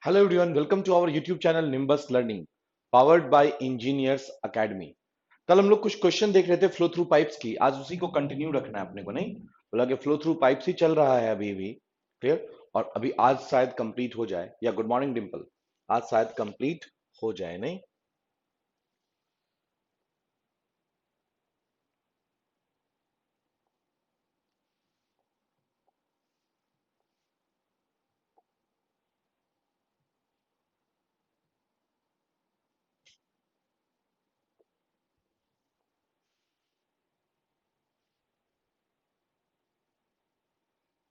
Hello everyone, welcome to our YouTube channel Nimbus Learning, powered by Engineers Academy. कल हम लोग कुछ question देख रहे थे फ्लो थ्रू पाइप्स की, आज उसी को कंटिन्यू रखना है अपने को, नहीं बोला कि फ्लो थ्रू पाइप्स ही चल रहा है अभी भी, क्लियर। और अभी आज शायद कंप्लीट हो जाए, या गुड मॉर्निंग डिम्पल, आज शायद कंप्लीट हो जाए, नहीं।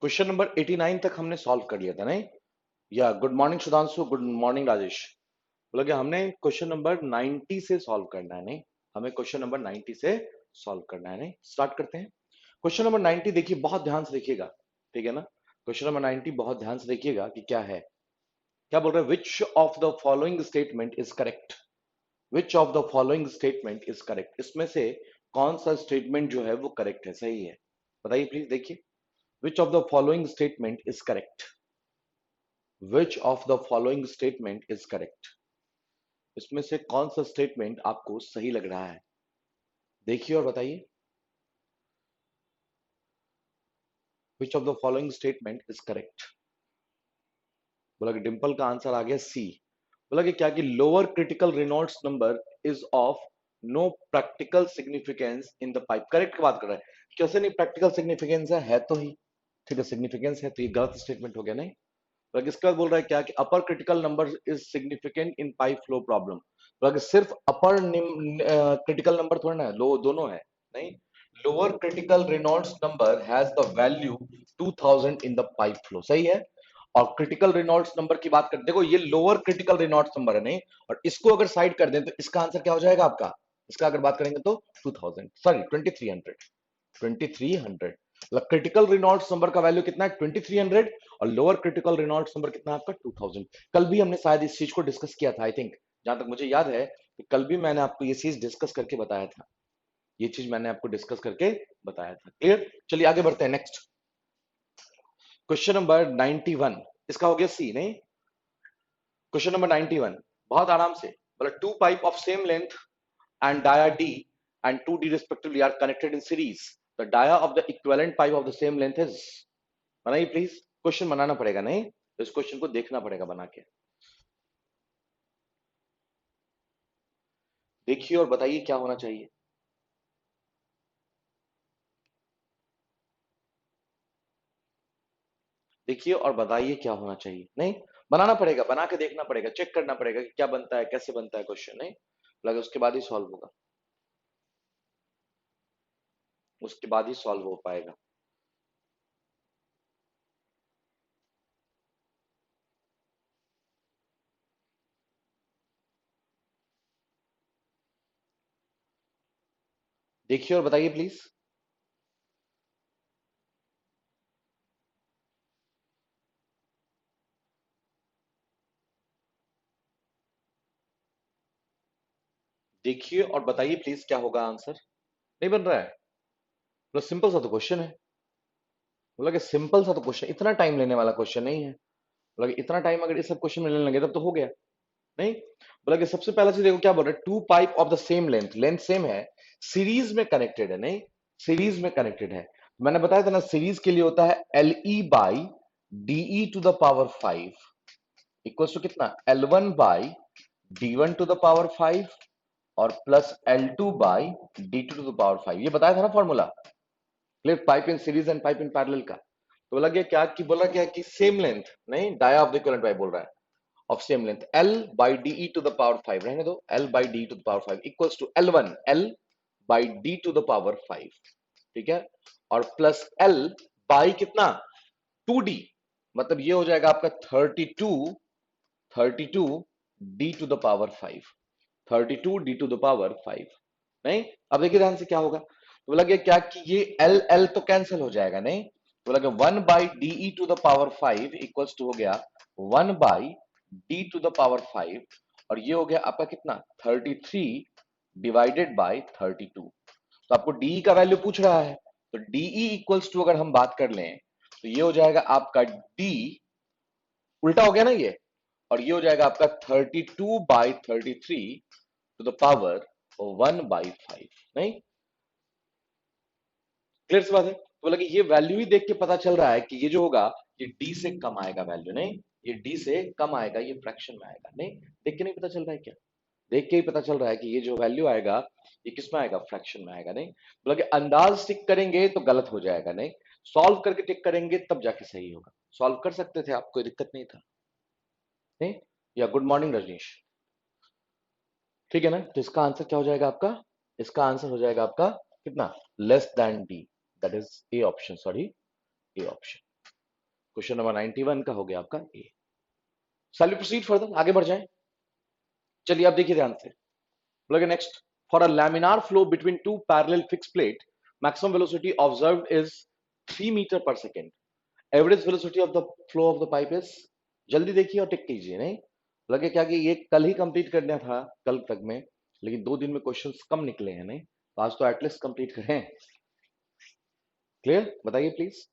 क्वेश्चन नंबर 89 तक हमने सॉल्व कर लिया था, नहीं। या good morning Sudhanshu, good morning Rajesh. बोला कि हमने क्वेश्चन नंबर 90 से सॉल्व करना है, नहीं। हमें क्वेश्चन नंबर 90 से सॉल्व करना है, नहीं। स्टार्ट करते हैं। क्वेश्चन नंबर 90 देखिए, बहुत ध्यान से देखिएगा, ठीक है ना। क्वेश्चन नंबर 90 बहुत ध्यान से देखिएगा कि क्या है। क्या बोल रहा है, which of the following statement is correct. Which of the following statement is correct, इसमें से कौन सा स्टेटमेंट जो है वो करेक्ट है, सही है। बताइए प्लीज, देखिए। Which of the following statement is correct. Which of the following statement is correct, इसमें से कौन सा स्टेटमेंट आपको सही लग रहा है, देखिए और बताइए। Which of the following statement is correct. बोला कि डिंपल का आंसर आ गया सी। बोला कि क्या कि lower critical Reynolds number is of no practical significance in the pipe. Correct की बात कर रहा है, कैसे नहीं प्रैक्टिकल सिग्निफिकेंस है तो ही, ठीक है, सिग्निफिकेंस है तो ये गलत स्टेटमेंट हो गया, नहीं। बोला कि इसके बाद बोल रहा है क्या कि अपर critical number is significant in pipe flow problem. बोला कि सिर्फ अपर क्रिटिकल नंबर थोड़ा ना है, लो दोनों है, नहीं। Lower critical Reynolds number has the value 2000 in the pipe flow, सही है। और क्रिटिकल रेनॉल्ड्स नंबर की बात करते, देखो ये लोअर क्रिटिकल रेनॉल्ड्स नंबर है, नहीं। और इसको अगर साइड कर दें तो इसका आंसर क्या हो जाएगा आपका, इसका अगर बात करेंगे तो 2000, सॉरी 2300। 2300 मतलब क्रिटिकल रेनॉल्ड्स नंबर का वैल्यू कितना है, 2300। और लोअर क्रिटिकल रेनॉल्ड्स नंबर कितना है आपका, 2000। कल भी हमने शायद इस चीज को डिस्कस किया था, आई थिंक, जहां तक मुझे याद है कि कल भी मैंने आपको ये चीज डिस्कस करके बताया था। ये चीज मैंने आपको डिस्कस करके बताया था, क्लियर। चलिए आगे बढ़ते हैं, नेक्स्ट क्वेश्चन नंबर 91, इसका हो गया सी, नहीं। क्वेश्चन नंबर 91, बहुत आराम से। बोला two pipe of same length and dia D and 2D respectively are connected in series. The dia of the equivalent pipe of the same length is, बनाइए please. Question बनाना पड़ेगा, नहीं तो इस क्वेश्चन को देखना पड़ेगा बना के। देखिए और बताइए क्या होना चाहिए। देखिए और बताइए क्या होना चाहिए, नहीं। बनाना पड़ेगा, बना के देखना पड़ेगा, चेक करना पड़ेगा कि क्या बनता है, कैसे बनता है क्वेश्चन, नहीं। लगे उसके बाद ही सॉल्व होगा, उसके बाद ही सॉल्व हो पाएगा। देखिए और बताइए प्लीज। देखिए और बताइए प्लीज क्या होगा आंसर। नहीं बन रहा है, मतलब सिंपल सा तो क्वेश्चन है। बोला कि सिंपल सा तो क्वेश्चन, इतना टाइम लेने वाला क्वेश्चन नहीं है। बोला कि इतना टाइम अगर इस सब क्वेश्चन में लेने लगे तब तो हो गया, नहीं। बोला कि सबसे पहला चीज देखो क्या बोल रहा है, two pipe of the same length, length same है, सीरीज में कनेक्टेड है, नहीं। सीरीज में कनेक्टेड है, मैंने बताया था ना, सीरीज के लिए होता है L E by D E to the power 5 equals to कितना, L1 by D1 to the power 5 और plus L2 by D2 to the power 5। ये बताया था ना formula, clear, pipe in series and pipe in parallel का। तो बोला गया क्या कि, बोला गया कि सेम लेंथ, नहीं, dia of the equivalent pipe बोल रहा है, of same length L by DE to the power 5, रहने दो, L by D to the power 5 equals to L1 L by D to the power 5, ठीक है। और plus L by कितना, 2D, मतलब ये हो जाएगा आपका 32, 32 D to the power 5, 32 D to the power 5, नहीं। अब देखिए ध्यान से क्या होगा, तो बोला क्या कि ये L L तो कैंसिल हो जाएगा, नहीं। तो बोला 1 by DE to the power 5 equals to हो गया 1 by D to the power 5, और ये हो गया आपका कितना, 33 डिवाइडेड बाय 32। तो आपको DE का वैल्यू पूछ रहा है, तो DE इक्वल्स टू अगर हम बात कर लें तो ये हो जाएगा आपका D, उल्टा हो गया ना ये, और ये हो जाएगा आपका 32/33 टू द पावर 1/5। नहीं, क्लियर सी बात है। तो बोला कि ये वैल्यू ही देख के पता चल रहा है कि ये जो होगा ये डी से कम आएगा वैल्यू। नहीं, ये डी से कम आएगा, ये फ्रैक्शन में आएगा। नहीं, देख के नहीं पता चल रहा है क्या? देख के ही पता चल रहा है कि ये जो वैल्यू आएगा ये किस में आएगा, फ्रैक्शन में आएगा। नहीं, बोला कि अंदाज टिक करेंगे तो गलत हो जाएगा। नहीं, सॉल्व करके टिक करेंगे तब जाके सही होगा। सॉल्व कर सकते थे आप, कोई दिक्कत नहीं था। नहीं, या गुड मॉर्निंग रजनीश। ठीक है ना, तो इसका आंसर क्या हो जाएगा आपका? इसका आंसर हो जाएगा आपका कितना, less than D, that is A option, sorry A option. Question number 91 का हो गया आपका ए। शैल वी प्रोसीड फर्दर, आगे बढ़ जाएं। चलिए आप देखिए ध्यान से। Look at next. For a laminar flow between two parallel fixed plate, maximum velocity observed is 3 meter per second. Average velocity of the flow of the pipe is, जल्दी देखिए और टिक कीजिए। नहीं, लगे क्या कि ये कल ही कंप्लीट करना था, कल तक में, लेकिन 2 दिन में क्वेश्चंस कम निकले हैं। नहीं, तो आज तो एटलीस्ट कंप्लीट करें। क्लियर, बताइए प्लीज।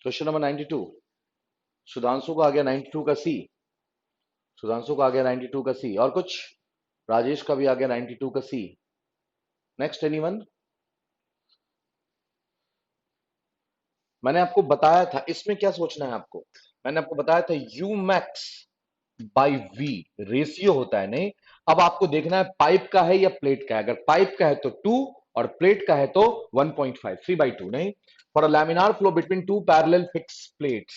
क्वेश्चन नंबर 92, सुधांशु को आ गया 92 का सी। सुधांशु को आ गया 92 का सी। और कुछ? राजेश का भी आ गया 92 का सी। Next anyone? मैंने आपको बताया था इसमें क्या सोचना है आपको। मैंने आपको बताया था U max by V ratio होता है। नहीं, अब आपको देखना है पाइप का है या प्लेट का है। अगर पाइप का है तो 2 और प्लेट का है तो 1.5, 3/2। नहीं, for a laminar flow between two parallel fix plates,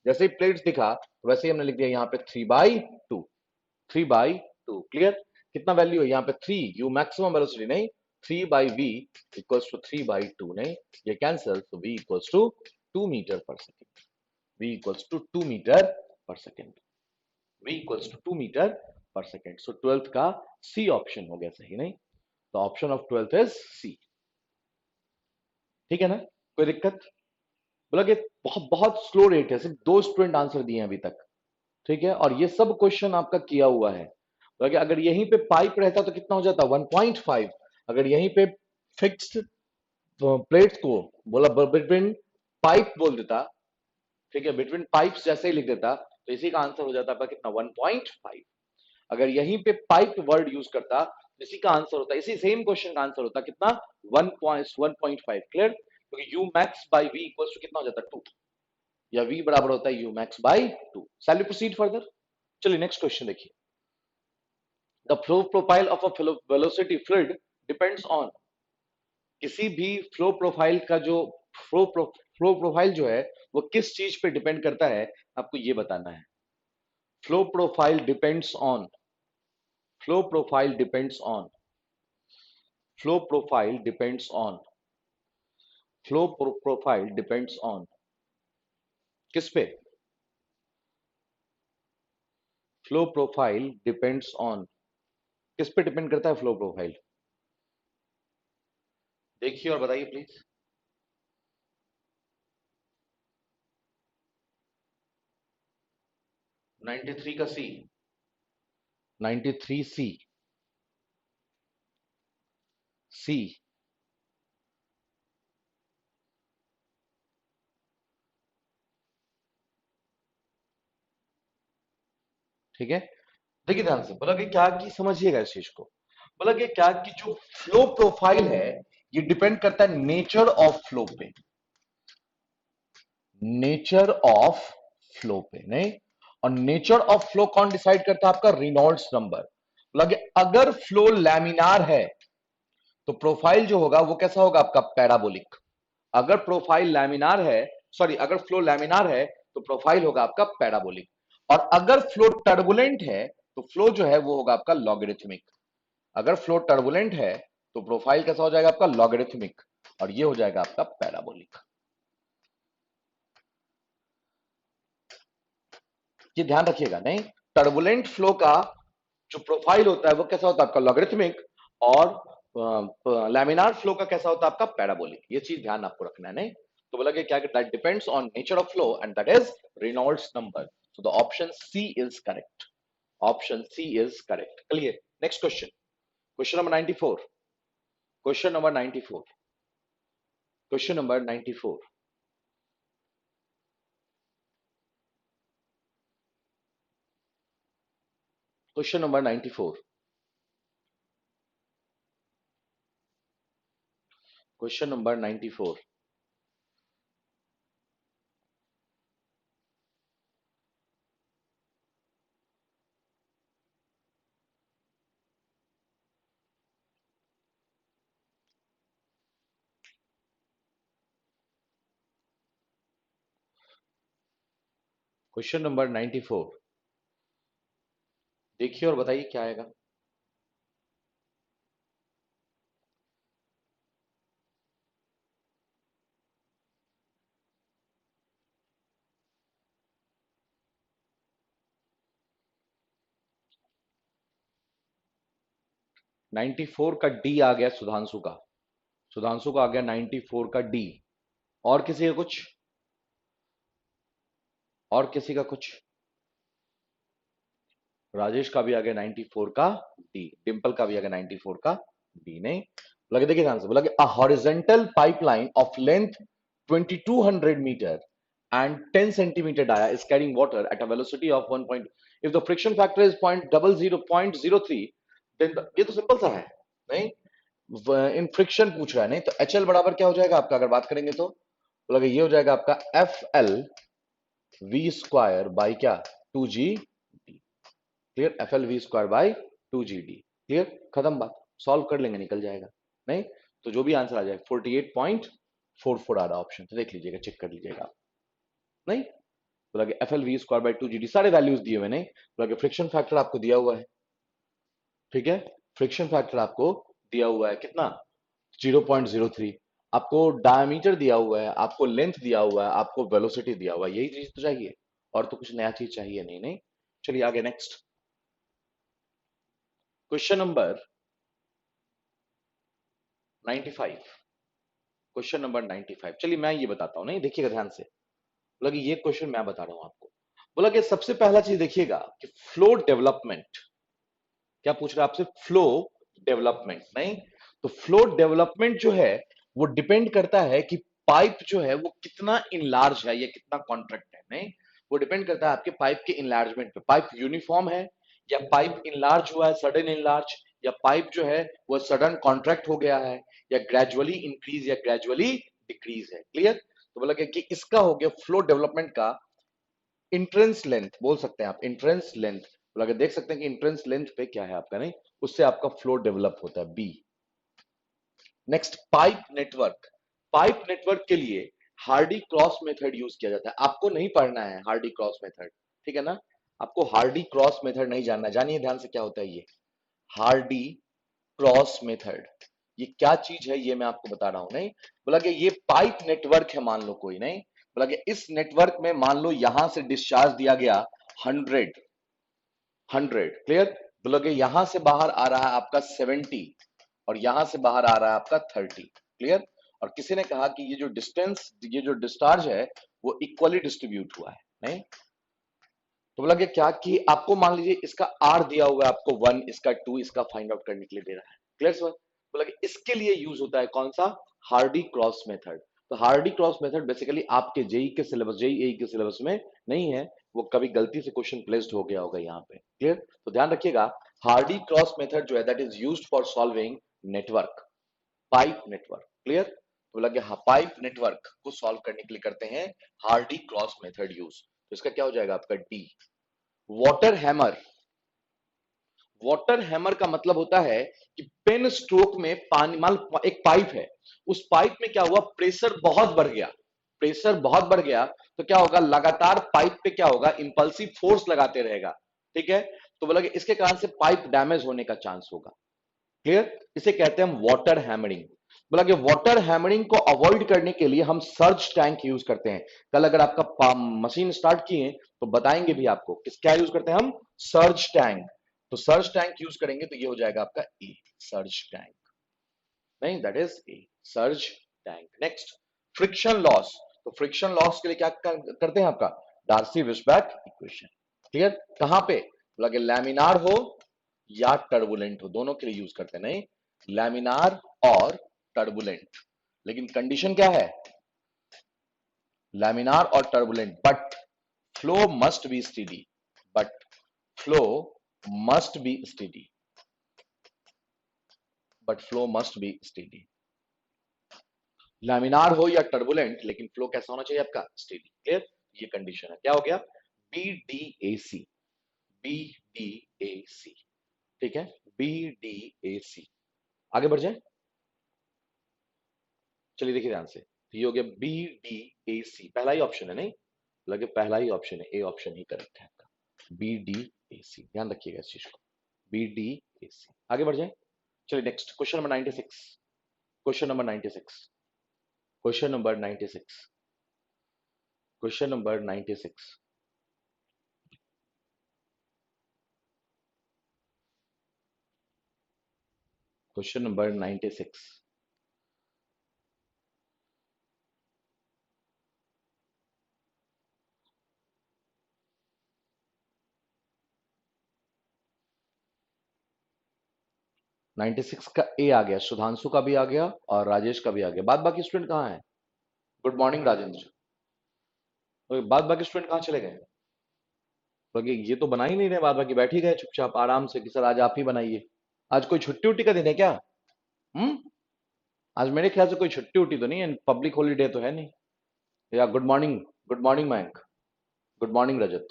जैसे ही प्लेट्स दिखा वैसे ही हमने लिख दिया यहाँ पे 3/2, 3/2। क्लियर, कितना वैल्यू है यहाँ पे 3, यू मैक्सिमम वेलोसिटी। नहीं, 3/v इक्वल्स टू 3/2। नहीं, ये कैंसिल, तो v equals to 2 metre per second. v equals to 2 metre per second. v equals to 2 metre per second. So 12th का सी ऑप्शन हो गया सही। नहीं, तो ऑप्शन ऑफ 12th इज सी। ठीक है ना, कोई दिक्कत? बोला कि बहुत बहुत स्लो रेट है, सिर्फ 2 स्टूडेंट आंसर दिए हैं अभी तक। ठीक है, और ये सब क्वेश्चन आपका किया हुआ है। तो अगर यहीं पे पाइप रहता तो कितना हो जाता, 1.5। अगर यहीं पे फिक्स्ड प्लेट्स को बोला बिटवीन पाइप बोल देता, ठीक है, बिटवीन पाइप्स जैसे ही लिख देता, तो इसी का आंसर हो जाता आपका कितना, 1.5। अगर यहीं पे पाइप वर्ड यूज करता तो इसी का आंसर होता, इसी सेम क्वेश्चन का आंसर होता कितना, 1.5। क्लियर, क्योंकि U max by V equals to कितना हो जाता, 2, या v बराबर होता है U max by 2। Shall we proceed further? चलिए नेक्स्ट क्वेश्चन देखिए। The flow profile of a velocity fluid depends on, किसी भी फ्लो प्रोफाइल का जो फ्लो प्रोफाइल जो है वो किस चीज पे डिपेंड करता है, आपको ये बताना है। Flow profile depends on, flow profile depends on, flow profile depends on, flow profile depends on, किस पे? फ्लो प्रोफाइल डिपेंड्स ऑन, किस पे डिपेंड करता है फ्लो प्रोफाइल? देखिए और बताइए प्लीज। 93 का सी, 93 सी, सी। ठीक है, देखिए ध्यान से। बोला कि क्या कि समझिएगा इस चीज को। बोला कि क्या कि जो फ्लो प्रोफाइल है ये डिपेंड करता है नेचर ऑफ फ्लो पे, नेचर ऑफ फ्लो पे। नहीं, और नेचर ऑफ फ्लो कौन डिसाइड करता है, आपका रेनॉल्ड्स नंबर। बोला कि अगर फ्लो लैमिनार है तो प्रोफाइल जो होगा वो कैसा होगा, आपका पैराबोलिक। अगर प्रोफाइल लैमिनार है, सॉरी, अगर फ्लो लैमिनार है तो प्रोफाइल होगा आपका पैराबोलिक। और अगर फ्लो टर्बुलेंट है तो फ्लो जो है वो होगा आपका लॉगरिथमिक। अगर फ्लो टर्बुलेंट है तो प्रोफाइल कैसा हो जाएगा, आपका लॉगरिथमिक, और ये हो जाएगा आपका पैराबोलिक। ये ध्यान रखिएगा। नहीं, टर्बुलेंट फ्लो का जो प्रोफाइल होता है वो कैसा होता है, आपका लॉगरिथमिक, और लैमिनार फ्लो का कैसा होता है, आपका पैराबोलिक। ये चीज ध्यान आपको रखना है। नहीं, तो बोला कि क्या, that depends on nature of flow and that is Reynolds number. So the option C is correct, option C is correct. Clear, next question, question number 94, question number 94, question number 94। Question number 94। Question number 94। Question number 94, देखिए और बताइए क्या आएगा। 94 का D आ गया सुधांशु का। सुधांशु का आ गया 94 का डी। और किसी का कुछ? और किसी का कुछ? राजेश का भी आ गया 94 का डी। डिंपल का भी आ गया 94 का डी। नहीं बोला कि देखिए ध्यान से, बोला कि a horizontal pipeline of length 2200 metre and 10 centimeter dia is carrying water at a velocity of 1 point. If the friction factor is 0.03, then ये तो सिंपल सा है। नहीं इन फ्रिक्शन पूछ रहा है। नहीं तो एच एल बराबर क्या हो जाएगा आपका, अगर बात करेंगे तो बोला कि ये हो जाएगा आपका F L V square by क्या, 2g। Clear, F L V square by 2gd। Clear, खत्म बात, सॉल्व कर लेंगे निकल जाएगा। नहीं तो जो भी आंसर आ जाए 48.44 आ रहा ऑप्शन, तो देख लीजिएगा, चेक कर लीजिएगा। नहीं बोला कि F L V square by 2gd, सारे वैल्यूज दिए हुए। नहीं बोला कि फ्रिक्शन फैक्टर आपको दिया हुआ है, ठीक है, फ्रिक्शन फैक्टर आपको दिया हुआ है कितना, 0.03। आपको डायमीटर दिया हुआ है, आपको लेंथ दिया हुआ है, आपको वेलोसिटी दिया हुआ है, यही चीज तो चाहिए, और तो कुछ नया चीज चाहिए नहीं। नहीं चलिए आगे next question number 95। Question number 95, चलिए मैं ये बताता हूं। नहीं देखिएगा ध्यान से, बोला कि ये क्वेश्चन मैं बता रहा हूं आपको। बोला कि सबसे पहला चीज देखिएगा कि फ्लो डेवलपमेंट, क्या पूछ रहा है आपसे, फ्लो डेवलपमेंट। नहीं तो फ्लो डेवलपमेंट जो है वो डिपेंड करता है कि पाइप जो है वो कितना इनलार्ज है या कितना कॉन्ट्रैक्ट है। नहीं वो डिपेंड करता है आपके पाइप के इनलार्जमेंट पे, पाइप यूनिफॉर्म है या पाइप इनलार्ज हुआ है, सडन इनलार्ज, या पाइप जो है वो सडन कॉन्ट्रैक्ट हो गया है, या ग्रेजुअली इंक्रीज या ग्रेजुअली डिक्रीज है। क्लियर, तो बोला कि इसका हो गया फ्लो डेवलपमेंट का इंट्रेंस लेंथ, बोल सकते हैं आप इंट्रेंस लेंथ। अगर देख सकते हैं कि इंट्रेंस लेंथ पे क्या है आपका, नहीं उससे आपका फ्लो डेवलप होता है, B. Next pipe network. Pipe network के लिए हार्डी क्रॉस मेथड यूज किया जाता है। आपको नहीं पढ़ना है हार्डी क्रॉस मेथड, ठीक है ना, आपको हार्डी क्रॉस मेथड नहीं जानना। जानिए ध्यान से क्या होता है ये हार्डी क्रॉस मेथड, ये क्या चीज है ये मैं आपको बता रहा हूं। नहीं बोला कि ये पाइप नेटवर्क है, मान लो कोई, नहीं बोला कि इस नेटवर्क में मान लो यहां से डिस्चार्ज दिया गया 100। क्लियर, बोला कि यहां से बाहर आ रहा है आपका 70 और यहां से बाहर आ रहा है आपका 30। क्लियर, और किसी ने कहा कि ये जो डिस्टेंस, ये जो डिस्चार्ज है वो इक्वली डिस्ट्रीब्यूट हुआ है। नहीं तो बोला कि क्या कि आपको मान लीजिए इसका आर दिया हुआ है आपको 1, इसका 2, इसका फाइंड आउट करने के लिए दे रहा है। क्लियर सर, बोला कि इसके लिए यूज होता है कौन सा, हार्डी क्रॉस मेथड। तो हार्डी क्रॉस मेथड बेसिकली आपके जेई के सिलेबस, जेई के सिलेबस में नहीं है, वो कभी गलती से क्वेश्चन प्लेस्ड हो गया होगा यहाँ पे। क्लियर, तो ध्यान रखिएगा हार्डी क्रॉस मेथड जो है that is used for solving network, pipe network. Clear, तो बोला कि हाँ पाइप नेटवर्क को सॉल्व करने के लिए करते हैं हार्डी क्रॉस मेथड यूज। तो इसका क्या हो जाएगा आपका D. Water hammer, water hammer का मतलब होता है कि पेन स्ट्रोक में पानी, मान एक पाइप है, उस पाइप में क्या हुआ, प्रेशर बहुत बढ़ गया, प्रेशर बहुत बढ़ गया, तो क्या होगा, लगातार पाइप पे क्या होगा, इंपल्सिव फोर्स लगाते रहेगा। ठीक है, तो बोला कि इसके कारण से पाइप डैमेज होने का चांस होगा। क्लियर, इसे कहते हैं हम वाटर हैमरिंग। बोला कि वाटर हैमरिंग को अवॉइड करने के लिए हम सर्ज टैंक यूज करते हैं। कल अगर आपका मशीन स्टार्ट किए तो बताएंगे भी आपको किस क्या यूज करते हैं हम, सर्ज टैंक। तो सर्ज टैंक यूज करेंगे तो ये हो जाएगा आपका ए, सर्ज टैंक। नहीं that is a, surge tank. Next friction loss. तो फ्रिक्शन लॉस के लिए क्या करते हैं आपका, डार्सी विस्बैक इक्वेशन। क्लियर, कहां पे, बोला कि लैमिनार हो या टर्बुलेंट हो, दोनों के लिए यूज करते हैं। नहीं लैमिनार और टर्बुलेंट, लेकिन कंडीशन क्या है, लैमिनार और turbulent, but flow must B steady, but flow must be steady, but flow must be steady. Laminar हो या टर्बुलेंट, लेकिन फ्लो कैसा होना चाहिए आपका? स्टेडी। क्लियर? ये कंडीशन है। क्या हो गया? B D A C, B D A C. ठीक है, बी डी ए सी। आगे बढ़ जाए, चलिए देखिए ध्यान से। तो ये हो गया बी डी ए सी, पहला ही ऑप्शन है, नहीं लगे पहला ही ऑप्शन है, ए ऑप्शन ही करेक्ट है आपका, बी डी ए सी। ध्यान रखिएगा इस चीज को, बी डी ए सी। आगे बढ़ जाए, चलिए next question number 96। Question number 96, question number 96, question number 96। Question number 96। 96 का ए आ गया, सुधांशु का भी आ गया और राजेश का भी आ गया। बाद बाकी स्टूडेंट कहाँ है? Good morning Rajendra. तो बाद बाकी स्टूडेंट कहाँ चले गए? क्योंकि ये तो बना ही नहीं रहे, बाद बाकी बैठ ही गए चुपचाप आराम से कि सर आज आप ही बनाइए। आज कोई छुट्टी उट्टी का दिन है क्या? हम्म, आज मेरे ख्याल से कोई छुट्टी उट्टी तो नहीं है, पब्लिक हॉलीडे तो है नहीं। या good morning, good morning Mayank, good morning Rajat.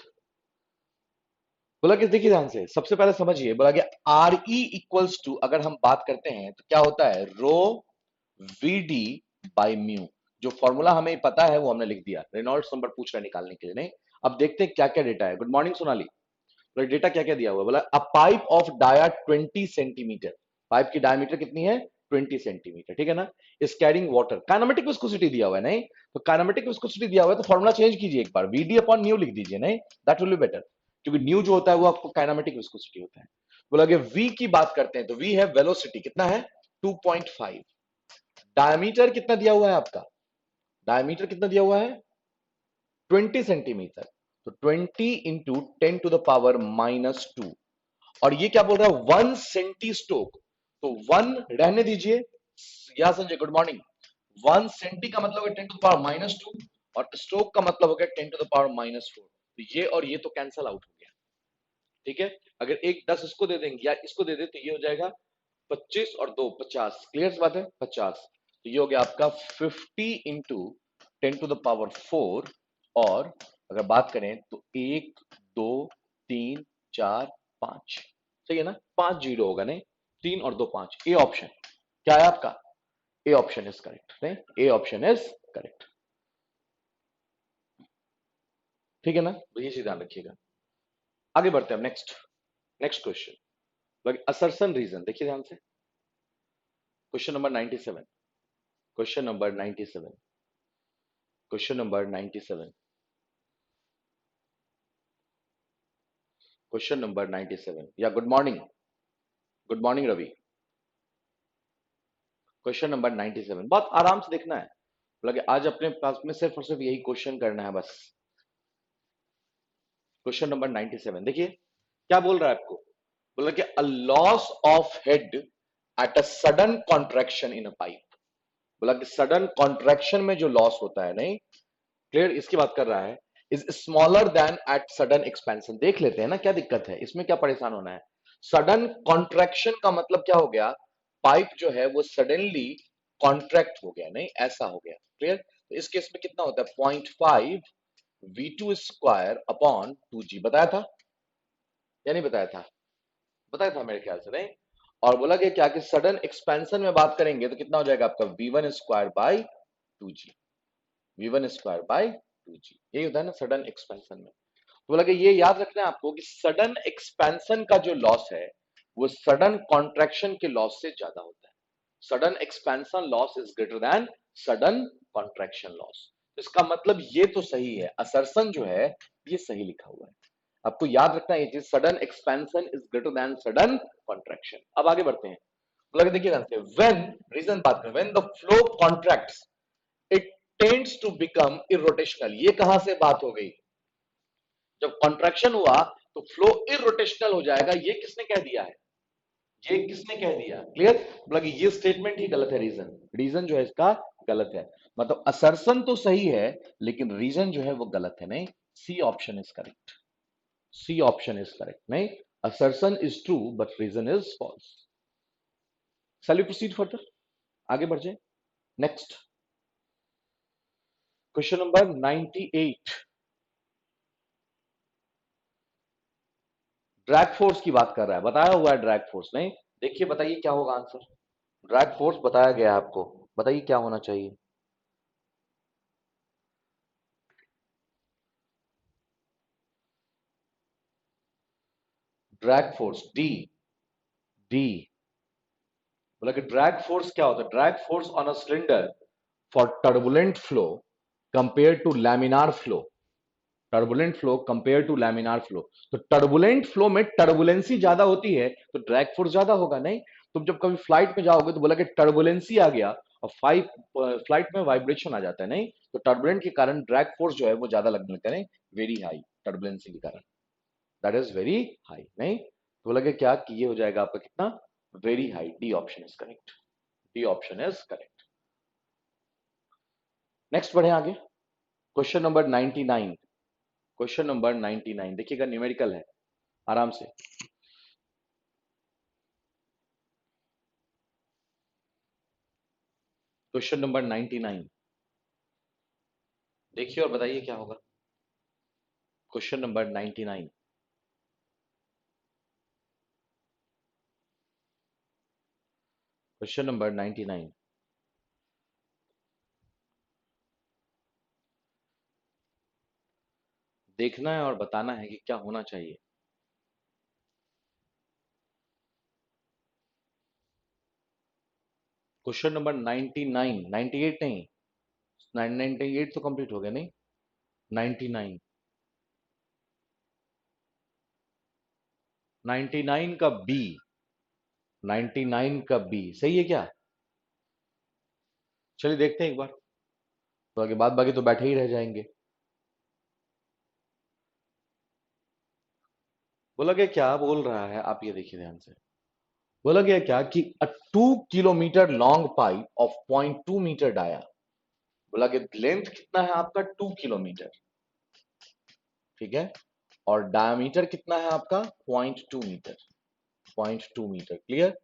बोला कि देखिए ध्यान से, सबसे पहले समझिए, बोला कि आर ई इक्वल्स टू, अगर हम बात करते हैं तो क्या होता है? रो वी डी बाई म्यू। जो फॉर्मूला हमें पता है वो हमने लिख दिया, रेनॉल्ड्स नंबर पूछ रहा है निकालने के लिए। नहीं, अब देखते हैं क्या क्या डेटा है। Good morning Sonali. तो डेटा क्या क्या दिया हुआ है? बोला a pipe of dia 20 centimetre, pipe की डायमीटर कितनी है? 20 सेंटीमीटर। ठीक है ना? Is carrying water, kinematic viscosity दिया हुआ है। नहीं, तो काइनेमेटिक विस्कोसिटी दिया हुआ है तो फॉर्मूला चेंज कीजिए एक बार, वीडी अपॉन न्यू लिख दीजिए। नहीं, दैट विल बी बेटर, क्योंकि न्यू जो होता है वो आपको काइनेमेटिक विस्कोसिटी होता है। बोला कि वी की बात करते हैं तो वी है वेलोसिटी, कितना है? 2.5। डायमीटर कितना दिया हुआ है आपका? डायमीटर कितना दिया हुआ है? 20 सेंटीमीटर। तो 20 × 10⁻⁻²। और ये क्या बोल रहा है? 1 सेंटी स्टोक। तो 1 रहने दीजिए। या संजय गुड मॉर्निंग। 1 सेंटी का मतलब है 10⁻⁻², और स्टोक का मतलब हो गया 10⁻⁻4। तो ये और ये तो कैंसल आउट हो गया। ठीक है, अगर एक 10 इसको दे देंगे या इसको दे दे तो ये हो जाएगा 25 और 2 50। क्लियर बात है? 50। तो ये हो गया आपका 50 × 10⁻⁴। और अगर बात करें तो 1 2 3 4 5, सही है ना? 5 जीरो होगा, नहीं 3 और 2 5। ए ऑप्शन क्या है आपका? ए ऑप्शन इज करेक्ट। नहीं, ए ऑप्शन इज करेक्ट। ठीक है ना? तो ये चीज ध्यान रखिएगा। आगे बढ़ते हैं next, next question, assertion reason. देखिए ध्यान से, question number 97, question number 97, question number 97, question number 97। या good morning, good morning Ravi. Question number 97 बहुत आराम से देखना है, लगे आज अपने पास में सिर्फ और सिर्फ यही क्वेश्चन करना है बस। क्वेश्चन नंबर 97 देखिए क्या बोल रहा है आपको। बोला कि a loss of head at a sudden contraction in a pipe. बोला कि सडन कॉन्ट्रैक्शन में जो लॉस होता है, नहीं क्लियर, इसकी बात कर रहा है, is smaller than at sudden expansion. देख लेते हैं ना क्या दिक्कत है इसमें, क्या परेशान होना है। सडन कॉन्ट्रैक्शन का मतलब क्या हो गया? पाइप जो है वो सडनली कॉन्ट्रैक्ट हो गया, नहीं ऐसा हो गया। क्लियर? तो इस केस में कितना होता है? 0.5 V2² अपॉन 2G। बताया था या नहीं बताया था? बताया था मेरे ख्याल से, नहीं। और बोला गया क्या कि सडन एक्सपेंशन में बात करेंगे तो कितना हो जाएगा आपका? V1² by 2G, V1² by 2G। यही होता है ना सडन एक्सपेंशन में। तो बोला कि ये याद रखना है आपको कि सडन एक्सपेंशन का जो लॉस है वो सडन कॉन्ट्रैक्शन के लॉस से ज्यादा होता है। Sudden expansion loss is greater than sudden contraction loss. इसका मतलब ये तो सही है, असर्शन जो है ये सही लिखा हुआ है। आपको याद रखना है ये चीज, sudden expansion is greater than sudden contraction. अब आगे बढ़ते हैं। मतलब देखिए ध्यान से, व्हेन, रीजन बात करें, when the flow contracts it tends to become irrotational. ये कहां से बात हो गई? जब कॉन्ट्रैक्शन हुआ तो फ्लो इरोटेशनल हो जाएगा। ये किसने कह दिया है? ये किसने कह दिया? क्लियर? मतलब ये स्टेटमेंट ही गलत है, रीजन, रीजन जो है इसका गलत है। मतलब असर्शन तो सही है लेकिन रीजन जो है वो गलत है। नहीं, C option is correct, C option is correct. नहीं, assertion is true but reason is false. Shall we proceed further? आगे बढ़ जाए. Next, question number 98. Drag force की बात कर रहा है, बताया हुआ है ड्रैग फोर्स. नहीं, देखिए बताइए क्या होगा आंसर. ड्रैग फोर्स बताया गया है आपको, बताइए क्या होना चाहिए. Drag force D. डी बोला कि ड्रैग फोर्स क्या होता है. Drag force on a cylinder for turbulent flow compare to laminar flow. Turbulent flow compare to laminar flow. तो टर्बुलेंट फ्लो में टर्बुलेंसी ज्यादा होती है तो ड्रैग फोर्स ज्यादा होगा. नहीं, तुम जब कभी फ्लाइट में जाओगे तो बोला कि टर्बुलेंसी आ गया और फ्लाइट में वाइब्रेशन आ जाता है. नहीं, तो टर्बुलेंट के कारण ड्रैग फोर्स जो है वो ज्यादा लगने लगता है. वेरी हाई टर्बुलेंसी के कारण, दैट इज वेरी हाई. नहीं, तो बोला कि क्या कि ये हो जाएगा आपका कितना, very high. D option is correct. D option is correct. Next बढ़े आगे. Question number 99. क्वेश्चन नंबर 99 देखिएगा, न्यूमेरिकल है, आराम से. क्वेश्चन नंबर 99 देखिए और बताइए क्या होगा. Question number 99. Question number 99. देखना है और बताना है कि क्या होना चाहिए. क्वेश्चन नंबर 99, 98 नहीं, 98 तो कंप्लीट हो गया. नहीं, 99. 99 का बी. 99 का बी सही है क्या. चलिए देखते हैं एक बार, तो आगे बाद बाकी तो बैठे ही रह जाएंगे. बोला गया क्या बोल रहा है, आप ये देखिए ध्यान से. बोला गया क्या कि a 2 kilometre long pipe of 0.2 metre dia. बोला कि लेंथ कितना है आपका, 2 किलोमीटर. ठीक है, और डायमीटर कितना है आपका, 0.2 metre. 0.2 metre. Clear.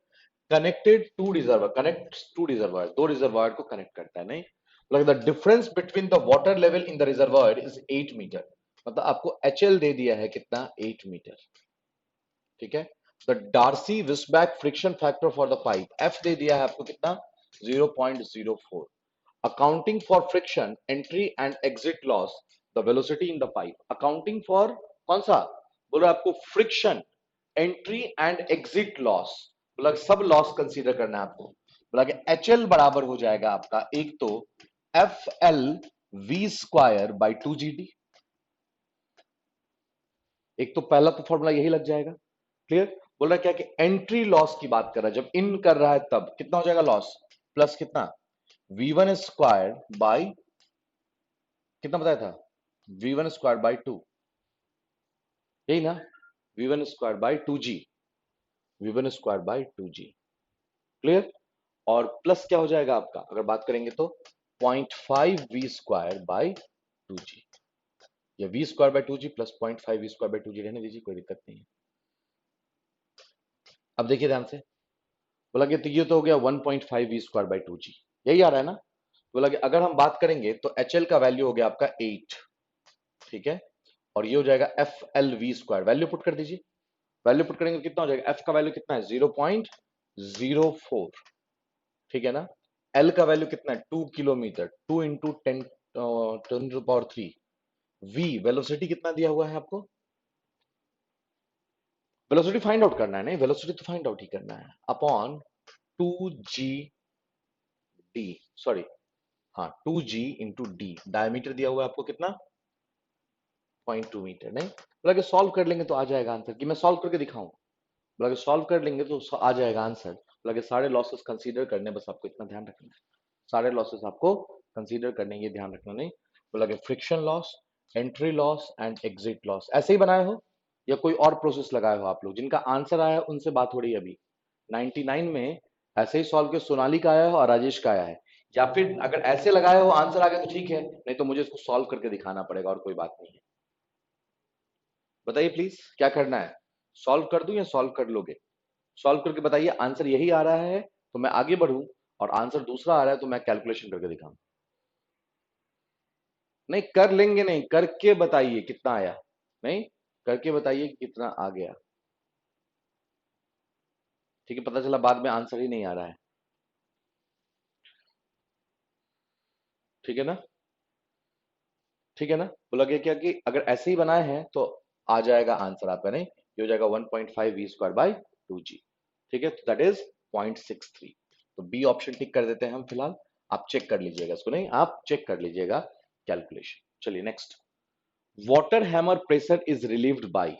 Connected to reservoir, connect to reservoir, दो रिजर्वर को कनेक्ट करता है. नहीं, like the difference between the water level in the reservoir is 8 metre. मतलब आपको HL दे दिया है कितना, 8 मीटर. ठीक है. The Darcy Weisbach friction factor for the pipe, F दे दिया है आपको कितना, 0.04. Accounting for friction entry and exit loss, the velocity in the pipe. Accounting for कौन सा, बोला आपको friction entry and exit loss. बोला सब लॉस कंसीडर करना है आपको. बोला कि HL बराबर हो जाएगा आपका, एक तो FL V² by 2GD. एक तो पहला तो फॉर्मूला यही लग जाएगा. क्लियर. बोल रहा है क्या कि एंट्री लॉस की बात कर रहा है, जब इन कर रहा है तब कितना हो जाएगा लॉस, प्लस कितना, V1² बाई कितना बताया था, V1² बाई 2. यही ना, V1² by 2G. V1² by 2G. Clear. और प्लस क्या हो जाएगा आपका, अगर बात करेंगे तो 0.5V² बाई 2G, या V² by 2G plus 0.5V² by 2G रहने दीजिए, कोई दिक्कत नहीं है. अब देखिए ध्यान से. बोला कि तो ये तो हो गया 1.5V² बाई 2G, यही आ रहा है ना. बोला कि अगर हम बात करेंगे तो HL का वैल्यू हो गया आपका 8. ठीक है, और ये हो जाएगा FLV². वैल्यू पुट कर दीजिए. वैल्यू पुट करेंगे तो कितना हो जाएगा, F का वैल्यू कितना है, 0.04. ठीक है ना. L का वैल्यू कितना है, 2 kilometre, 2 into 10 to the power 3. V velocity कितना दिया हुआ है आपको, वेलोसिटी फाइंड आउट करना है. नहीं, वेलोसिटी तो फाइंड आउट ही करना है, अपॉन 2GD, सॉरी, हाँ 2G इंटू डी. डायमीटर दिया हुआ है आपको कितना, 0.2 मीटर. नहीं, बोला कि सॉल्व कर लेंगे तो आ जाएगा आंसर, कि मैं सॉल्व करके दिखाऊं. बोला कि सॉल्व कर लेंगे तो आ जाएगा आंसर. बोला कि सारे लॉसेस कंसीडर करने, बस आपको इतना ध्यान रखना है, सारे लॉसेस आपको कंसीडर करने, ये ध्यान रखना. नहीं, बोला कि friction loss, entry loss and exit loss. ऐसे ही बनाए हो या कोई और प्रोसेस लगाए हो आप लोग, जिनका आंसर आया है उनसे बात हो रही है अभी. 99 में ऐसे ही सॉल्व के सोनाली का आया है और राजेश का आया है. या फिर अगर ऐसे लगाए हो आंसर आ गया तो ठीक है, नहीं तो मुझे इसको सॉल्व करके दिखाना पड़ेगा, और कोई बात नहीं है. बताइए प्लीज क्या करना है. सॉल्व कर दूं या सॉल्व कर लोगे? सॉल्व करके बताइए आंसर यही आ रहा है तो मैं आगे बढ़ूं, और आंसर दूसरा आ रहा है तो मैं कैलकुलेशन करके दिखाऊं। नहीं कर लेंगे, नहीं करके बताइए कितना आया। नहीं करके बताइए कि कितना आ गया। ठीक है, पता चला बाद में आंसर ही नहीं आ रहा है। ठीक है ना? ठीक है ना? बोला गया क्या कि अगर ऐसे ही बनाए हैं तो आ जाएगा आंसर आपका। नहीं ये हो जाएगा 1.5 वी स्क्वायर बाई 2g। ठीक है, तो दैट इज 0.63। तो बी ऑप्शन टिक कर देते हैं हम फिलहाल। आप चेक कर लीजिएगा इसको, नहीं आप चेक कर लीजिएगा कैलकुलेशन। चलिए next. Water hammer pressure is relieved by.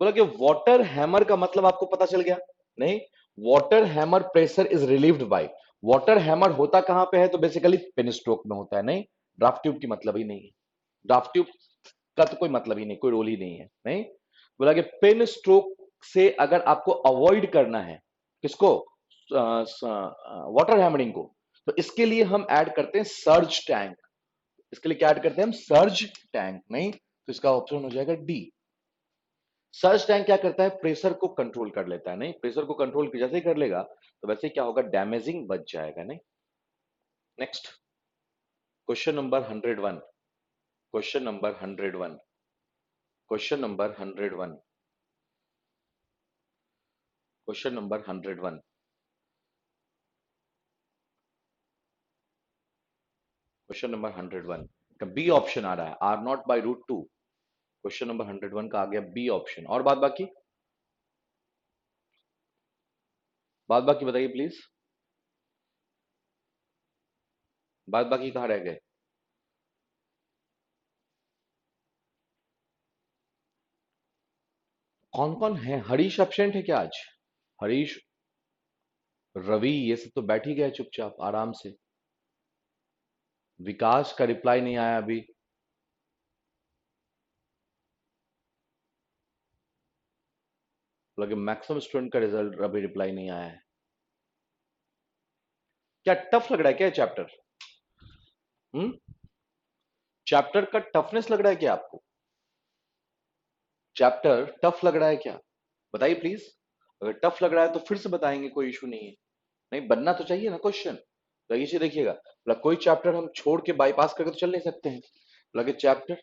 बोला कि वाटर हैमर का मतलब आपको पता चल गया? नहीं, water hammer pressure is relieved by. Water hammer होता कहां पे है? तो बेसिकली पेन स्ट्रोक में होता है। नहीं ड्राफ्ट ट्यूब की मतलब ही नहीं है। ड्राफ्ट ट्यूब का तो कोई मतलब ही नहीं, कोई रोल ही नहीं है। नहीं बोला कि पेन स्ट्रोक से अगर आपको अवॉइड करना है किसको? वाटर हैमरिंग को, तो इसके लिए हम ऐड करते हैं सर्ज टैंक। इसके लिए क्या ऐड करते हैं हम? Surge tank. नहीं तो इसका ऑप्शन हो जाएगा डी। सर्ज टैंक क्या करता है? प्रेशर को कंट्रोल कर लेता है। नहीं प्रेशर को कंट्रोल जैसे ही कर लेगा तो वैसे ही क्या होगा? डैमेजिंग बच जाएगा। नहीं next question number 101। Question number 101। Question number 101। Question number 101। Question number 101 का बी ऑप्शन आ रहा है, R naught by root two. Question number 101 का आ गया बी ऑप्शन। और बात बाकी, बात बाकी बताइए प्लीज। बात बाकी कहाँ रह गए? कौन कौन है? हरीश एब्सेंट है क्या आज? हरीश, रवि, ये सब तो बैठ ही गए चुपचाप आराम से। विकास का रिप्लाई नहीं आया अभी। लगे मैक्सिमम स्टूडेंट का रिजल्ट अभी रिप्लाई नहीं आया है। क्या टफ लग रहा है क्या चैप्टर? हम्म, चैप्टर का टफनेस लग रहा है क्या आपको? चैप्टर टफ लग रहा है क्या? बताइए प्लीज। अगर टफ लग रहा है तो फिर से बताएंगे, कोई इशू नहीं है। नहीं बनना तो चाहिए ना क्वेश्चन। तो इसे देखिएगा, मतलब कोई चैप्टर हम छोड़ के बाईपास करके तो चल नहीं सकते हैं। लगे चैप्टर,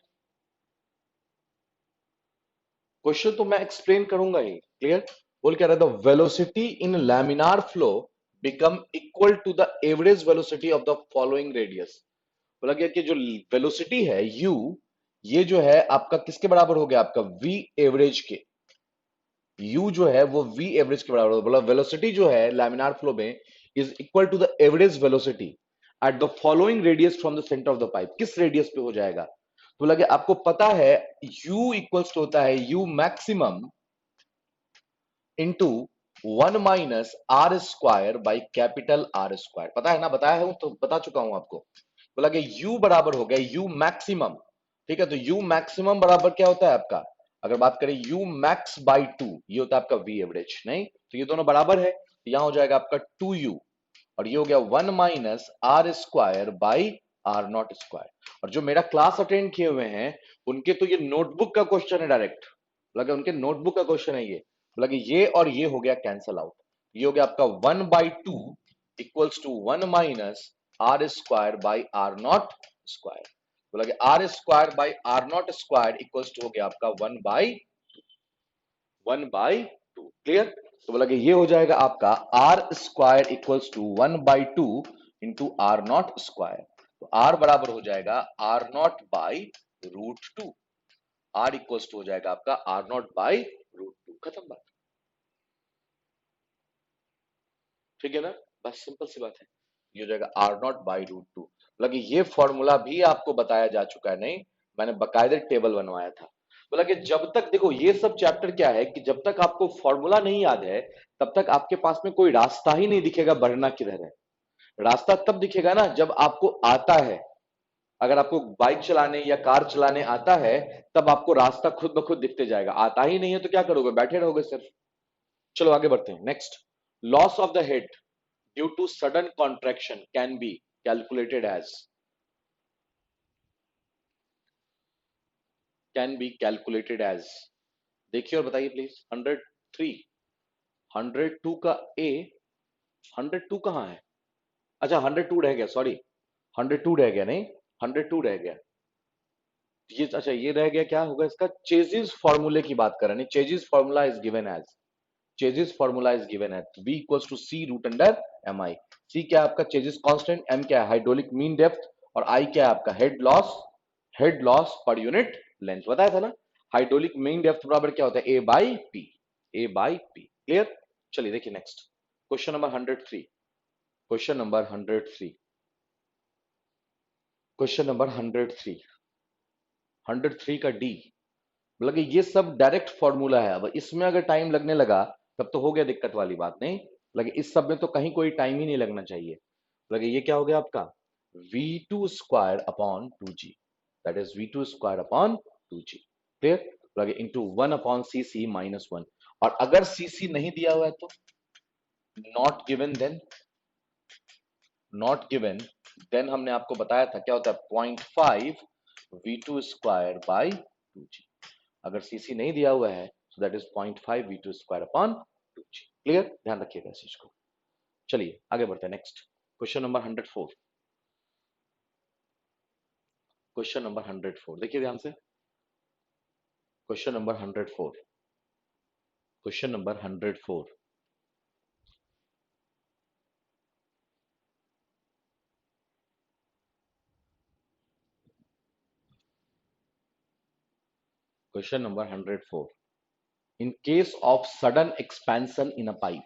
क्वेश्चन तो मैं एक्सप्लेन करूंगा ही। क्लियर? बोल क्या रहा था? Velocity in laminar flow become equal to the average velocity of the following radius. बोला गया कि जो वेलोसिटी है u, ये जो है आपका किसके बराबर हो गया? आपका v एवरेज के। u जो है वो v एवरेज के बराबर हो। बोला वेलोसिटी जो है लैमिनार फ्लो में is equal to the average velocity at the following radius from the centre of the pipe. किस रेडियस पे हो जाएगा? तो बोला कि आपको पता है u इक्वल्स टू होता है u maximum into 1 - r² by capital R square. पता है ना? बताया हूं तो बता चुका हूं आपको। बोला कि u बराबर हो गया u मैक्सिमम। ठीक है, तो u मैक्सिमम बराबर क्या होता है आपका? अगर बात करें u मैक्स बाई 2, ये होता है आपका v एवरेज। नहीं तो ये दोनों बराबर है, तो यहां हो जाएगा आपका 2u, और ये हो गया 1 - r² बाई r0²। और जो मेरा क्लास अटेंड किए हुए हैं उनके तो ये नोटबुक का क्वेश्चन है डायरेक्ट। लगे उनके नोटबुक का क्वेश्चन है ये। लगे ये और ये हो गया कैंसल आउट। ये हो गया आपका 1/2 equals to 1 - r² by r0²। तो लगे r² by r0² equals to हो गया आपका 1/2। क्लियर? तो बोला कि ये हो जाएगा आपका r² equals to 1/2 into r0²। तो r बराबर हो जाएगा r0/√2। r इक्वल्स टू हो जाएगा आपका r0/√2। खत्म बात। ठीक है ना? बस सिंपल सी बात है। ये हो जाएगा r0/√2। लगे ये फॉर्मूला भी आपको बताया जा चुका है। नहीं मैंने बकायदे टेबल बनवाया था। बोला कि जब तक देखो ये सब चैप्टर क्या है कि जब तक आपको फॉर्मूला नहीं याद है तब तक आपके पास में कोई रास्ता ही नहीं दिखेगा बढ़ना किधर है। रास्ता तब दिखेगा ना जब आपको आता है। अगर आपको बाइक चलाने या कार चलाने आता है तब आपको रास्ता खुद ब खुद दिखते जाएगा। आता ही नहीं है तो क्या करोगे? बैठे रहोगे सिर्फ। चलो आगे बढ़ते हैं। Next, loss of the head due to sudden contraction can be calculated as. Can be calculated as देखिए और बताइए प्लीज। 103, 102 का ए, 102 कहाँ है? अच्छा 102 रह गया, सॉरी 102 रह गया, नहीं 102 रह गया। ये अच्छा ये रह गया, क्या होगा इसका? चेजिस फॉर्मूले की बात कर रहे हैं। Chezy's formula is given as, Chezy's formula is given as v equals to c root under M I. c क्या है आपका? चेजिस कांस्टेंट, m क्या है? हाइड्रोलिक मीन डेप्थ, और i क्या है आपका? हेड लॉस, हेड लॉस पर यूनिट लेंथ। बताया था ना, हाइड्रोलिक मीन डेप्थ बराबर क्या होता है? a by p, a by p। Clear? चलिए देखिए next question number 103, question number 103, question number 103, 103 का डी। मतलब कि ये सब डायरेक्ट फॉर्मूला है। अब इसमें अगर टाइम लगने लगा तब तो हो गया दिक्कत वाली बात, नहीं लगे इस सब में तो कहीं कोई टाइम ही नहीं लगना चाहिए। लगे ये क्या हो गया आपका? v2 square upon 2g, that is v2 square upon 2g। Clear? लगे इंटू 1 अपॉन सी सी माइनस 1। और अगर सी सी नहीं दिया हुआ है तो not given, then not given, then हमने आपको बताया था क्या होता है? 0.5 v2 स्क्वायर बाई 2g। अगर सीसी नहीं दिया हुआ है सो that is 0.5 v2 square upon 2g। Clear? ध्यान रखिएगा इस चीज को। चलिए आगे बढ़ते हैं next question number 104, question number 104 देखिए ध्यान से। Question number 104, question number 104, question number 104। In case of sudden expansion in a pipe,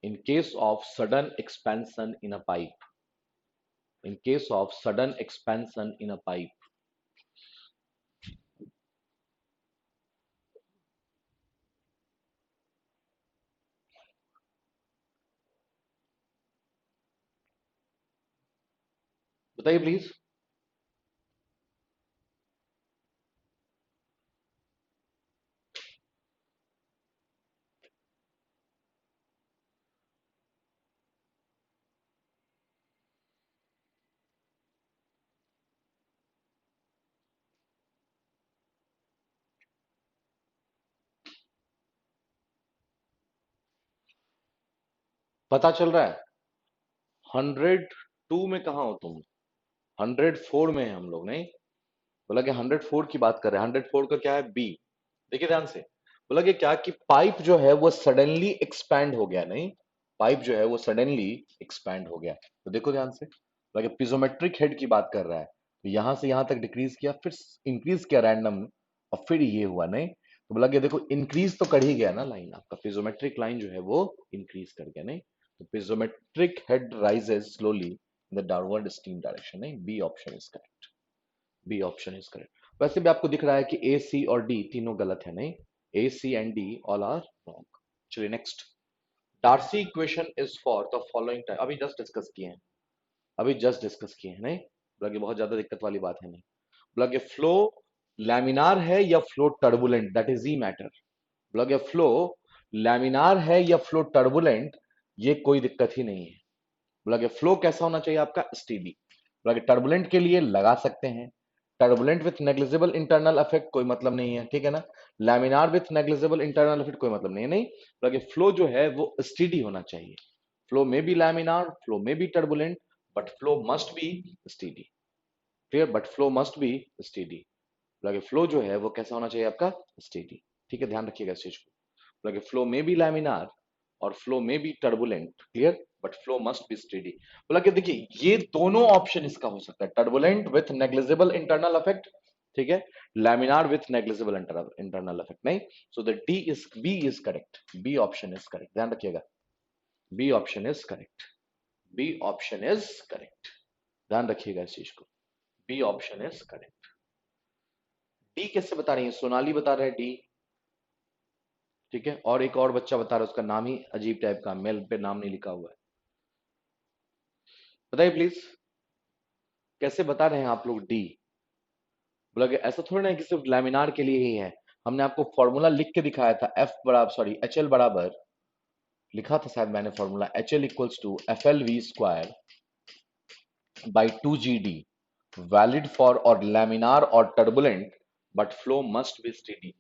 in case of sudden expansion in a pipe, in case of sudden expansion in a pipe, बताइए please. पता चल रहा है? 102 में कहा हो तुम? 104 में है हम लोग, नहीं? बोला कि 104 की बात कर रहे हैं। 104 का क्या है? बी। देखिए ध्यान से। बोला कि क्या कि पाइप जो है वो सडनली एक्सपैंड हो गया, नहीं पाइप जो है वो सडनली एक्सपैंड हो गया। तो देखो ध्यान से, बोला कि पिजोमेट्रिक हेड की बात कर रहा है, तो यहां से यहां तक डिक्रीज किया, फिर इंक्रीज किया रैंडम, और फिर ये हुआ, नहीं? तो बोला कि देखो इंक्रीज तो कर ही गया ना लाइन, आपका पिजोमेट्रिक लाइन जो है वो इंक्रीज कर गया, नहीं? तो piezometric head rises slowly in the downward steam direction, नहीं? B option is correct, B option is correct. वैसे भी आपको दिख रहा है कि ए सी और डी तीनों गलत है, नहीं? A C and D all are wrong. चलिए next. Darcy equation is for the following type, अभी जस्ट डिस्कस किए हैं, अभी जस्ट डिस्कस किए हैं, नहीं? बोला बहुत ज्यादा दिक्कत वाली बात है नहीं। बोला फ्लो लैमिनार है या flow turbulent, that is E matter. बोला फ्लो लैमिनार है या फ्लो टर्बुलेंट, ये कोई दिक्कत ही नहीं है। बोला फ्लो कैसा होना चाहिए आपका? स्टेडी। बोला टर्बुलेंट के लिए लगा सकते हैं, turbulent with negligible internal effect कोई मतलब नहीं है, ठीक है ना? Laminar with negligible internal effect कोई मतलब नहीं है, नहीं? बोला फ्लो जो है वो स्टेडी होना चाहिए। फ्लो में बी लैमिनार, फ्लो में be turbulent, but flow must be steady. Clear? But flow must be steady. बोला फ्लो जो है वो कैसा होना चाहिए आपका? स्टेडी। ठीक है, ध्यान रखिएगा इस चीज को। बोला फ्लो में बी लैमिनार और फ्लो में be turbulent, clear, but flow must be steady. बोला कि देखिए ये दोनों ऑप्शन इसका हो सकता है, turbulent with negligible internal effect, ठीक है, laminar with negligible internal effect, नहीं? So the D is, B is correct, B option is correct, ध्यान रखिएगा, B option is correct, B option is correct, ध्यान रखिएगा इस चीज को, B option is correct. D कैसे बता रही है? सोनाली बता रहे हैं डी, ठीक है, और एक और बच्चा बता रहा है, उसका नाम ही अजीब टाइप का, मेल पे नाम नहीं लिखा हुआ है। बताइए प्लीज कैसे बता रहे हैं आप लोग डी? बोला कि ऐसा थोड़ी ना है कि सिर्फ लैमिनार के लिए ही है, हमने आपको फॉर्मूला लिख के दिखाया था, एफ बराबर, सॉरी एच एल बराबर, लिखा था शायद मैंने formula, H L equals to F L V square by 2 GD, valid for और लैमिनार और turbulent, but flow must be steady.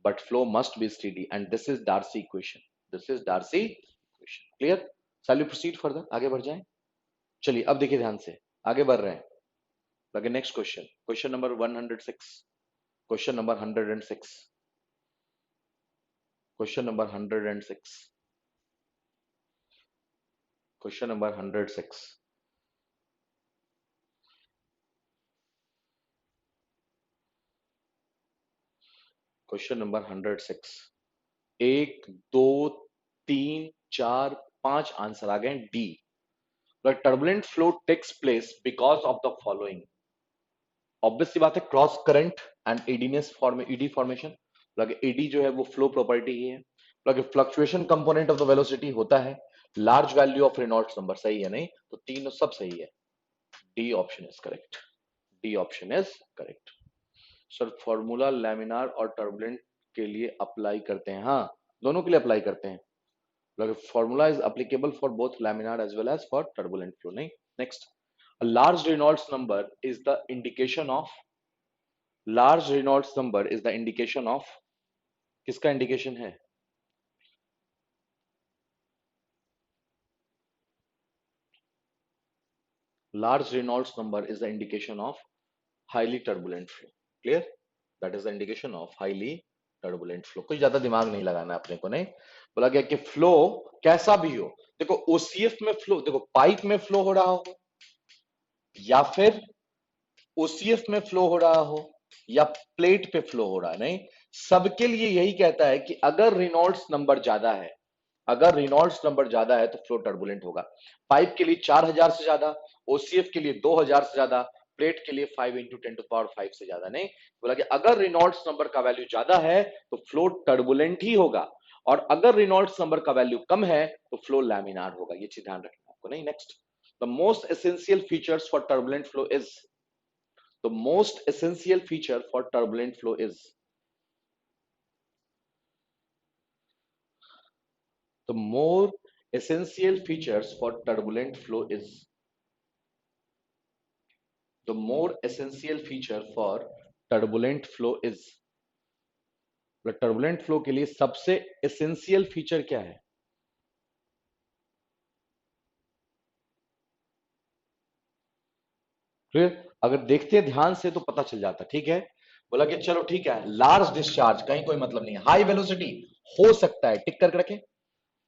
but flow must be steady, and this is Darcy equation. This is Darcy equation. Clear? Shall we proceed further? आगे बढ़ जाएं? चलिए अब देखिए ध्यान से, आगे बढ़ रहे हैं. लगे next question, question number 106. Question number 106. Question number 106. Question number 106. Question number 106. 1 2 3 4 5 answer आ गए. D. The turbulent flow takes place because of the following. Obvious सी बात है, cross current and eddiness eddy formation. लगे एडी जो है वो flow property ही है. लगे fluctuation component of the velocity होता है. Large value of Reynolds number. सही है नहीं? तो तीनों सब सही है. D option is correct. D option is correct. Sir formula laminar और टर्बुलेंट के लिए अप्लाई करते हैं? हाँ, दोनों के लिए अप्लाई करते हैं. Formula is applicable for both laminar as well as for turbulent flow. नहीं? Next. A large Reynolds number is the indication of. Large Reynolds number is the indication of. किसका इंडिकेशन है? Large Reynolds number is the indication of highly turbulent flow. Clear? That is the indication of highly turbulent flow. कोई ज्यादा दिमाग नहीं लगाना है अपने को. नहीं बोला गया कि फ्लो कैसा भी हो. देखो ओसीएफ में फ्लो, देखो पाइप में फ्लो हो रहा हो या फिर ओसीएफ में फ्लो हो रहा हो या प्लेट पे फ्लो हो रहा है, नहीं सबके लिए यही कहता है कि अगर रेनॉल्ड्स नंबर ज्यादा है, अगर रेनॉल्ड्स नंबर ज्यादा है तो फ्लो टर्बुलेंट होगा. पाइप के लिए 4000 से ज्यादा, ओसीएफ के लिए 2000 से ज्यादा, प्लेट के लिए 5 × 10⁵ से ज्यादा. नहीं बोला कि अगर रेनॉल्ड्स नंबर का वैल्यू ज्यादा है तो फ्लो टर्बुलेंट ही होगा, और अगर रेनॉल्ड्स नंबर का वैल्यू कम है तो फ्लो लैमिनार होगा. ये चीज ध्यान रखना आपको. नहीं? Next. The most essential features for turbulent flow is. The most essential feature for turbulent flow is. The more essential features for turbulent flow is. The more essential feature for turbulent flow is. turbulent flow के लिए सबसे essential feature क्या है? फिर अगर देखते हैं ध्यान से तो पता चल जाता. ठीक है? बोला कि चलो ठीक है, लार्ज डिस्चार्ज कहीं कोई मतलब नहीं है, हाई वेलोसिटी हो सकता है, टिक करके रखें.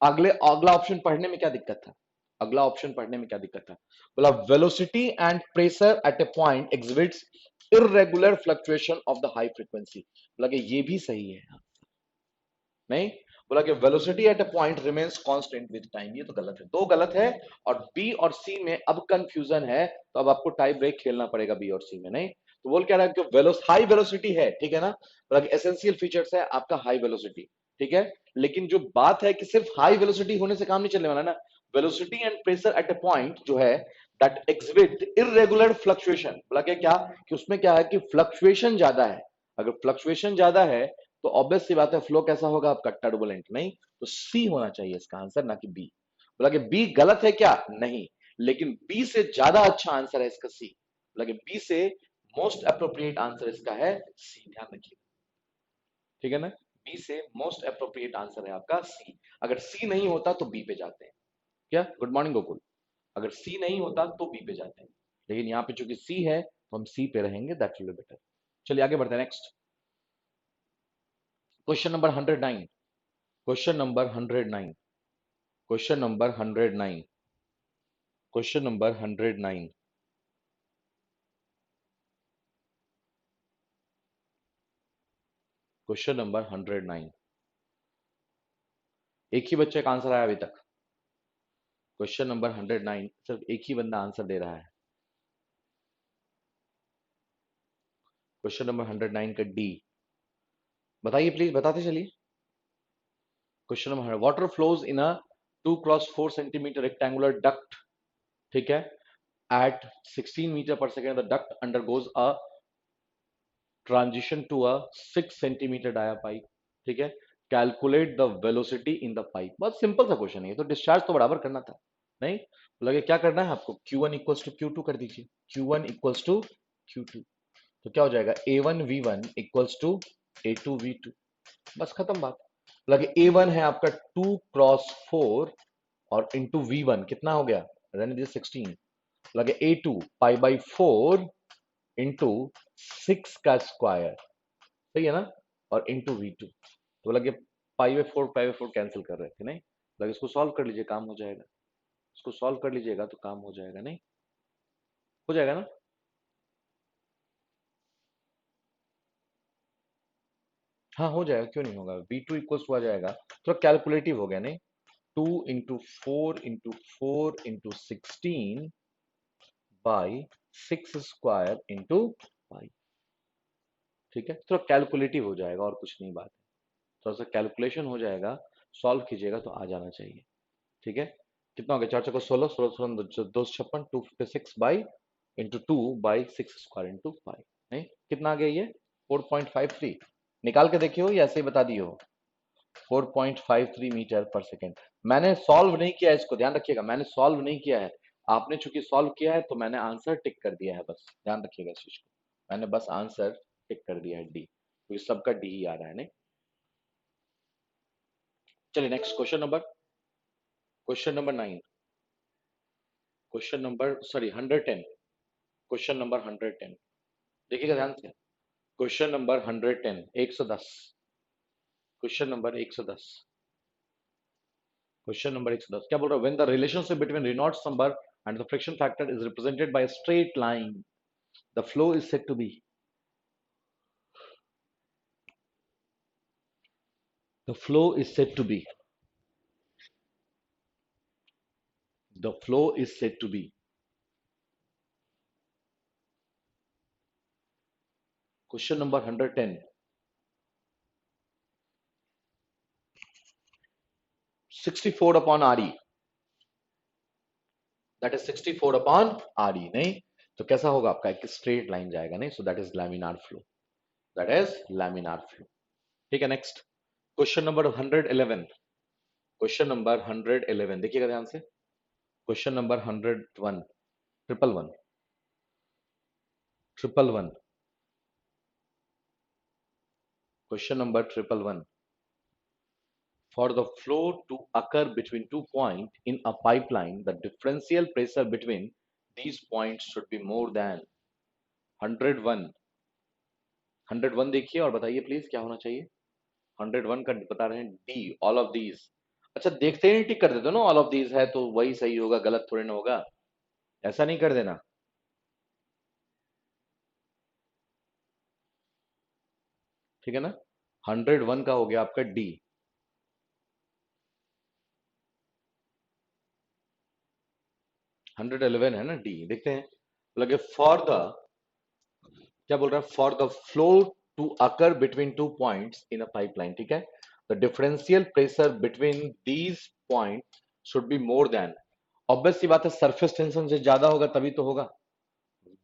अगला ऑप्शन पढ़ने में क्या दिक्कत था? अगला ऑप्शन पढ़ने में क्या दिक्कत था? बोला velocity and pressure at A point exhibits irregular fluctuation of the high frequency. बोला कि ये भी सही है. नहीं बोला कि velocity at a point remains constant with time. ये तो गलत है, दो गलत है. और बी और सी में अब कंफ्यूजन है, तो अब आपको टाई ब्रेक खेलना पड़ेगा बी और सी में. नहीं तो बोल क्या रहा है कि हाई वेलोसिटी है. ठीक है ना? बोला कि एसेंशियल फीचर्स है आपका हाई वेलोसिटी. ठीक है, लेकिन जो बात है कि सिर्फ हाई वेलोसिटी होने से काम नहीं चलने वाला ना. Velocity and pressure at a point जो है दैट एग्जिबिट इररेगुलर फ्लक्चुएशन. बोला क्या कि उसमें क्या है कि फ्लक्चुएशन ज्यादा है. अगर फ्लक्चुएशन ज्यादा है तो ऑब्वियस सी बात है फ्लो कैसा होगा आपका? टर्बुलेंट. नहीं तो सी होना चाहिए इसका आंसर, ना कि बी. बोला कि बी गलत है क्या? नहीं, लेकिन बी से ज्यादा अच्छा आंसर है इसका सी. बोला कि बी से मोस्ट अप्रोप्रिएट आंसर इसका है सी. ध्यान रखिए. ठीक है ना? बी से मोस्ट अप्रोप्रिएट आंसर है आपका सी. अगर सी नहीं होता तो बी पे जाते हैं. क्या? Good morning Gokul. अगर सी नहीं होता तो बी पे जाते हैं, लेकिन यहाँ पे चूंकि सी है तो हम सी पे रहेंगे. That will be better. चलिए आगे बढ़ते हैं. Next question number 109. Question number 109. Question number 109. Question number 109. Question number 109. एक ही बच्चे का आंसर आया अभी तक. क्वेश्चन नंबर 109 सिर्फ एक ही बंदा आंसर दे रहा है. क्वेश्चन नंबर 109 का डी बताइए प्लीज, बताते चलिए. Question number water flows in a 2 × 4 centimetre rectangular duct. ठीक है, at 16 meter per second the duct undergoes a transition to a 6 centimeter dia pipe. ठीक है, calculate the velocity in the pipe. बहुत simple सा question है, तो discharge तो बराबर करना था. नहीं लगे क्या करना है आपको? Q1 इक्वल्स टू Q2 कर दीजिए. Q1 इक्वल्स टू Q2, तो क्या हो जाएगा? A1 V1 equals to A2 V2. बस खत्म बात। लगे A1 है आपका 2 क्रॉस 4 और इंटू V1 कितना हो गया, रहने दीजिए 16। लगे A2 π/4 इंटू 6 का स्क्वायर, सही है ना, और इंटू V2। तो लगे π/4 कैंसिल कर रहे थे नहीं, लगे इसको सॉल्व कर लीजिए काम हो जाएगा, इसको सॉल्व कर लीजिएगा तो काम हो जाएगा, नहीं हो जाएगा ना। हाँ हो जाएगा, क्यों नहीं होगा। V2 इक्वल्स हो जाएगा, थोड़ा कैलकुलेटिव हो गया नहीं। 2 × 4 × 4 × 16 बाई 6 स्क्वायर इंटू 5। ठीक है, थोड़ा कैलकुलेटिव हो जाएगा और कुछ नहीं बात है, थोड़ा सा कैलकुलेशन हो जाएगा, सॉल्व कीजिएगा तो आ जाना चाहिए। ठीक है, कितना हो गया, 4 × 4 = 16, 16 × 2 = 56, 256 बाई इंटू 2/6 स्क्वायर इंटू 5। नहीं, कितना आ गया ये 4.53। निकाल के देखिए हो या ऐसे ही बता दिए हो। 4.53 मीटर पर सेकेंड। मैंने सॉल्व नहीं किया है, इसको ध्यान रखिएगा, मैंने सॉल्व नहीं किया है। आपने चूंकि सॉल्व किया है तो मैंने आंसर टिक कर दिया है, बस ध्यान रखिएगा इस चीज को, मैंने बस आंसर टिक कर दिया है डी, क्योंकि सबका डी ही आ रहा है। नहीं, चलिए next question number 9, question number sorry 110, question number 110, देखिएगा ध्यान से। Question number 110, 110, question number 110, question number 110 क्या बोल रहा है, when the relationship between Reynolds number and the friction factor is represented by a straight line, the flow is said to be, the flow is said to be, the flow is said to be, question number 110, 64 upon RE, that is 64 upon RE। नहीं तो कैसा होगा आपका, एक straight line जाएगा, नहीं, सो that is laminar flow, that is laminar flow. ठीक है, next question number 111, question number 111 देखिएगा ध्यान से। Question number 101, triple one, triple one, question number 111, for the flow to occur between 2 points in a pipeline, the differential pressure between these points should be more than 101। 101 देखिए और बताइए please क्या होना चाहिए। 101 का बता रहे हैं डी, ऑल ऑफ दीज। अच्छा देखते ही टिक कर देते हो ना, ऑल ऑफ दीज है तो वही सही होगा, गलत थोड़ी ना होगा, ऐसा नहीं कर देना। ठीक है ना, 101 का हो गया आपका डी, 111 है ना डी, देखते हैं। लगे फॉर द, क्या बोल रहा है, for the flow to occur between 2 points in a pipeline. ठीक है, the differential pressure between these point should be more than, obvious सी बात है, सरफेस टेंशन से ज्यादा होगा तभी तो होगा,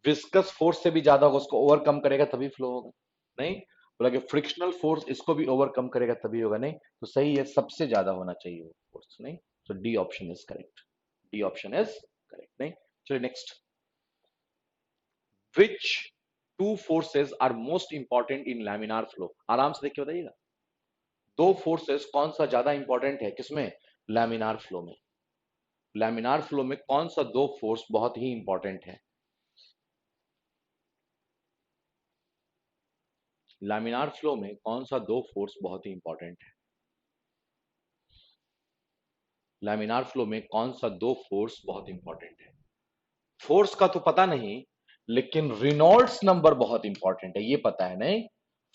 विस्कस फोर्स से भी ज्यादा होगा, उसको ओवरकम करेगा तभी फ्लो होगा। नहीं, बोला कि फ्रिक्शनल फोर्स इसको भी ओवरकम करेगा तभी होगा। नहीं तो सही है, सबसे ज्यादा होना चाहिए वो फोर्स। नहीं, तो D option is correct, D option is correct. नहीं, चलिए next, which two forces are most important in laminar flow, आराम से देखिए बताइएगा, दो फोर्सेस कौन सा ज्यादा इंपॉर्टेंट है किसमें, लैमिनार फ्लो में। लैमिनार फ्लो में कौन सा दो फोर्स बहुत ही इंपॉर्टेंट है, लैमिनार फ्लो में कौन सा दो फोर्स बहुत ही इंपॉर्टेंट है, लैमिनार फ्लो में कौन सा दो फोर्स बहुत इंपॉर्टेंट है। फोर्स का तो पता नहीं, लेकिन रिनॉल्ड्स नंबर बहुत इंपॉर्टेंट है, ये पता है। नहीं,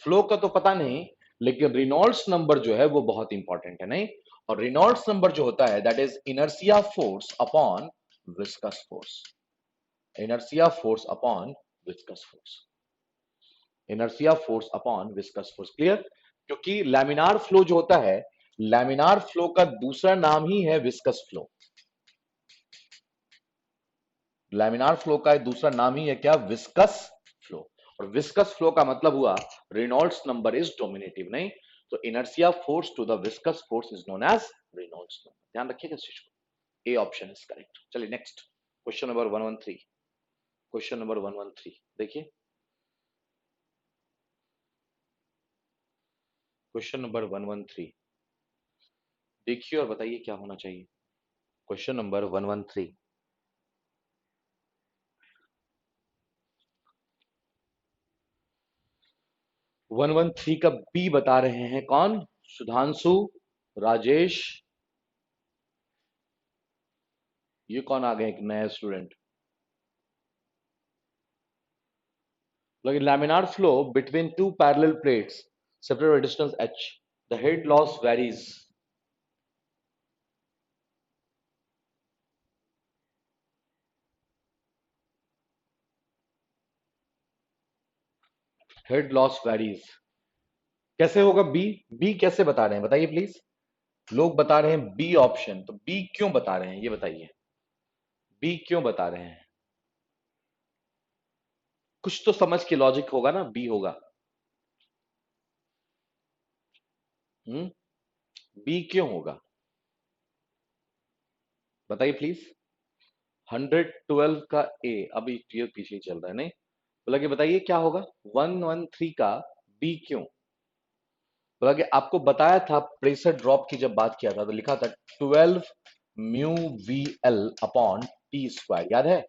फ्लो का तो पता नहीं, लेकिन रिनॉल्ड्स नंबर जो है वो बहुत इंपॉर्टेंट है। नहीं, और रिनॉल्ड्स नंबर जो होता है that is inertia force upon viscous force, inertia force upon viscous force, inertia force upon viscous force. Clear, क्योंकि लैमिनार फ्लो जो होता है, लैमिनार फ्लो का दूसरा नाम ही है विस्कस फ्लो, लैमिनार फ्लो का दूसरा नाम ही है क्या, विस्कस फ्लो। और विस्कस फ्लो का मतलब हुआ रेनॉल्ड्स नंबर इज डोमिनेटिव। नहीं तो inertia force to the viscous force is known as Reynolds number, ध्यान रखिएगा इस चीज को, ए ऑप्शन इज करेक्ट। चलिए next, question number 113, question number 113 देखिए, क्वेश्चन नंबर 113, देखिए और बताइए क्या होना चाहिए। क्वेश्चन नंबर 113, 113 का बी बता रहे हैं कौन? सुधांशु, राजेश, ये कौन आ गए एक नया student? Like laminar flow between two parallel plates separated by distance h. The head loss varies. Head loss varies. कैसे होगा बी? बी कैसे बता रहे हैं बताइए प्लीज। लोग बता रहे हैं बी ऑप्शन, तो बी क्यों बता रहे हैं ये बताइए। बी क्यों बता रहे हैं? कुछ तो समझ के लॉजिक होगा ना, बी होगा। हम्म, बी क्यों होगा बताइए प्लीज। 112 का ए अभी ये पीछे ही चल रहा है नहीं, बोला कि बताइए क्या होगा 113 का बी क्यों। बोला कि आपको बताया था प्रेशर ड्रॉप की जब बात किया था तो लिखा था 12 mu V L upon T square, याद है?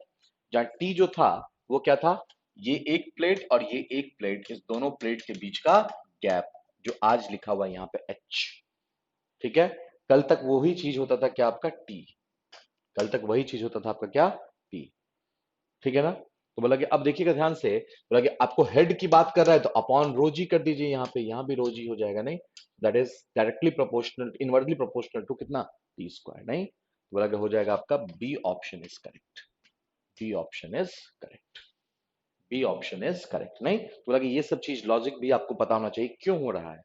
जहां टी जो था वो क्या था, ये एक प्लेट और ये एक प्लेट, इस दोनों प्लेट के बीच का गैप, जो आज लिखा हुआ है यहाँ पे एच। ठीक है, कल तक वही चीज होता था क्या आपका टी, कल तक वही चीज होता था आपका क्या टी। ठीक है ना? तो बोला कि अब देखिएगा ध्यान से, बोला कि आपको हेड की बात कर रहा है तो अपॉन रो जी कर दीजिए, यहाँ पे यहाँ भी रो जी हो जाएगा नहीं, that is directly proportional, inversely proportional to कितना, टी स्क्वायर नहीं। तो बोला कि हो जाएगा आपका B option is correct, B option is correct, B option is correct नहीं। तो बोला कि ये सब चीज लॉजिक भी आपको पता होना चाहिए क्यों हो रहा है।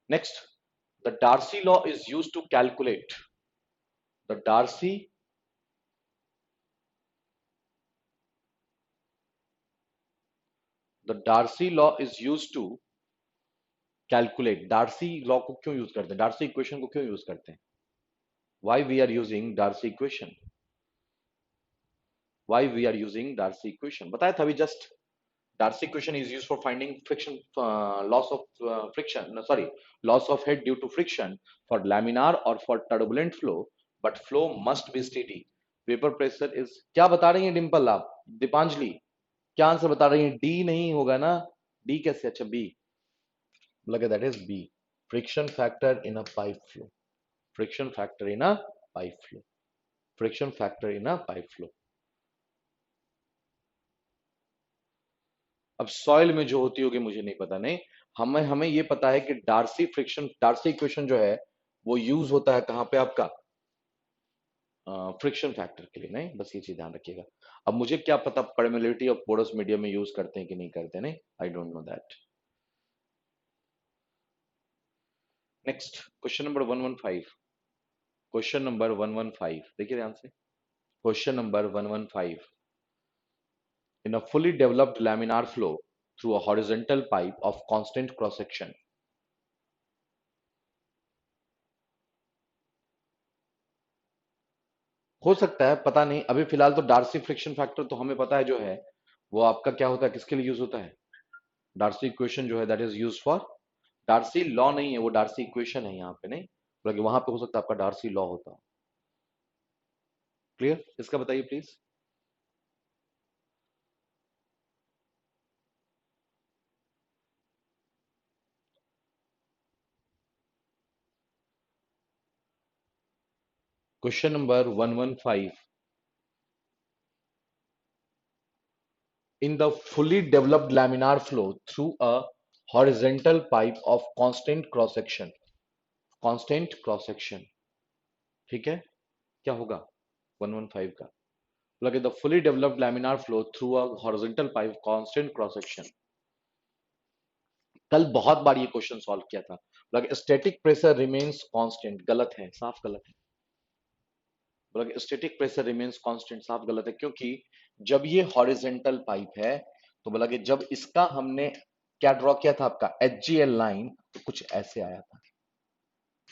Next, the Darcy law is use to calculate, the Darcy, the Darcy law is use to calculate, Darcy law को क्यों यूज करते हैं, डार्सी इक्वेशन को क्यों यूज करते हैं? Why we are using Darcy equation? Why we are using Darcy equation? बताया था अभी just. Darcy equation is used for finding friction, loss of friction. No, sorry, loss of head due to friction for laminar or for turbulent flow, but flow must be steady. Vapor pressure is, क्या बता रही हैं डिम्पल आप, दीपांजलि? क्या answer बता रही हैं? D नहीं होगा ना, डी कैसे, अच्छा बी, लगे that is B, friction factor in a pipe flow, friction factor in a pipe flow, friction factor in a pipe flow. अब सॉइल में जो होती होगी मुझे नहीं पता नहीं, हमें हमें ये पता है कि डार्सी फ्रिक्शन, डार्सी इक्वेशन जो है वो यूज होता है कहाँ पे आपका, फ्रिक्शन फैक्टर के लिए नहीं, बस ये चीज ध्यान रखिएगा। अब मुझे क्या पता परमेबिलिटी ऑफ पोरस मीडियम में यूज करते हैं कि नहीं करते, नहीं, I don't know that. Next, question number 115, question number 115 देखिए ध्यान से। Question number 115, in a fully developed laminar flow through a horizontal pipe of constant cross section, हो सकता है पता नहीं, अभी फिलहाल तो डार्सी फ्रिक्शन फैक्टर तो हमें पता है जो है वो आपका क्या होता है, किसके लिए यूज होता है, डार्सी इक्वेशन जो है that is use for, Darcy law नहीं है वो, डार्सी इक्वेशन है यहाँ पे नहीं, बल्कि वहां पे हो सकता है आपका डार्सी लॉ होता। क्लियर, इसका बताइए please. Question number 115, in the fully developed laminar flow through a horizontal pipe of constant cross section, constant cross section, ठीक है, क्या होगा 115 का, लगे the fully developed laminar flow through a horizontal pipe constant cross section. कल बहुत बार ये question solve किया था, लगे स्टैटिक प्रेशर रिमेन्स कांस्टेंट, गलत है, साफ गलत है। लगे स्टैटिक प्रेशर रिमेन्स कांस्टेंट, साफ गलत है, क्योंकि जब ये हॉरिजॉन्टल पाइप है तो बोला कि जब इसका हमने क्या ड्रॉ किया था आपका एचजीएल लाइन, तो कुछ ऐसे आया था,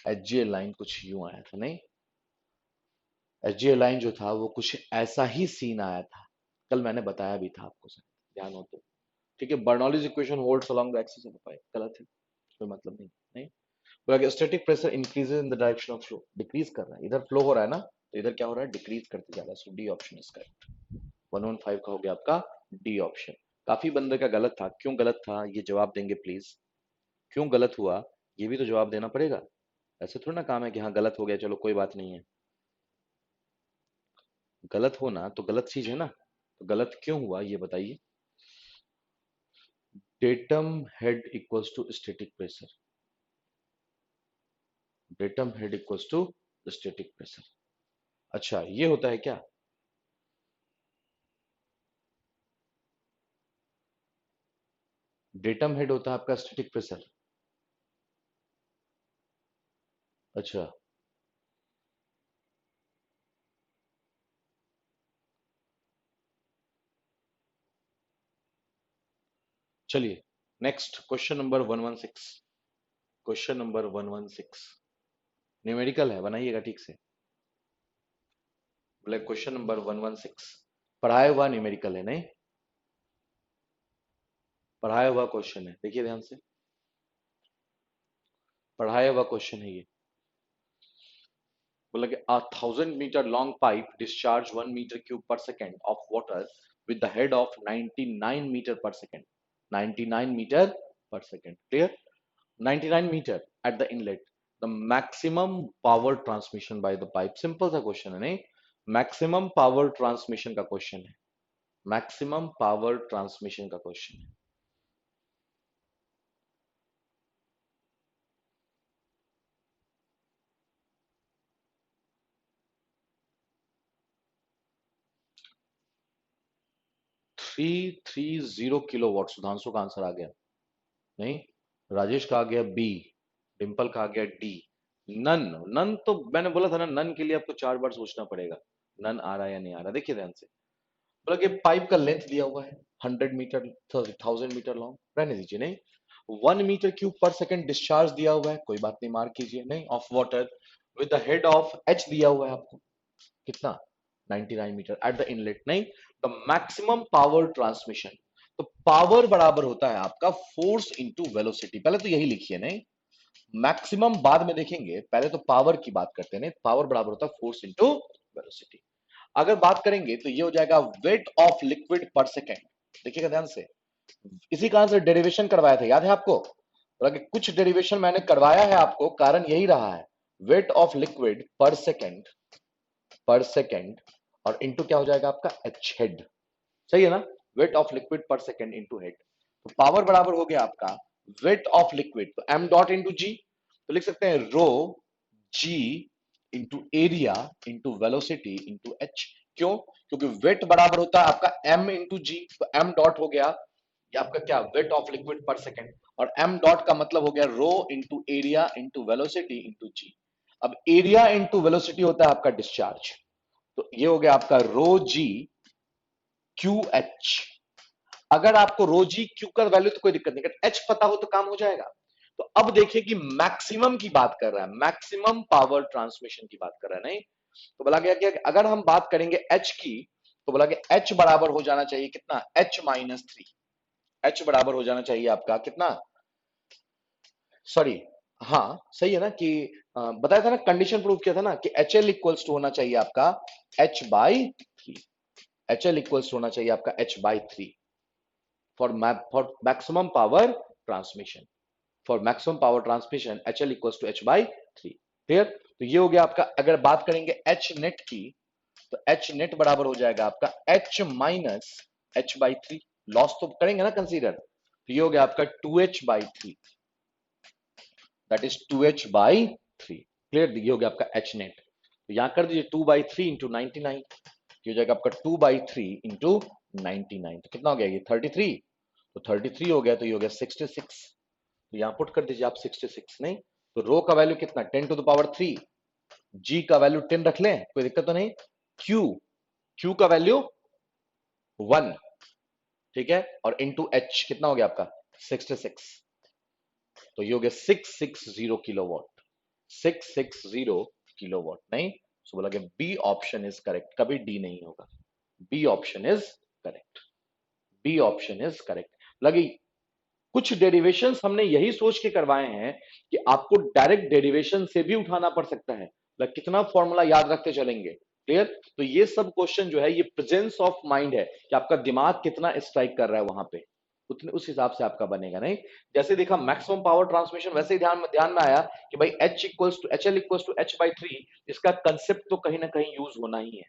एचजीएल लाइन कुछ यूं आया था नहीं, एचजीएल लाइन जो था वो कुछ ऐसा ही सीन आया था, कल मैंने बताया भी था आपको सर, ध्यान हो तो। ठीक है, Bernoulli's equation holds along the axis of the pipe, गलत है, कोई मतलब नहीं, नहीं। बोला कि static pressure increases in the direction of flow, decrease कर रहा है, इधर फ्लो हो रहा है ना, तो इधर क्या हो रहा है, डिक्रीज करते जा रहा है। सो डी ऑप्शन इज करेक्ट। 115 का हो गया आपका डी ऑप्शन। काफी बंदे का गलत था, क्यों गलत था ये जवाब देंगे प्लीज, क्यों गलत हुआ ये भी तो जवाब देना पड़ेगा। ऐसे थोड़ा ना काम है कि हाँ गलत हो गया चलो कोई बात नहीं है, गलत होना तो गलत चीज है ना, तो गलत क्यों हुआ ये बताइए। Datum head equals to static pressure, datum head equals to static pressure, अच्छा ये होता है क्या। डेटम हेड होता है आपका स्टैटिक प्रेशर, अच्छा चलिए next question number 116, question number 116 numerical है, बनाइएगा ठीक से। बोले क्वेश्चन नंबर 116 पढ़ाया हुआ न्यूमेरिकल है, नहीं पढ़ाया हुआ क्वेश्चन है, देखिए ध्यान से, पढ़ाया हुआ क्वेश्चन है ये। बोला कि a 1,000 meter long pipe discharge 1 meter cube per second of water with the head of 99 meter per second, 99 meter per second, clear, 99 meter at the inlet, the maximum power transmission by the pipe, simple सा question है, नहीं maximum power transmission का question है, maximum power transmission का question है। Three three zero kilo watt, Sudhanshu का answer आ गया, नहीं राजेश का आ गया बी, डिंपल का आ गया डी, नन, नन तो मैंने बोला था ना, नन के लिए आपको 4 बार सोचना पड़ेगा, नन आ रहा है या नहीं आ रहा, देखिए ध्यान से। बोला कि पाइप का लेंथ दिया हुआ है 100 मीटर, 1000 मीटर लॉन्ग, रहने दीजिए, नहीं 1 metre cube per second discharge दिया हुआ है, कोई बात नहीं मार्क कीजिए, नहीं of water with the head of H दिया हुआ है आपको, कितना 99 मीटर एट द इनलेट, नहीं द मैक्सिमम पावर ट्रांसमिशन, तो पावर बराबर होता है आपका फोर्स इंटू वेलोसिटी, पहले तो यही लिखिए, नहीं मैक्सिमम बाद में देखेंगे, पहले तो पावर की बात करते हैं, नहीं पावर बराबर होता है फोर्स इंटू वेलोसिटी। अगर बात करेंगे तो ये हो जाएगा wait of liquid per second, देखिएगा ध्यान से, इसी कारण से डेरिवेशन करवाया था, याद है आपको, बोला कि कुछ डेरिवेशन मैंने करवाया है आपको, कारण यही रहा है, weight of liquid per second, per second, और इंटू क्या हो जाएगा आपका एच हेड, सही है ना, weight of liquid per second into head, तो पावर बराबर हो गया आपका वेट ऑफ लिक्विड, तो एम डॉट इंटू जी, तो लिख सकते हैं rho G into area into velocity into H, क्यों, क्योंकि वेट बराबर होता है आपका एम इंटू जी, तो एम डॉट हो गया ये आपका क्या, weight of liquid per second, और एम डॉट का मतलब हो गया rho into area into velocity into G. अब एरिया इंटू वेलोसिटी होता है आपका डिस्चार्ज, तो ये हो गया आपका रो जी क्यू एच, अगर आपको रो जी क्यू का वैल्यू तो कोई दिक्कत नहीं, अगर एच पता हो तो काम हो जाएगा। तो अब देखिए कि मैक्सिमम की बात कर रहा है, मैक्सिमम पावर ट्रांसमिशन की बात कर रहा है, नहीं तो बोला गया कि अगर हम बात करेंगे एच की, तो बोला कि एच बराबर हो जाना चाहिए कितना, H-3, एच बराबर हो जाना चाहिए आपका कितना, सॉरी हाँ सही है ना कि बताया था ना, कंडीशन प्रूव किया था ना कि एच एल इक्वल्स टू होना चाहिए आपका H/3, एच एल इक्वल्स होना चाहिए आपका H/3 for maximum power transmission, for maximum power transmission H L equals to H/3, clear. तो ये हो गया आपका, अगर बात करेंगे एच नेट की, तो एच नेट बराबर हो जाएगा आपका H-H/3, लॉस तो करेंगे ना कंसीडर, तो ये हो गया आपका 2H/3, that is 2H/3, clear, ये हो गया आपका एच नेट, तो यहां कर दीजिए 2/3 इंटू 99, हो जाएगा आपका 2/3 इंटू 99, तो कितना हो गया ये 33, तो 33 हो गया, तो ये हो गया 66, तो यहां पुट कर दीजिए आप 66, नहीं तो रो का वैल्यू कितना 10⁻3, जी का वैल्यू 10 रख लें कोई दिक्कत तो नहीं, क्यू, क्यू का वैल्यू 1, ठीक है, और इंटू एच कितना हो गया आपका 66, तो ये हो गया 660 किलोवाट, 660 किलोवाट, नहीं सो बोला कि बी ऑप्शन इज करेक्ट, कभी डी नहीं होगा, B option is correct, B option is correct. लगी कुछ डेरिवेशंस हमने यही सोच के करवाए हैं कि आपको डायरेक्ट डेरिवेशन से भी उठाना पड़ सकता है, मतलब कितना फॉर्मूला याद रखते चलेंगे। क्लियर? तो ये सब क्वेश्चन जो है ये प्रेजेंस ऑफ माइंड है कि आपका दिमाग कितना स्ट्राइक कर रहा है वहां पे, उतने उस हिसाब से आपका बनेगा। नहीं, जैसे देखा मैक्सिमम पावर ट्रांसमिशन, वैसे ही ध्यान में आया कि भाई HL=H/3, इसका कंसेप्ट तो कहीं ना कहीं यूज होना ही है।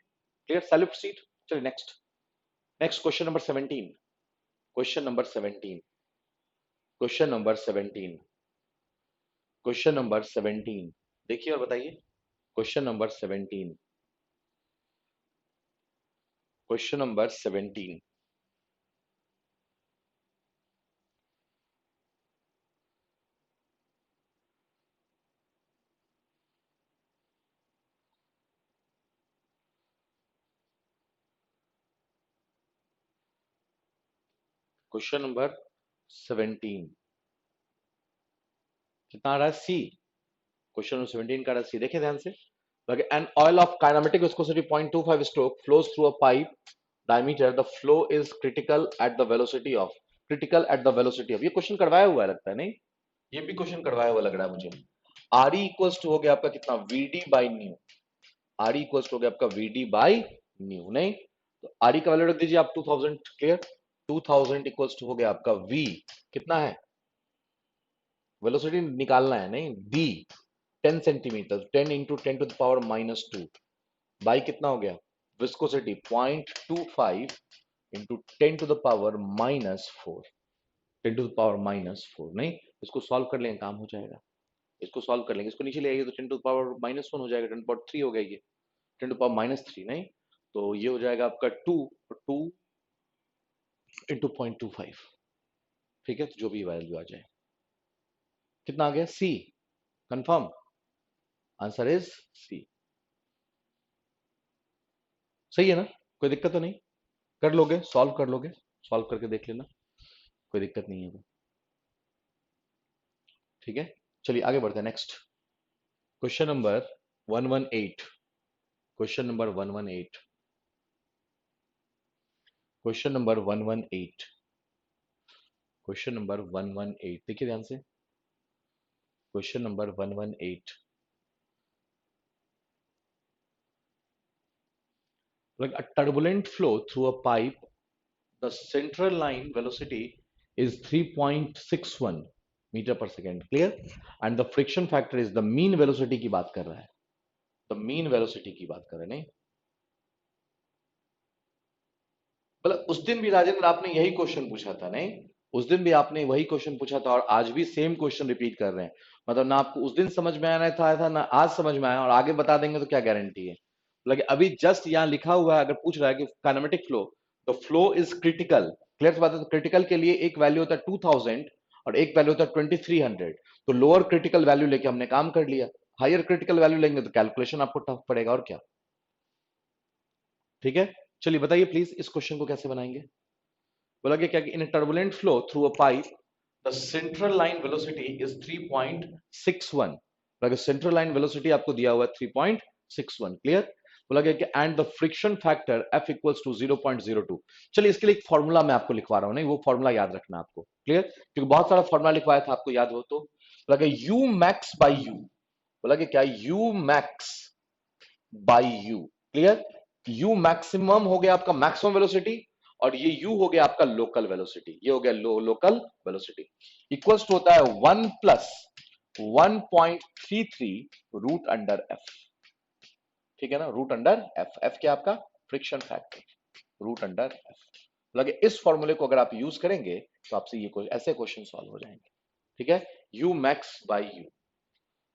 क्लियर? Self seat. चलिए next, next question number 17। Question number 17। Question number 17। Question number 17 देखिए और बताइए। Question number 17। Question number 17। Question number 17 कितना आ रहा है? सी। क्वेश्चन नंबर 17 का सी, देखिए ध्यान से। N oil of kinematic viscosity 0.25 stroke flows through a pipe diameter, the flow is critical at the velocity of, critical at the velocity of, ये question करवाया हुआ है लगता है। नहीं, ये भी क्वेश्चन करवाया हुआ लग रहा है मुझे। आर ई इक्वल्स टू हो गया आपका कितना? VD by nu. R E equals to हो गया आपका वीडी बाई न्यू। नहीं, तो आर ई का वैल्यू रख दीजिए आप 2000। क्लियर? 2000 इक्वल्स टू हो गया आपका वी, कितना है? वेलोसिटी निकालना है। नहीं, डी 10 सेंटीमीटर, 10 इंटू 10⁻⁻² बाई कितना हो गया? Viscosity 0.25 into 10⁻⁻4, 10⁻⁻4। नहीं, इसको सॉल्व कर लेंगे, काम हो जाएगा। इसको सॉल्व कर लेंगे, इसको नीचे ले आइए तो 10⁻⁻1 हो जाएगा, 10⁻3 हो गया ये, 10⁻3। नहीं, तो ये हो जाएगा आपका 2 इंटू 0.25। ठीक है, तो जो भी वैल्यू आ जाए, कितना आ गया? C. Confirm? Answer is C. सही है ना? कोई दिक्कत तो नहीं? कर लोगे, सॉल्व कर लोगे, सॉल्व करके देख लेना, कोई दिक्कत नहीं है। ठीक है, चलिए आगे बढ़ते हैं। Next question number 118। Question number 118। Question number 118। Question number 118 देखिए ध्यान से। Question number 118, like a turbulent flow through a pipe, the central line velocity is 3.61 metre per second. Clear? And the friction factor is the mean velocity की बात कर रहा है, the mean velocity की बात कर रहे हैं। नहीं, मतलब उस दिन भी राजेंद्र आपने यही क्वेश्चन पूछा था। नहीं, उस दिन भी आपने वही क्वेश्चन पूछा था और आज भी सेम क्वेश्चन रिपीट कर रहे हैं। मतलब ना आपको उस दिन समझ में आया था ना आज समझ में आया, और आगे बता देंगे तो क्या गारंटी है। मतलब अभी जस्ट यहाँ लिखा हुआ है, अगर पूछ रहा है कि kinematic flow, the flow is critical. Clear बात है? तो क्रिटिकल के लिए एक वैल्यू होता है 2000 और एक वैल्यू होता है 2300। तो लोअर क्रिटिकल वैल्यू लेके हमने काम कर लिया, हायर क्रिटिकल वैल्यू लेंगे तो कैलकुलेशन आपको टफ पड़ेगा, और क्या। ठीक है, चलिए बताइए प्लीज इस क्वेश्चन को कैसे बनाएंगे। बोला कि क्या, in turbulent flow through a pipe the central line velocity is 3.61। बोला कि सेंट्रल लाइन वेलोसिटी आपको दिया हुआ है 3.61। क्लियर? बोला गया कि and the friction factor F equals to 0.02। चलिए इसके लिए एक फॉर्मूला मैं आपको लिखवा रहा हूं, नहीं वो फॉर्मूला याद रखना आपको। क्लियर? क्योंकि बहुत सारा फॉर्मूला लिखवाया था, आपको याद हो तो। बोला कि यू मैक्स बाई यू, बोला कि क्या, you max by you. Clear? You maximum हो गया आपका मैक्सिमम वेलोसिटी, और ये यू हो गया आपका लोकल वेलोसिटी, ये हो गया लोकल वेलोसिटी। इक्वल्स टू होता है 1 प्लस 1.33 रूट अंडर एफ। ठीक है ना? रूट अंडर एफ, एफ क्या आपका? Friction factor, root under F. लगे इस फॉर्मूले को अगर आप यूज करेंगे तो आपसे ये ऐसे क्वेश्चन सॉल्व हो जाएंगे। ठीक है, U max by you,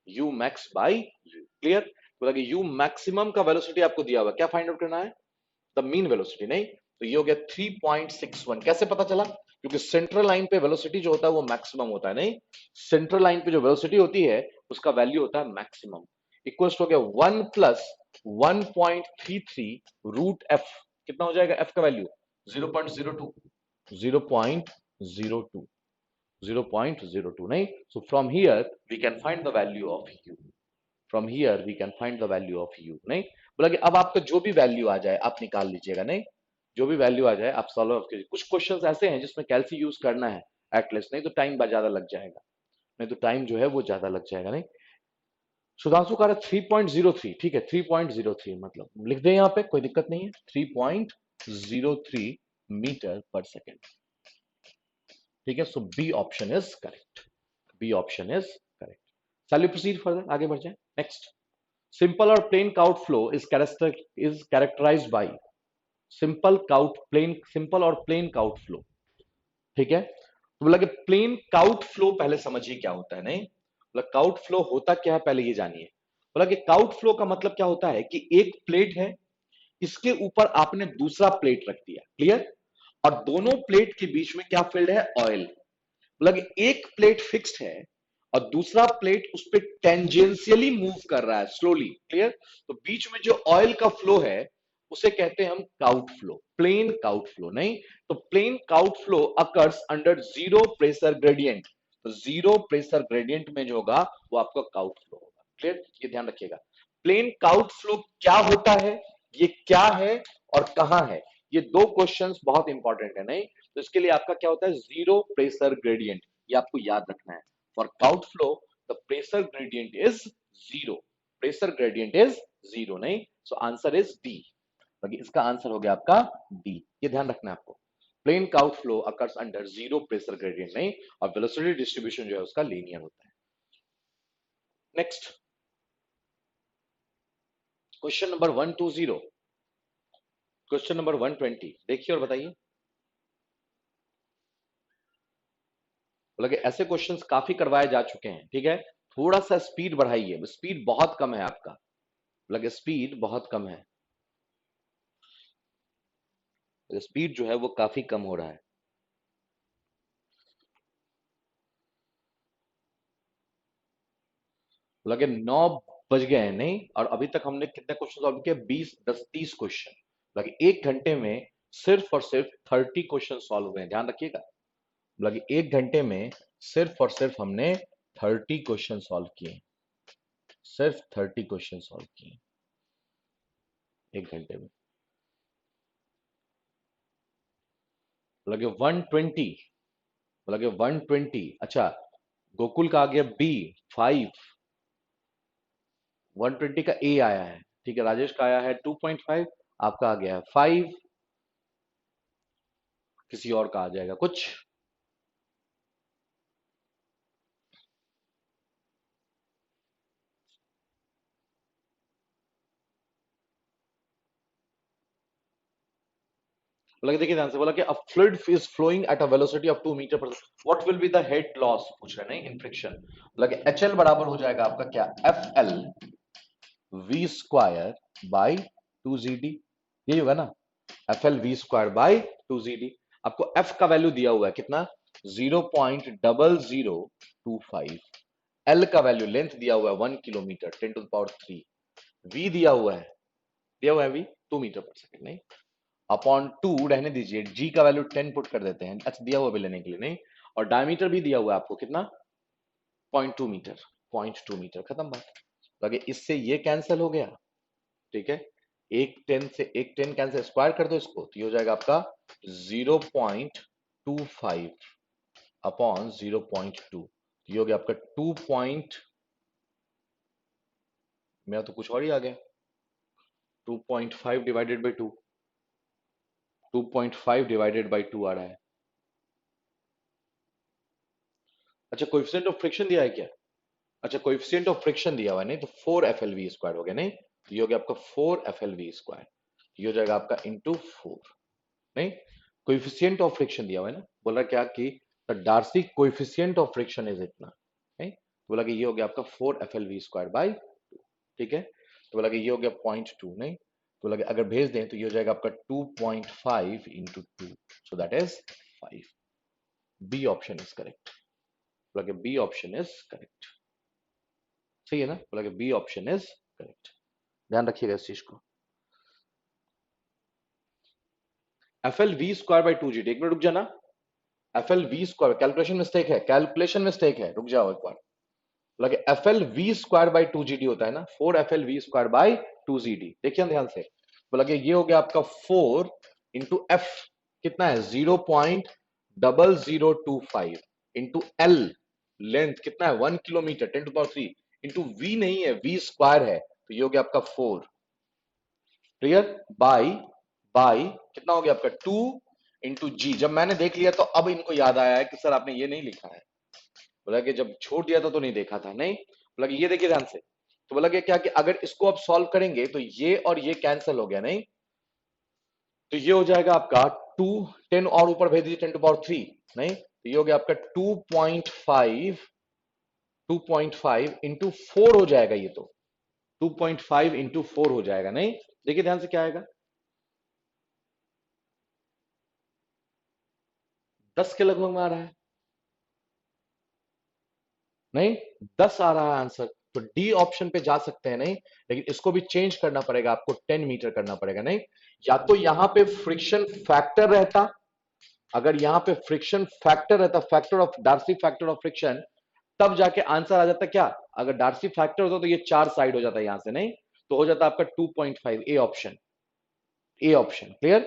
you max by you. Clear? तो लगे यू मैक्सिमम का वेलोसिटी आपको दिया हुआ, क्या फाइंड आउट करना है? The mean velocity. नहीं, तो ये हो गया 3.61। कैसे पता चला? क्योंकि सेंट्रल लाइन पे वेलोसिटी जो होता है वो मैक्सिमम होता है। नहीं, सेंट्रल लाइन पे जो वेलोसिटी होती है उसका वैल्यू होता है मैक्सिमम। इक्वल्स हो गया 1 प्लस 1.33 रूट एफ। कितना हो जाएगा एफ का वैल्यू? 0.02, 0.02, 0.02। नहीं, so from here we can find the value of u, from here we can find the value of u. नहीं, बोला कि अब आपका जो भी वैल्यू आ जाए आप निकाल लीजिएगा। नहीं, जो भी वैल्यू आ जाए आप सॉल्व कीजिए। कुछ क्वेश्चंस ऐसे हैं जिसमें कैलसी यूज करना है, एटलीस्ट, नहीं तो टाइम ज्यादा लग जाएगा, नहीं तो टाइम जो है वो ज्यादा लग जाएगा। नहीं, सुधांशु कह रहा 3.03, ठीक है 3.03, मतलब लिख दे यहाँ पे, कोई दिक्कत नहीं है, 3.03 मीटर पर सेकेंड, ठीक है। So B option is correct, B option is correct. चलिए प्रोसीड फर्दर, आगे बढ़ जाए। नेक्स्ट, सिंपल और plane Couette flow is characterized by, simple और प्लेन काउट फ्लो, ठीक है। तो बोला कि प्लेन काउट फ्लो पहले समझिए क्या होता है। नहीं, बोला काउट फ्लो होता क्या है पहले ये जानिए। बोला कि काउट फ्लो का मतलब क्या होता है कि एक प्लेट है, इसके ऊपर आपने दूसरा प्लेट रख दिया, क्लियर, और दोनों प्लेट के बीच में क्या फिल्ड है, ऑयल। मतलब एक प्लेट फिक्स्ड है और दूसरा प्लेट उस पर टेंजेंशियली मूव कर रहा है स्लोली, क्लियर। तो बीच में जो ऑयल का फ्लो है उसे कहते हैं हम Couette flow, plane Couette flow. नहीं, तो plane Couette flow occurs under zero pressure gradient, तो जीरो प्रेशर ग्रेडियंट में जो होगा वो आपका काउट फ्लो होगा, क्लियर, ये ध्यान रखिएगा। प्लेन काउट फ्लो क्या होता है, ये क्या है और कहां है, ये दो क्वेश्चंस बहुत इंपॉर्टेंट है। नहीं, तो इसके लिए आपका क्या होता है, जीरो प्रेशर ग्रेडियंट, ये आपको याद रखना है। For Couette flow the pressure gradient is zero, pressure gradient is zero. नहीं, सो आंसर इज डी, इसका आंसर हो गया आपका डी, ये ध्यान रखना है आपको। Plane Couette flow occurs under zero pressure gradient. नहीं, और वेलोसिटी डिस्ट्रीब्यूशन जो है उसका लीनियर होता है। Next, question number 120, question number 120 देखिए और बताइए। बोला कि ऐसे क्वेश्चंस काफी करवाए जा चुके हैं, ठीक है, थोड़ा सा स्पीड बढ़ाइए, स्पीड बोला बहुत कम है आपका, बोला कि स्पीड बहुत कम है, स्पीड जो है वो काफी कम हो रहा है। बोला कि 9 बज गए हैं, नहीं, और अभी तक हमने कितने क्वेश्चन सॉल्व किए, 20, 10, 30 क्वेश्चन। बोला कि एक घंटे में सिर्फ और सिर्फ 30 क्वेश्चन सॉल्व हुए हैं, ध्यान रखिएगा। बोला कि एक घंटे में सिर्फ और सिर्फ हमने 30 क्वेश्चन सॉल्व किए, सिर्फ 30 क्वेश्चन सॉल्व किए एक घंटे में। बोला कि 120, बोला कि 120, अच्छा, गोकुल का आ गया बी 5, 120 का ए आया है, ठीक है, राजेश का आया है 2.5, आपका आ गया है 5, किसी और का आ जाएगा कुछ। बोला कि देखिए ध्यान से, बोला कि a fluid is flowing at a velocity of 2 metre per, what will be the head loss पूछ रहे हैं, नहीं, इन फ्रिक्शन। बोला कि एच एल बराबर हो जाएगा आपका क्या, F L V square by 2 G D, यही होगा ना, F L V square by 2 G D. आपको एफ का वैल्यू दिया हुआ है कितना, 0.0025, एल का वैल्यू लेंथ दिया हुआ है 1 किलोमीटर 10⁻3, वी दिया हुआ है वी 2 मीटर पर सेकेंड, नहीं, अपॉन 2 रहने दीजिए, जी का वैल्यू 10 पुट कर देते हैं, अच्छा दिया हुआ भी लेने के लिए, नहीं, और डायमीटर भी दिया हुआ है आपको कितना, 0.2 मीटर, 0.2 मीटर, खत्म बात। तो अगर इससे ये कैंसिल हो गया, ठीक है, एक 10 से एक 10 कैंसिल, स्क्वायर कर दो इसको, तो ये हो जाएगा आपका 0.25 अपॉन 0.2, ये हो गया आपका 2 पॉइंट, मेरा तो कुछ और ही आ गया, 2.5 डिवाइडेड बाई 2, 2.5 डिवाइडेड बाई 2 आ रहा है। अच्छा, कोएफिशिएंट ऑफ फ्रिक्शन दिया है क्या, अच्छा कोएफिशिएंट ऑफ फ्रिक्शन दिया हुआ है, नहीं तो 4 एफ एल वी स्क्वायर हो गया, नहीं, तो ये हो गया आपका 4 एफ एल वी स्क्वायर, ये हो जाएगा आपका इंटू 4, नहीं, कोएफिशिएंट ऑफ फ्रिक्शन दिया हुआ है ना, बोला क्या कि the Darcy coefficient of friction is इतना, नहीं, तो बोला कि ये हो गया आपका 4 F L V square by 2, ठीक है, तो बोला कि ये हो गया 0.2, नहीं, तो बोला कि अगर भेज दें तो ये हो जाएगा आपका 2.5 into 2, so that is 5, B option is correct, बोला कि बी ऑप्शन इज करेक्ट, सही है ना, बोला कि बी ऑप्शन इज करेक्ट, ध्यान रखिएगा इस चीज को। F L V square by 2 G D, एक मिनट रुक जाना, F L V square, calculation mistake है, कैलकुलेशन मिस्टेक है, रुक जाओ एक बार। बोला कि F L V square by 2 G D होता है ना, 4 F L V square by 2 G D, देखिए ध्यान से, बोला कि ये हो गया आपका 4 इंटू एफ, कितना है 0025 इंटू एल, लेंथ कितना है 1 किलोमीटर 10⁻³ इंटू वी नहीं है, वी स्क्वायर है, तो ये हो गया आपका 4। क्लियर? बाई बाई कितना हो गया आपका 2 इंटू जी। जब मैंने देख लिया तो अब इनको याद आया है कि सर आपने ये नहीं लिखा है। बोला कि जब छोड़ दिया था तो नहीं देखा था, नहीं बोला कि ये देखिए ध्यान से, तो बोला कि क्या कि अगर इसको अब सॉल्व करेंगे तो ये और ये कैंसिल हो गया, नहीं तो ये हो जाएगा आपका 2, 10 और ऊपर भेज दीजिए 10⁻³ नहीं तो ये हो गया आपका 2.5 इंटू 4 हो जाएगा, ये तो 2.5 इंटू 4 हो जाएगा, नहीं देखिए ध्यान से क्या आएगा, 10 के लगभग में आ रहा है, नहीं 10 आ रहा है आंसर, तो डी ऑप्शन पे जा सकते हैं, नहीं लेकिन इसको भी चेंज करना पड़ेगा आपको, 10 मीटर करना पड़ेगा, नहीं या तो यहां पे फ्रिक्शन फैक्टर रहता, अगर यहां पे फ्रिक्शन फैक्टर रहता, factor of Darcy, factor of friction, तब जाके आंसर आ जाता क्या, अगर डार्सी फैक्टर होता तो ये 4 साइड हो जाता यहां से, नहीं तो हो जाता आपका 2.5, A option, A option. Clear?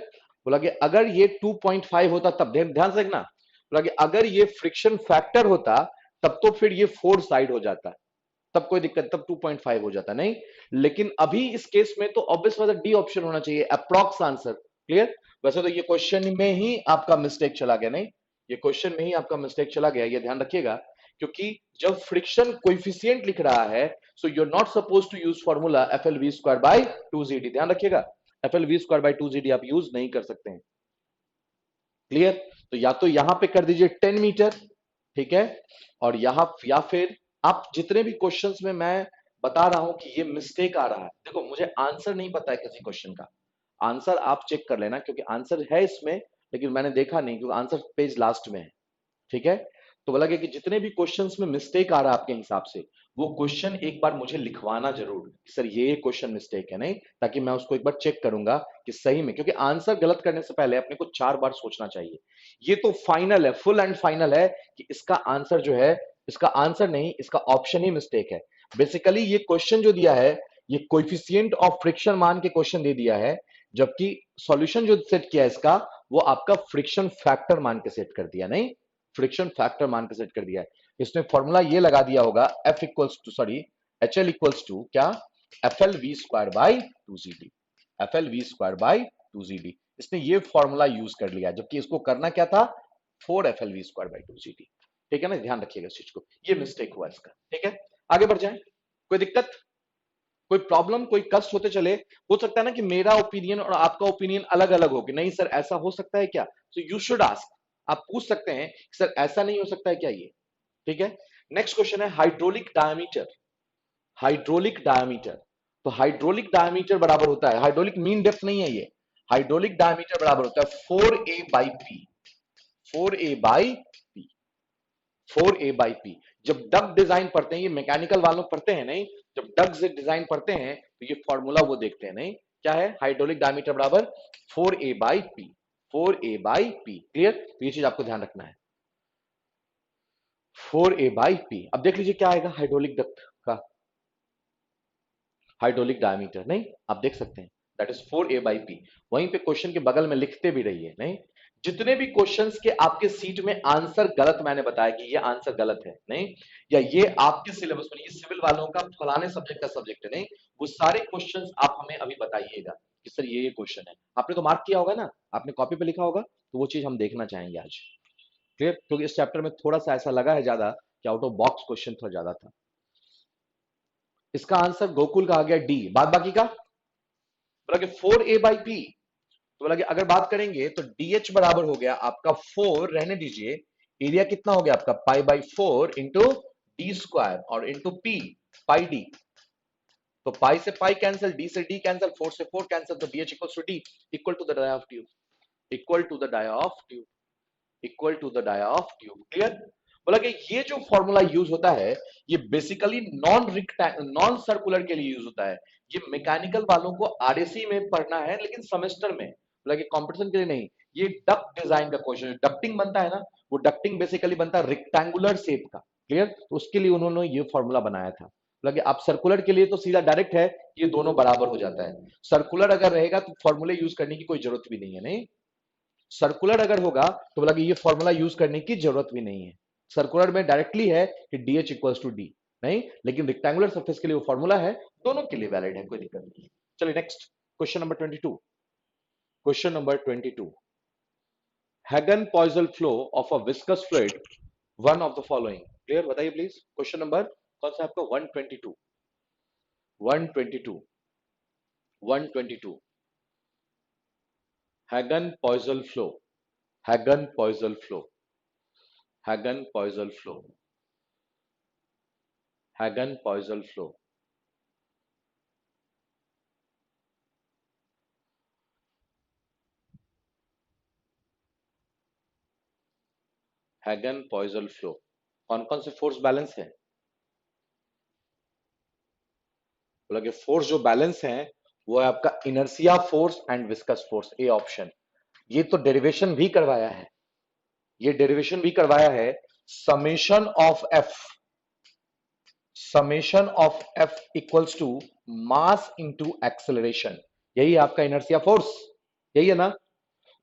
बोला कि अगर ये 2.5 होता तब, ध्यान से देखना, बोला कि अगर ये फ्रिक्शन फैक्टर होता तब तो फिर ये 4 साइड हो जाता, तब कोई दिक्कत, तब 2.5 हो जाता, नहीं लेकिन अभी इस केस में तो ऑब्वियस वाला डी ऑप्शन होना चाहिए, अप्रॉक्स आंसर। क्लियर? वैसे तो ये क्वेश्चन में ही आपका मिस्टेक चला गया, नहीं ये क्वेश्चन में ही आपका मिस्टेक चला गया, ये ध्यान रखिएगा, क्योंकि जब फ्रिक्शन कोएफिशिएंट लिख रहा है, so you are not suppose to use formula FLV² / 2ZD, ध्यान रखिएगा, FLV² / 2ZD आप यूज नहीं कर सकते हैं। क्लियर? तो या तो यहां पे कर दीजिए 10 मीटर, ठीक है, और यहां या फिर आप जितने भी क्वेश्चंस में मैं बता रहा हूं कि ये मिस्टेक आ रहा है, देखो मुझे आंसर नहीं पता है किसी क्वेश्चन का, आंसर आप चेक कर लेना क्योंकि आंसर है इसमें, लेकिन मैंने देखा नहीं क्योंकि आंसर पेज लास्ट में है, ठीक है। तो बोला गया कि जितने भी क्वेश्चंस में मिस्टेक आ रहा है आपके हिसाब से, वो क्वेश्चन एक बार मुझे लिखवाना जरूर कि सर ये क्वेश्चन मिस्टेक है, नहीं ताकि मैं उसको एक बार चेक करूंगा कि सही में, क्योंकि आंसर गलत करने से पहले अपने को 4 बार सोचना चाहिए। ये तो फाइनल है, फुल एंड फाइनल है कि इसका आंसर जो है, इसका आंसर नहीं, इसका ऑप्शन ही मिस्टेक है। बेसिकली ये क्वेश्चन जो दिया है, ये कोएफिशिएंट ऑफ फ्रिक्शन मान के क्वेश्चन दे दिया है, जबकि सॉल्यूशन जो सेट किया है इसका, वो आपका फ्रिक्शन फैक्टर मान के सेट कर दिया, नहीं फ्रिक्शन फैक्टर मान के सेट कर दिया है। इसने फॉर्मूला ये लगा दिया होगा, F equals to sorry H L equals to क्या, FLV²/2ZD, FLV²/2ZD, इसने ये फॉर्मूला यूज कर लिया, जबकि इसको करना क्या था, 4 FLV²/2ZD। ठीक है ना, ध्यान रखिएगा इस चीज को, ये मिस्टेक हुआ इसका। ठीक है, आगे बढ़ जाए, कोई दिक्कत, कोई प्रॉब्लम, कोई कष्ट होते चले, हो सकता है ना कि मेरा ओपिनियन और आपका ओपिनियन अलग अलग हो कि नहीं सर ऐसा हो सकता है क्या, सो यू शुड आस्क, आप पूछ सकते हैं सर ऐसा नहीं हो सकता है क्या ये। ठीक है, नेक्स्ट क्वेश्चन है हाइड्रोलिक डायमीटर, हाइड्रोलिक डायमीटर, तो हाइड्रोलिक डायमीटर बराबर होता है, हाइड्रोलिक मीन डेप्थ नहीं है ये, हाइड्रोलिक डायमीटर बराबर होता है 4a/p, 4a/p, 4a/p। जब डक डिजाइन पढ़ते हैं, ये मैकेनिकल वालों पढ़ते हैं, नहीं जब डक से डिजाइन पढ़ते हैं तो ये फॉर्मूला वो देखते हैं, नहीं क्या है, हाइड्रोलिक डायमीटर बराबर 4a/p, 4a/p। क्लियर? तो ये चीज आपको ध्यान रखना है, 4a/p। अब देख लीजिए क्या आएगा हाइड्रोलिक डक्ट का, हाइड्रोलिक डायमीटर, नहीं आप देख सकते हैं दैट इज 4a/p। वहीं पे क्वेश्चन के बगल में लिखते भी रहिए, नहीं जितने भी क्वेश्चंस के आपके सीट में आंसर गलत मैंने बताया कि ये आंसर गलत है, नहीं या ये आपके सिलेबस में, ये सिविल वालों का फलाने सब्जेक्ट का सब्जेक्ट है, नहीं वो सारे क्वेश्चंस आप हमें अभी बताइएगा कि सर ये क्वेश्चन है, आपने तो मार्क किया होगा ना, आपने कॉपी पे लिखा होगा, तो वो चीज हम देखना चाहेंगे आज। क्लियर? क्योंकि इस चैप्टर में थोड़ा सा ऐसा लगा है ज्यादा कि आउट ऑफ बॉक्स क्वेश्चन थोड़ा ज्यादा था। इसका आंसर गोकुल का आ गया डी, बाद बाकी का बोला कि 4a/p, तो बोला कि अगर बात करेंगे तो DH बराबर हो गया आपका 4, रहने दीजिए, एरिया कितना हो गया आपका π/4 इंटू D² और इंटू P, पाई डी, तो पाई से पाई कैंसिल, डी से डी कैंसिल, 4 से 4 कैंसिल, तो DH equal to D, equal to the dia of tube, equal to the dia of tube, equal to the dia of tube. Clear? बोला कि ये जो formula use होता है, ये बेसिकली नॉन सर्कुलर के लिए यूज होता है, ये मैकेनिकल वालों को आरएसी में पढ़ना है लेकिन सेमेस्टर में, बोला कि कंपटीशन के लिए नहीं। ये डक्ट डिजाइन का क्वेश्चन, डक्टिंग बनता है ना, वो डक्टिंग बेसिकली बनता है रेक्टेंगुलर शेप का। क्लियर? तो उसके लिए उन्होंने ये फॉर्मूला बनाया था। बोला कि आप सर्कुलर के लिए तो सीधा डायरेक्ट है, ये दोनों बराबर हो जाता है, सर्कुलर अगर रहेगा तो फॉर्मूले यूज करने की कोई जरूरत भी नहीं है, नहीं सर्कुलर अगर होगा तो बोला कि ये फॉर्मूला यूज करने की जरूरत भी नहीं है। सर्कुलर में डायरेक्टली है कि D H equals to D, नहीं, लेकिन रेक्टेंगुलर सरफेस के लिए वो फॉर्मूला है, दोनों के लिए वैलिड है, कोई दिक्कत नहीं। चलिए next question number 22। Question number 22, Hagen-Poiseuille flow of a viscous fluid, one of the following, clear? बताइए प्लीज। क्वेश्चन नंबर कौन सा आपका? 122, 122, 122। Hagen-Poiseuille flow, Hagen-Poiseuille flow, Hagen-Poiseuille flow, Hagen-Poiseuille flow, Hagen-Poiseuille flow, कौन कौन से फोर्स बैलेंस है? बोला कि फोर्स जो बैलेंस है वो है आपका inertia force and viscous force, A option. ये तो डेरिवेशन भी करवाया है, ये डेरिवेशन भी करवाया है। Summation of F, summation of F equals to mass into acceleration, यही है आपका इनर्सिया फोर्स, यही है ना,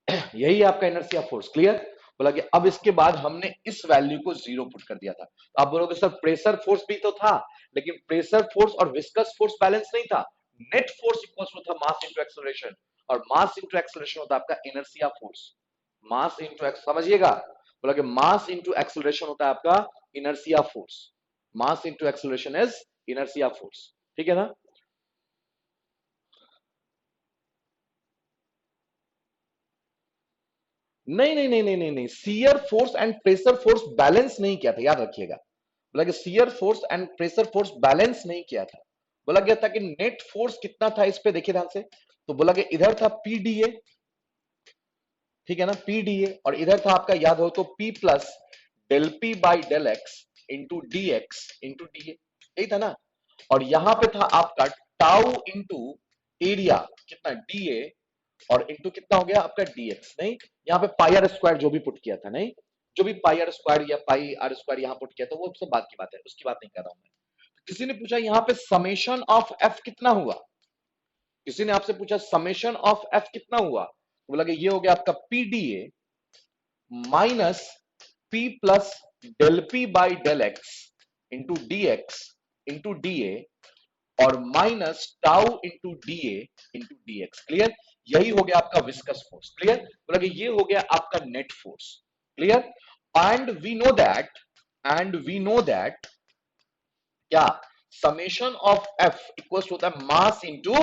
यही है आपका इनर्सिया फोर्स। क्लियर? बोला कि अब इसके बाद हमने इस वैल्यू को जीरो पुट कर दिया था। तो आप बोलोगे सर प्रेशर फोर्स भी तो था, लेकिन प्रेशर फोर्स और विस्कस फोर्स बैलेंस नहीं था। नेट फोर्स इक्वल्स टू था मास इंटू एक्सेलरेशन, और मास इंटू एक्सेलरेशन होता है आपका inertia force. Mass into x, समझिएगा, बोला कि मास इंटू एक्सेलरेशन होता है आपका inertia force. Mass into acceleration is inertia force, ठीक है ना? नहीं नहीं नहीं नहीं नहीं नहीं, shear force and pressure force balance नहीं किया था, याद रखिएगा। बोला कि shear force and pressure force balance नहीं किया था। बोला गया था कि नेट फोर्स कितना था, इस पे देखिए ध्यान से। तो बोला कि इधर था पीडीए, ठीक है ना, पीडीए, और इधर था आपका, याद हो तो, P plus del P by del X into D X into D A, यही था ना। और यहां पे था आपका टाउ इंटू एरिया, कितना, डी ए, और इंटू कितना हो गया आपका dx, नहीं, यहाँ पे पाई आर स्क्वायर जो भी पुट किया था, नहीं, जो भी पाई आर स्क्वायर या पाई आर स्क्वायर यहाँ पुट किया था वो सब बात की बात है, उसकी बात नहीं कर रहा हूं मैं। किसी ने पूछा यहाँ पे समेशन ऑफ एफ कितना हुआ, किसी ने आपसे पूछा समेशन ऑफ एफ कितना हुआ, तो बोला कि ये हो गया आपका P D A minus P plus del P by del X into D X into D A, और minus tau into D A into D X. Clear? यही हो गया आपका विस्कस फोर्स। क्लियर? बोला कि ये हो गया आपका net force. Clear? And we know that, and we know that क्या, समेशन ऑफ एफ इक्वल्स होता है मास इंटू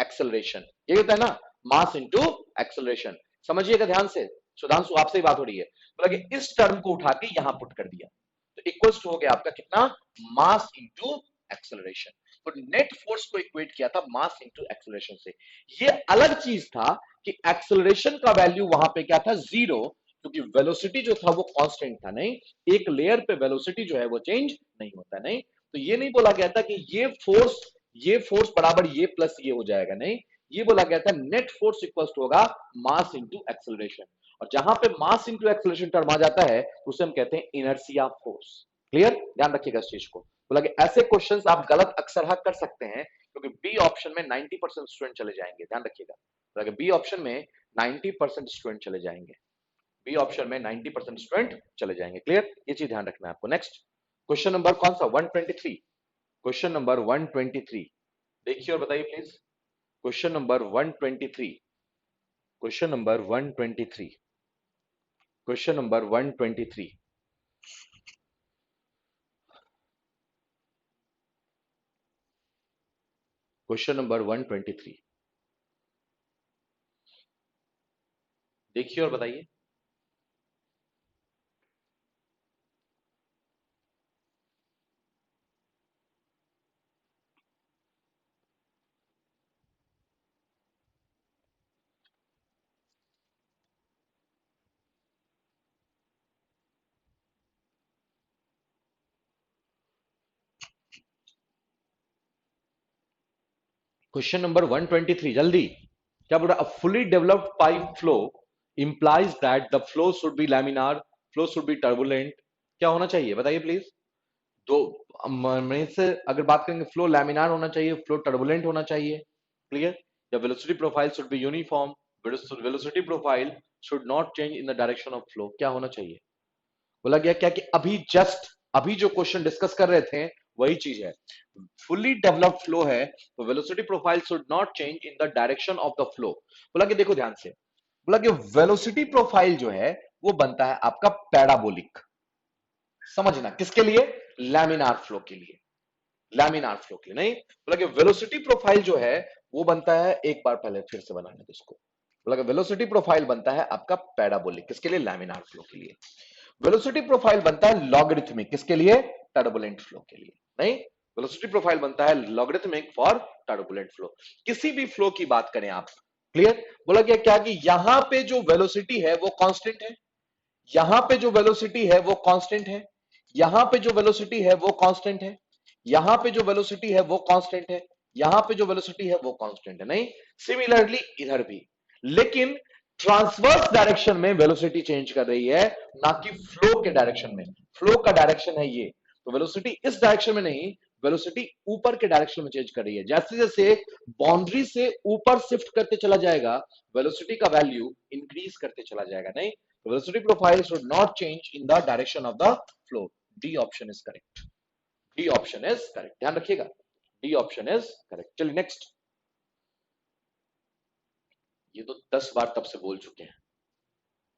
एक्सेलरेशन, ये होता है ना, मास इंटू एक्सेलरेशन। समझिएगा ध्यान से, सुधांशु आपसे ही बात हो रही है। बोला कि इस टर्म को उठा के यहां पुट कर दिया, तो इक्वल्स हो गया आपका कितना, मास इंटू एक्सेलरेशन। तो नेट फोर्स को इक्वेट किया था मास इंटू एक्सेलरेशन से। ये अलग चीज था कि एक्सेलरेशन का वैल्यू वहां पे क्या था, जीरो, क्योंकि वेलोसिटी जो था वो कांस्टेंट था, नहीं, एक लेयर पे वेलोसिटी जो है वो चेंज नहीं होता, नहीं। तो ये नहीं बोला गया था कि ये फोर्स बराबर ये प्लस ये हो जाएगा, नहीं, ये बोला गया था नेट फोर्स इक्वल्स होगा मास इंटू एक्सेलरेशन, और जहां पे मास इंटू एक्सेलरेशन टर्म आ जाता है तो उसे हम कहते हैं इनर्शिया फोर्स। क्लियर? ध्यान रखिएगा इस चीज को। बोला कि ऐसे क्वेश्चंस आप गलत अक्सर हक कर सकते हैं, क्योंकि बी ऑप्शन में 90% स्टूडेंट चले जाएंगे, ध्यान रखिएगा। बोला कि बी ऑप्शन में 90% स्टूडेंट चले जाएंगे, बी ऑप्शन में 90% स्टूडेंट चले जाएंगे। क्लियर? ये चीज ध्यान रखना है आपको। नेक्स्ट क्वेश्चन नंबर कौन सा, 123, क्वेश्चन नंबर 123, देखिए और बताइए please. Question number 123, question number 123, question number 123, question number 123, देखिए और बताइए। क्वेश्चन नंबर 123, जल्दी। क्या बोल रहा है? Fully developed pipe flow implies that the flow should be laminar, flow should be turbulent, क्या होना चाहिए बताइए प्लीज। दो में से अगर बात करेंगे, फ्लो लैमिनार होना चाहिए, फ्लो टर्बुलेंट होना चाहिए, क्लियर, या velocity profile should be uniform, velocity profile should not change in the direction of flow, क्या होना चाहिए? बोला गया क्या कि अभी जो क्वेश्चन डिस्कस कर रहे थे वही चीज है। फुल्ली डेवलप्ड फ्लो है तो velocity profile should not change in the direction of the flow. बोला कि देखो ध्यान से, बोला कि वेलोसिटी प्रोफाइल जो है वो बनता है आपका पैराबोलिक। समझना किसके लिए? लैमिनार फ्लो के लिए, लैमिनार फ्लो के लिए नहीं। बोला कि वेलोसिटी प्रोफाइल जो है वो बनता है, एक बार पहले फिर से बनाने दो इसको। बोला कि वेलोसिटी प्रोफाइल बनता है आपका पैराबोलिक, किसके लिए? लैमिनार फ्लो के लिए। वेलोसिटी प्रोफाइल बनता है लॉगरिथमिक, किसके लिए? टर्बुलेंट फ्लो के लिए। नहीं, वेलोसिटी प्रोफाइल बनता है लॉगरिथमिक फॉर टर्बुलेंट फ्लो। किसी भी फ्लो की बात करें आप, क्लियर? बोला गया क्या कि यहां पे जो वेलोसिटी है वो कांस्टेंट है, यहां पे जो वेलोसिटी है वो कांस्टेंट है, यहां पे जो वेलोसिटी है वो कांस्टेंट है, यहां पे जो वेलोसिटी है वो कांस्टेंट है, यहां पे जो वेलोसिटी है वो कांस्टेंट है। नहीं, सिमिलरली इधर भी, लेकिन ट्रांसवर्स डायरेक्शन में वेलोसिटी चेंज कर रही है, ना कि फ्लो के डायरेक्शन में। फ्लो का डायरेक्शन है ये, तो वेलोसिटी इस डायरेक्शन में नहीं, वेलोसिटी ऊपर के डायरेक्शन में चेंज कर रही है। जैसे जैसे बाउंड्री से ऊपर शिफ्ट करते चला जाएगा, वेलोसिटी का वैल्यू इंक्रीज करते चला जाएगा। नहीं, velocity profile should not change in the direction of the flow. D option is correct. D option is correct. ध्यान रखिएगा, D option is correct. चलिए नेक्स्ट। ये तो 10 बार तब से बोल चुके हैं,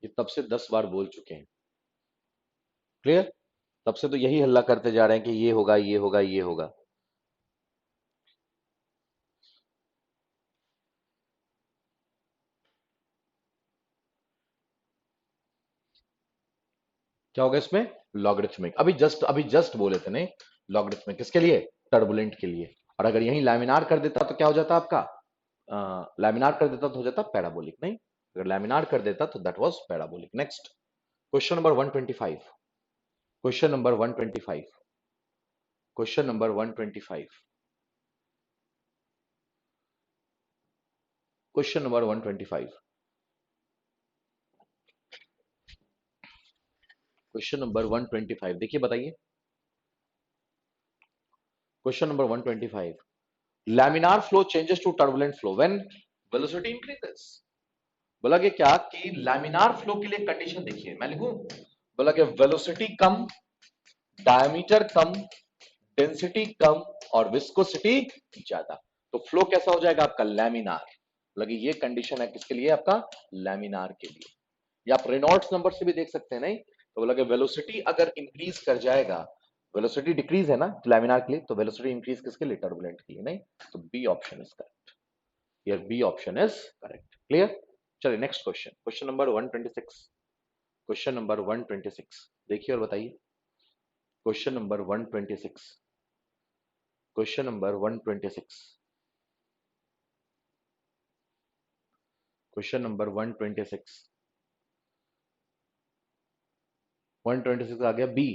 ये तब से 10 बार बोल चुके हैं, क्लियर? तब से तो यही हल्ला करते जा रहे हैं कि ये होगा, ये होगा, ये होगा। क्या होगा इसमें? लॉगरिथमिक। अभी जस्ट बोले थे नहीं, लॉगरिथमिक किसके लिए? टर्बुलेंट के लिए। और अगर यही लैमिनार कर देता तो क्या हो जाता आपका? लैमिनार कर देता तो हो जाता पैराबोलिक। नहीं, अगर लैमिनार कर देता तो that was parabolic. Next question number 125, question number 125, question number 125, question number 125, question number 125 देखिए, बताइए question number 125। Laminar flow changes to turbulent flow when velocity increases. बोला कि क्या कि लैमिनार फ्लो के लिए कंडीशन देखिए, मैं लिखूं? बोला कि वेलोसिटी कम, डायमीटर कम, डेंसिटी कम और विस्कोसिटी ज्यादा, तो फ्लो कैसा हो जाएगा आपका? लैमिनार। लगी ये कंडीशन है किसके लिए? आपका लैमिनार के लिए। या आप रेनॉल्ड्स नंबर से भी देख सकते हैं। नहीं, तो बोला कि वेलोसिटी अगर इंक्रीज कर जाएगा, वेलोसिटी डिक्रीज है ना लैमिनार के लिए, तो वेलोसिटी इंक्रीज किसके लिए? टर्बुलेंट के लिए। नहीं, तो B option is correct, here B option is correct. Clear? चलिए next question, question number 126, question number 126 देखिए और बताइए। Question number 126, question number 126, question number 126, 126 आ गया बी,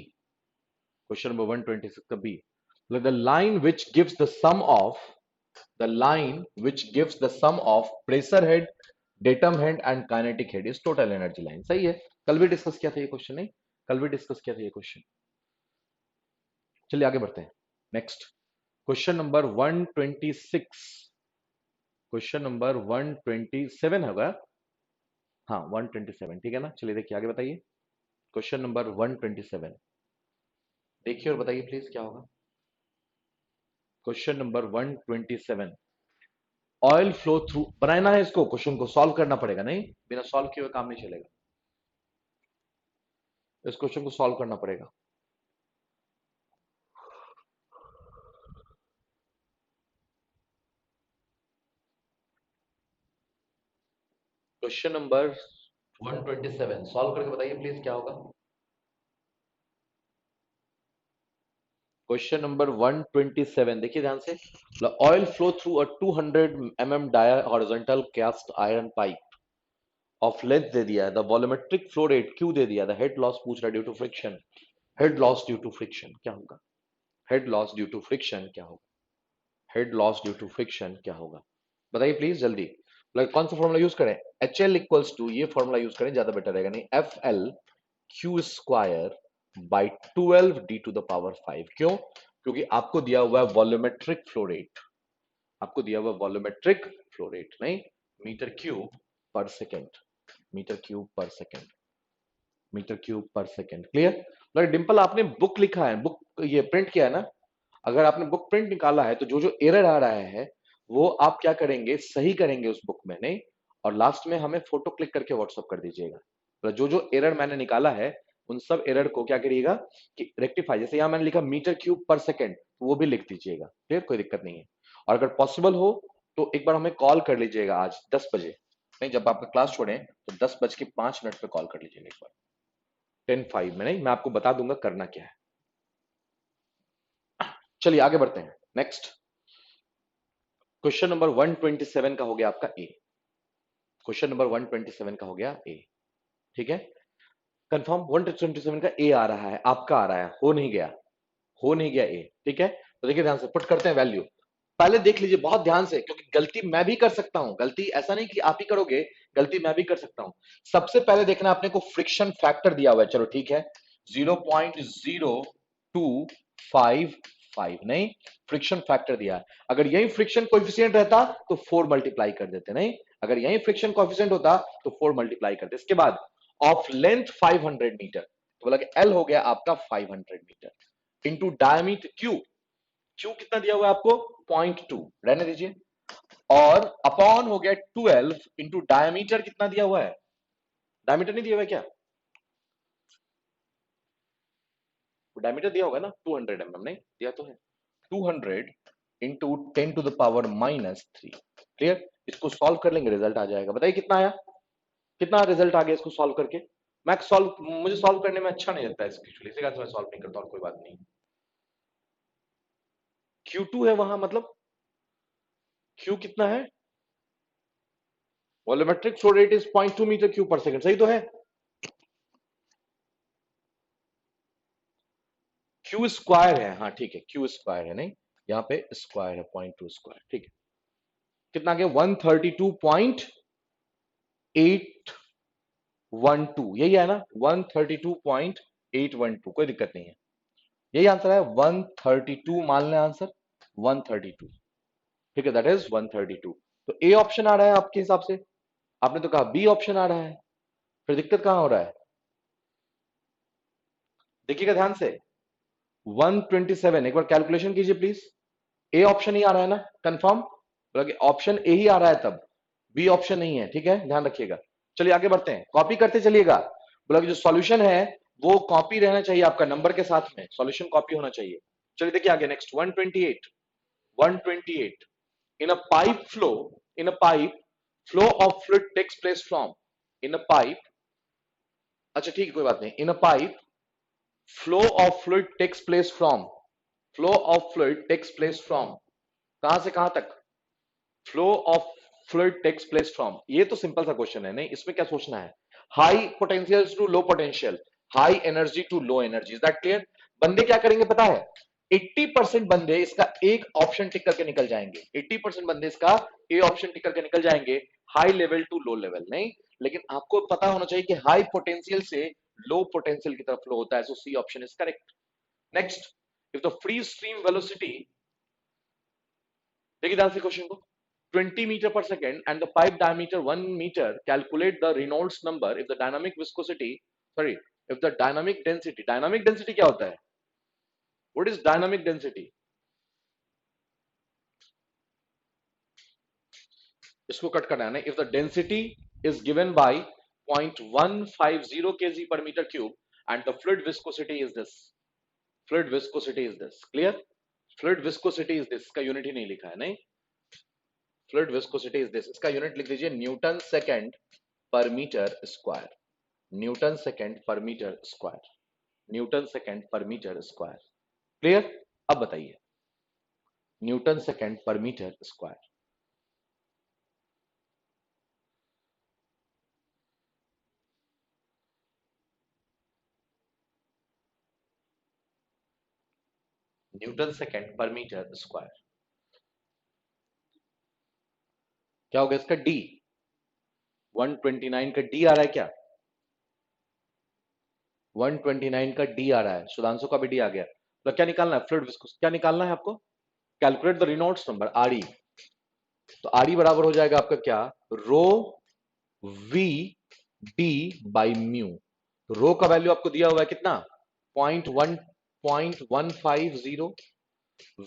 क्वेश्चन नंबर 126 का B. The line which gives the sum of, the line which gives the sum of pressure head, datum head and kinetic head is total energy line. सही है, कल भी discuss किया था ये क्वेश्चन। नहीं, कल भी डिस्कस किया था ये क्वेश्चन। चलिए आगे बढ़ते हैं। Next question number 126, question number 127 होगा। हाँ 127, ठीक है ना? चलिए देखिए आगे बताइए। क्वेश्चन नंबर 127 देखिए और बताइए प्लीज क्या होगा। Question number 127, oil flow through, बनाना है इसको, क्वेश्चन को सॉल्व करना पड़ेगा। नहीं, बिना सॉल्व किए हुए काम नहीं चलेगा, इस क्वेश्चन को सॉल्व करना पड़ेगा। क्वेश्चन नंबर 127 सॉल्व करके बताइए प्लीज क्या होगा। क्वेश्चन नंबर 127 देखिए ध्यान से। Oil flow through a 200 mm dia horizontal cast iron pipe of length दे दिया है, the volumetric flow rate Q दे दिया, द हेड लॉस पूछ रहा है due to friction. Head loss due to friction क्या होगा? Head loss due to friction क्या होगा? Head loss due to friction क्या होगा? बताइए प्लीज जल्दी। कौन सा फॉर्मूला यूज करें? एच एल इक्वल्स टू, ये फॉर्मूला यूज करें, ज्यादा बेटर रहेगा। नहीं, F L Q square by 12 D to the power 5। क्यों? क्योंकि आपको दिया हुआ है वॉल्यूमेट्रिक फ्लो रेट, आपको दिया हुआ वॉल्यूमेट्रिक फ्लो रेट। नहीं, मीटर क्यूब पर सेकेंड, मीटर क्यूब पर सेकेंड, मीटर क्यूब पर सेकेंड। क्लियर? मतलब डिंपल आपने बुक लिखा है, बुक ये प्रिंट किया है ना, अगर आपने बुक प्रिंट निकाला है तो जो जो एरर आ रहा है वो आप क्या करेंगे, सही करेंगे उस बुक में, नहीं, और लास्ट में हमें फोटो क्लिक करके व्हाट्सअप कर दीजिएगा। तो जो जो एरर मैंने निकाला है उन सब एरर को क्या करिएगा कि रेक्टिफाई, जैसे यहां मैंने लिखा मीटर क्यूब पर सेकेंड, वो भी लिख दीजिएगा। क्लियर? कोई दिक्कत नहीं है। और अगर पॉसिबल हो तो एक बार हमें कॉल कर लीजिएगा आज 10 बजे, नहीं जब आपका क्लास छोड़े तो 10:05 पे कॉल कर लीजिएगा एक बार, 10:05 में, नहीं मैं आपको बता दूंगा करना क्या है। चलिए आगे बढ़ते हैं। नेक्स्ट क्वेश्चन नंबर 127 का हो गया आपका ए, क्वेश्चन नंबर 127 का हो गया ए। ठीक है, कंफर्म 127 का ए आ रहा है, आपका आ रहा है, हो नहीं गया, हो नहीं गया ए। ठीक है, तो देखिए ध्यान से पुट करते हैं वैल्यू, पहले देख लीजिए बहुत ध्यान से, क्योंकि गलती मैं भी कर सकता हूं, गलती ऐसा नहीं कि आप ही करोगे, गलती मैं भी कर सकता हूं। सबसे पहले देखना आपने को फ्रिक्शन फैक्टर दिया हुआ है, चलो ठीक है 0.0255, नहीं फ्रिक्शन फैक्टर दिया है, अगर यही फ्रिक्शन कोएफिशिएंट रहता तो 4 मल्टीप्लाई कर देते, नहीं अगर यही फ्रिक्शन कोएफिशिएंट होता तो 4 मल्टीप्लाई करते। इसके बाद ऑफ लेंथ 500 मीटर, तो बोला कि एल हो गया आपका 500 metre into diameter Q, Q कितना दिया हुआ है आपको 0.2, रहने दीजिए, और अपॉन हो गया 12 इंटू डायमीटर कितना दिया हुआ है, डायमीटर नहीं दिया हुआ है क्या, डायमीटर दिया होगा ना 200 mm, नहीं दिया तो है 200 इंटू 10⁻³ क्लियर? इसको सॉल्व कर लेंगे, रिजल्ट आ जाएगा, बताइए कितना आया, कितना रिजल्ट आ गया इसको सॉल्व करके। मैं सॉल्व, मुझे सॉल्व करने में अच्छा नहीं लगता है एक्चुअली, इसी कारण से मैं सॉल्व नहीं करता, और कोई बात नहीं। Q2 है वहां, मतलब Q कितना है, volumetric flow rate is 0.2 metre cube per second, सही तो है। Q स्क्वायर है, हाँ ठीक है Q स्क्वायर है, नहीं यहाँ पे स्क्वायर है 0.2 स्क्वायर, ठीक है कितना आ गया 132.812, यही है ना 132.812, कोई दिक्कत नहीं है, यही आंसर है 132, मान लें आंसर 132, ठीक है दैट इज 132। तो ए ऑप्शन आ रहा है आपके हिसाब से, आपने तो कहा बी ऑप्शन आ रहा है, फिर दिक्कत कहां हो रहा है, देखिएगा ध्यान से 127, एक बार कैलकुलेशन कीजिए प्लीज, ए ऑप्शन ही आ रहा है ना कंफर्म, बोला ऑप्शन ए ही आ रहा है तब, बी ऑप्शन नहीं है, ठीक है ध्यान रखिएगा। चलिए आगे बढ़ते हैं, कॉपी करते चलिएगा, बोला कि जो सॉल्यूशन है वो कॉपी रहना चाहिए आपका नंबर के साथ में, सॉल्यूशन कॉपी होना चाहिए। चलिए देखिए आगे next 128, 128 in a pipe flow, in a pipe flow of fluid takes place from, in a pipe, अच्छा ठीक है कोई बात नहीं, in a pipe flow of fluid takes place from, flow of fluid takes place from, कहां से कहां तक, flow of fluid takes place from, ये तो सिंपल सा क्वेश्चन है, नहीं इसमें क्या सोचना है, high potential to low potential, high energy to low energy, is that clear. बंदे क्या करेंगे पता है, 80% बंदे इसका एक ऑप्शन टिक करके निकल जाएंगे, 80% बंदे इसका ए ऑप्शन टिक करके निकल जाएंगे, high level to low level, नहीं लेकिन आपको पता होना चाहिए कि हाई पोटेंशियल से लो पोटेंशियल की तरफ फ्लो होता है, so C option is correct. Next, if the free stream velocity, देखिए ध्यान से क्वेश्चन को, 20 meter per second and the pipe diameter 1 meter, calculate the Reynolds number if the dynamic viscosity, sorry, if the dynamic density क्या होता है, what is dynamic density, इसको cut करना है ना, if the density is given by 0.150 kg per meter cube and the fluid viscosity is this, fluid viscosity is this, clear, fluid viscosity is this, इसका unit ही नहीं लिखा है, नहीं fluid viscosity is this, इसका unit लिख दीजिए Newton second पर metre square, Newton second पर मीटर स्क्वायर, न्यूटन सेकेंड पर मीटर स्क्वायर, क्लियर। अब बताइए न्यूटन सेकेंड पर मीटर स्क्वायर, न्यूटन सेकेंड पर मीटर स्क्वायर क्या होगा इसका, डी 129 का डी आ रहा है क्या, 129 का डी आ रहा है, सुधांशु का भी डी आ गया, तो क्या निकालना है, फ्लूइड विस्कोसिटी क्या निकालना है आपको, calculate the Reynolds number R E, तो आर ई बराबर हो जाएगा आपका क्या, रो वी डी बाई म्यू। तो रो का वैल्यू आपको दिया हुआ है कितना, 0.150।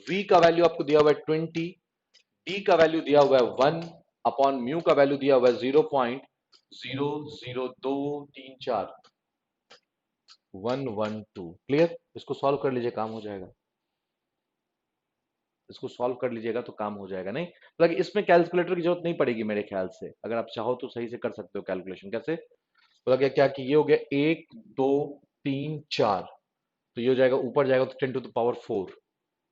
वी का वैल्यू आपको दिया हुआ है 20। डी का वैल्यू दिया हुआ है 1 अपॉन म्यू का वैल्यू दिया हुआ है 0.00234 112। क्लियर? इसको सॉल्व कर लीजिए, काम हो जाएगा। इसको सॉल्व कर लीजिएगा तो काम हो जाएगा। नहीं मतलब इसमें कैलकुलेटर की जरूरत नहीं पड़ेगी मेरे ख्याल से, अगर आप चाहो तो सही से कर सकते हो कैलकुलेशन। कैसे? बोला गया क्या कि ये हो गया 1 2 3 4, तो ये हो जाएगा, ऊपर जाएगा तो 10 to the power 4,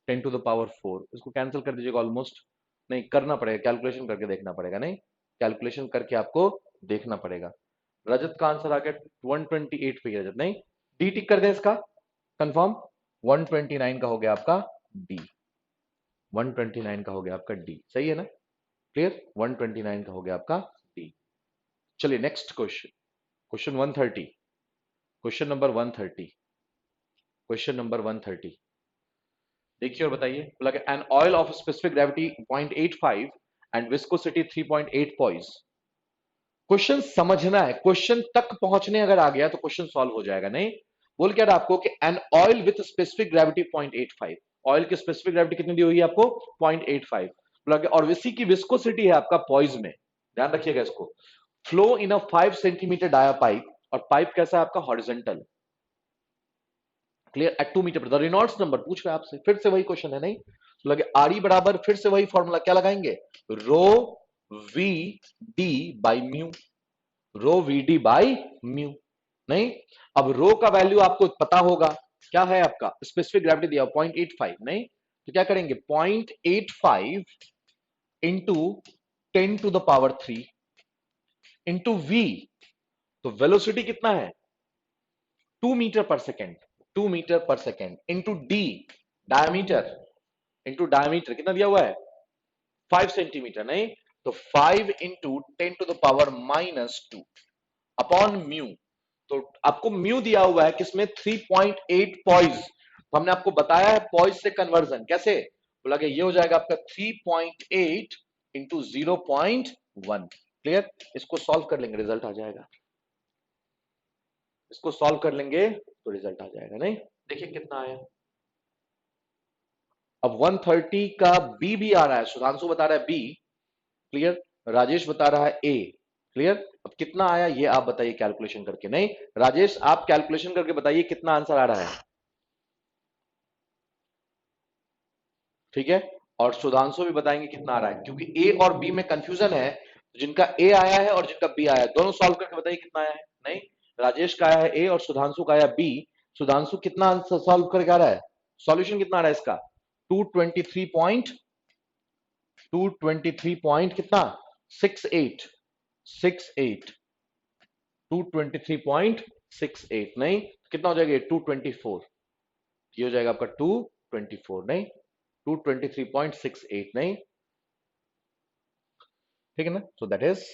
10 to the power 4, इसको कैंसिल कर दीजिएगा ऑलमोस्ट। नहीं करना पड़ेगा, कैलकुलेशन करके देखना पड़ेगा। नहीं कैलकुलेशन करके आपको देखना पड़ेगा। रजत का आंसर आ गया 128 पे। रजत नहीं, डी टिक कर दें इसका कंफर्म। 129 का हो गया आपका डी, 129 का हो गया आपका डी, सही है ना? क्लियर? 129 का हो गया आपका डी। चलिए next question, question 130, question number 130, question number 130। देखिए और बताइए। बोला कि an oil of specific gravity 0.85 and viscosity 3.8 poise. Question समझना है, क्वेश्चन तक पहुंचने अगर आ गया तो क्वेश्चन सॉल्व हो जाएगा। नहीं बोल क्या रहा आपको कि an oil with specific gravity 0.85, oil की स्पेसिफिक ग्रेविटी कितनी दी हुई है आपको, 0.85। बोला कि और इसी की विस्कोसिटी है आपका पॉइज में, ध्यान रखिएगा इसको। Flow in a 5 centimetre dia pipe, और पाइप कैसा है आपका, horizontal. Clear? At 2 metre. The Reynolds number पूछ रहे हैं आपसे, फिर से वही क्वेश्चन है। नहीं तो लगे आर ई बराबर, फिर से वही फॉर्मूला क्या लगाएंगे, rho V D by mu, rho V D by mu. नहीं अब रो का वैल्यू आपको पता होगा, क्या है आपका, स्पेसिफिक ग्रेविटी दिया 0.85। नहीं तो क्या करेंगे, 0.85 into 10 to the power 3 into V, तो वेलोसिटी कितना है, 2 metre per second, 2 metre per second into D, diameter, into diameter कितना दिया हुआ है, 5 सेंटीमीटर। नहीं तो 5 into 10 to the power -2 upon mu. तो आपको म्यू दिया हुआ है किसमें, 3.8 पॉइज। तो हमने आपको बताया है पॉइज से कन्वर्जन कैसे, बोला कि ये हो जाएगा आपका 3.8 इंटू 0.1। क्लियर? इसको सॉल्व कर लेंगे रिजल्ट आ जाएगा, इसको सॉल्व कर लेंगे तो रिजल्ट आ जाएगा। नहीं देखिए कितना आया। अब 130 का बी भी आ रहा है, सुधांशु बता रहा है बी, क्लियर, राजेश बता रहा है ए। क्लियर? अब कितना आया ये आप बताइए कैलकुलेशन करके। नहीं राजेश आप कैलकुलेशन करके बताइए कितना आंसर आ रहा है, ठीक है? और सुधांशु भी बताएंगे कितना आ रहा है, क्योंकि ए और बी में कंफ्यूजन है। जिनका ए आया है और जिनका बी आया है, दोनों सॉल्व करके बताइए कितना आया है। नहीं राजेश का आया है ए और सुधांशु का आया बी। सुधांशु कितना आंसर सॉल्व करके आ रहा है, सॉल्यूशन कितना आ रहा है इसका, 223 पॉइंट, 223 पॉइंट कितना, 68, 68, 223.68। नहीं कितना हो जाएगा, 224, ये हो जाएगा आपका 224। नहीं 223.68। नहीं ठीक है ना? सो दैट इज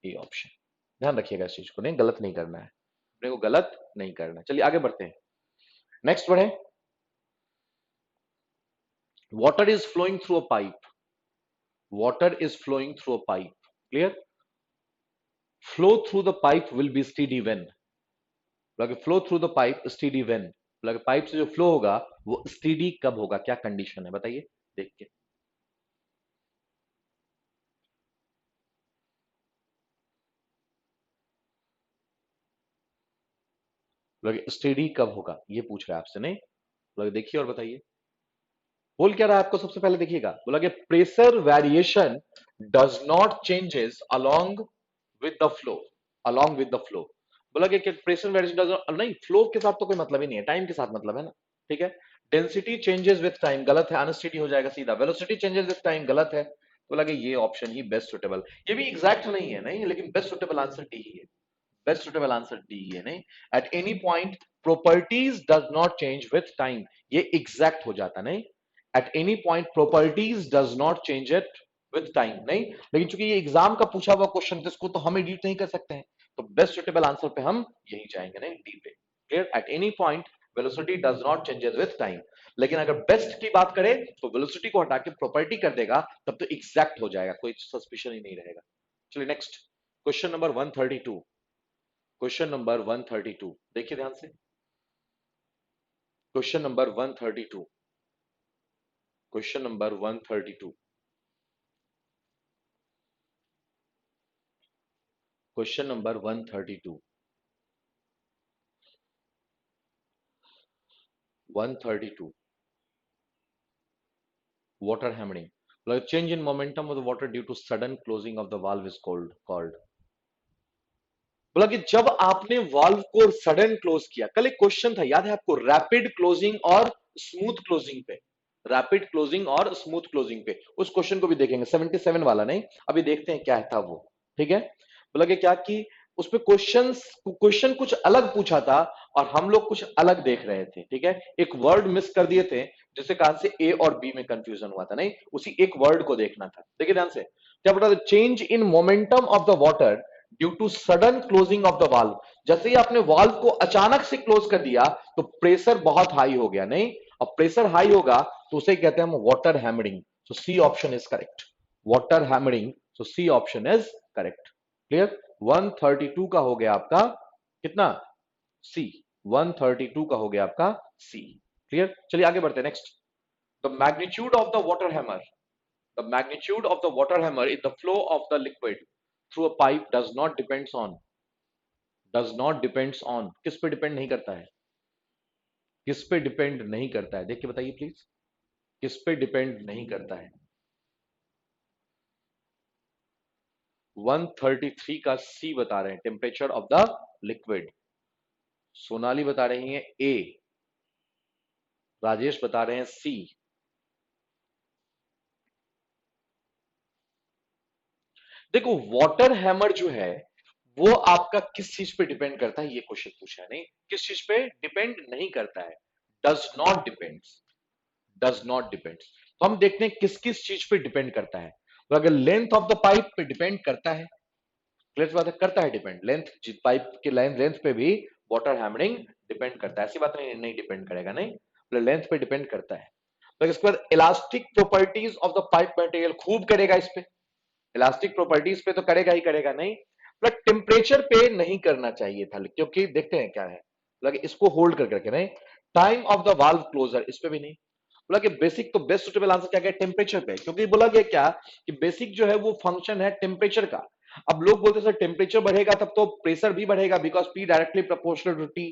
ए ऑप्शन। ध्यान रखिएगा इस चीज को, नहीं गलत नहीं करना है, अपने को गलत नहीं करना है। चलिए आगे बढ़ते हैं, नेक्स्ट बढ़े। Water is flowing through a pipe, water is flowing through a pipe. Clear? Flow through the pipe will be steady when, flow through the pipe steady when, pipe से जो फ्लो होगा वो स्टेडी कब होगा, क्या condition है बताइए देख के। स्टेडी कब होगा ये पूछ रहा है आपसे। नहीं बोला देखिए और बताइए, बोल क्या रहा है आपको, सबसे पहले देखिएगा। बोला कि pressure variation does not changes along with the flow, along with the flow. बोला कि प्रेशर वेरिएशन डज नॉट, नहीं फ्लो के साथ तो कोई मतलब ही नहीं है, टाइम के साथ मतलब है ना। ठीक है? डेंसिटी चेंजेस विद टाइम गलत है, अनस्टेडी हो जाएगा सीधा। वेलोसिटी चेंजेस विद टाइम गलत है, तो बोला कि ये ऑप्शन ही बेस्ट सुटेबल। ये भी एग्जैक्ट नहीं है, नहीं लेकिन बेस्ट सुटेबल आंसर डी ही है, बेस्ट सुटेबल आंसर डी ही है। नहीं at any point properties does not change with time, ये एग्जैक्ट हो जाता। नहीं at any point properties does not change it with time. नहीं लेकिन चूंकि ये एग्जाम का पूछा हुआ क्वेश्चन, तो इसको तो हम एडिट नहीं कर सकते हैं, तो बेस्ट सुटेबल आंसर पे हम यही जाएंगे, नहीं डी पे। Clear? At any point velocity does not changes with time. लेकिन अगर बेस्ट की बात करें तो वेलोसिटी को हटा के प्रॉपर्टी कर देगा, तब तो एग्जैक्ट हो जाएगा, कोई सस्पिशन ही नहीं रहेगा। चलिए next, question number 132, question number 132 देखिए ध्यान से। Question number 132। Question number 132। Question number 132। 132। water hammering, like change in momentum of the water due to sudden closing of the valve is called। बोला कि जब आपने वाल्व को सडन क्लोज किया, कल एक क्वेश्चन था याद है आपको, रैपिड क्लोजिंग और स्मूथ क्लोजिंग पे, रैपिड क्लोजिंग और स्मूथ क्लोजिंग पे, उस क्वेश्चन को भी देखेंगे 77 वाला नहीं, अभी देखते हैं क्या था वो। ठीक है, बोला कि क्या कि उसमें क्वेश्चन कुछ अलग पूछा था और हम लोग कुछ अलग देख रहे थे। ठीक है, एक वर्ड मिस कर दिए थे जिससे कारण से ए और बी में कंफ्यूजन हुआ था, नहीं उसी एक वर्ड को देखना था। देखिए ध्यान से क्या बोला, change in momentum of the water due to sudden closing of the valve. जैसे ही आपने वाल्व को अचानक से क्लोज कर दिया तो प्रेशर बहुत हाई हो गया, नहीं, अब प्रेशर हाई होगा तो उसे कहते हैं हम water hammering. So C option is correct, water hammering. So C option is correct. Clear, 132 का हो गया आपका कितना, सी। 132 का हो गया आपका सी। क्लियर, चलिए आगे बढ़ते हैं next. The magnitude of the water hammer, the magnitude of the water hammer in the flow of the liquid through a pipe does not depends on, किस पे डिपेंड नहीं करता है, किस पे डिपेंड नहीं करता है, देख के बताइए प्लीज, किस पे डिपेंड नहीं करता है। 133 का सी बता रहे हैं, temperature of the liquid. Sonali बता रही है ए, राजेश बता रहे हैं सी। देखो वाटर हैमर जो है वो आपका किस चीज पे डिपेंड करता है, ये क्वेश्चन पूछा है, नहीं किस चीज पे डिपेंड नहीं करता है, does not depends, does not depends. तो हम देखते हैं किस किस चीज पे डिपेंड करता है। तो अगर लेंथ ऑफ द पाइप पे डिपेंड करता है, क्लियर बात है, करता है डिपेंड, लेंथ पाइप के लेंथ पे भी वाटर हैमरिंग डिपेंड करता है, ऐसी बात नहीं, नहीं डिपेंड करेगा, नहीं लेंथ पे डिपेंड करता है। तो इसके बाद elastic properties of the pipe material खूब करेगा इस पे, इलास्टिक प्रॉपर्टीज पे तो करेगा ही करेगा, नहीं बट टेम्परेचर पे नहीं करना चाहिए था, क्योंकि देखते हैं क्या है, बोला कि इसको होल्ड कर करके, नहीं time of the valve closure इस पे भी नहीं। बोला कि बेसिक, तो बेस्ट सुटेबल आंसर क्या है, टेम्परेचर पे, क्योंकि बोला गया क्या कि बेसिक जो है वो फंक्शन है टेम्परेचर का। अब लोग बोलते सर टेम्परेचर बढ़ेगा तब तो प्रेशर भी बढ़ेगा, because P directly proportional to T,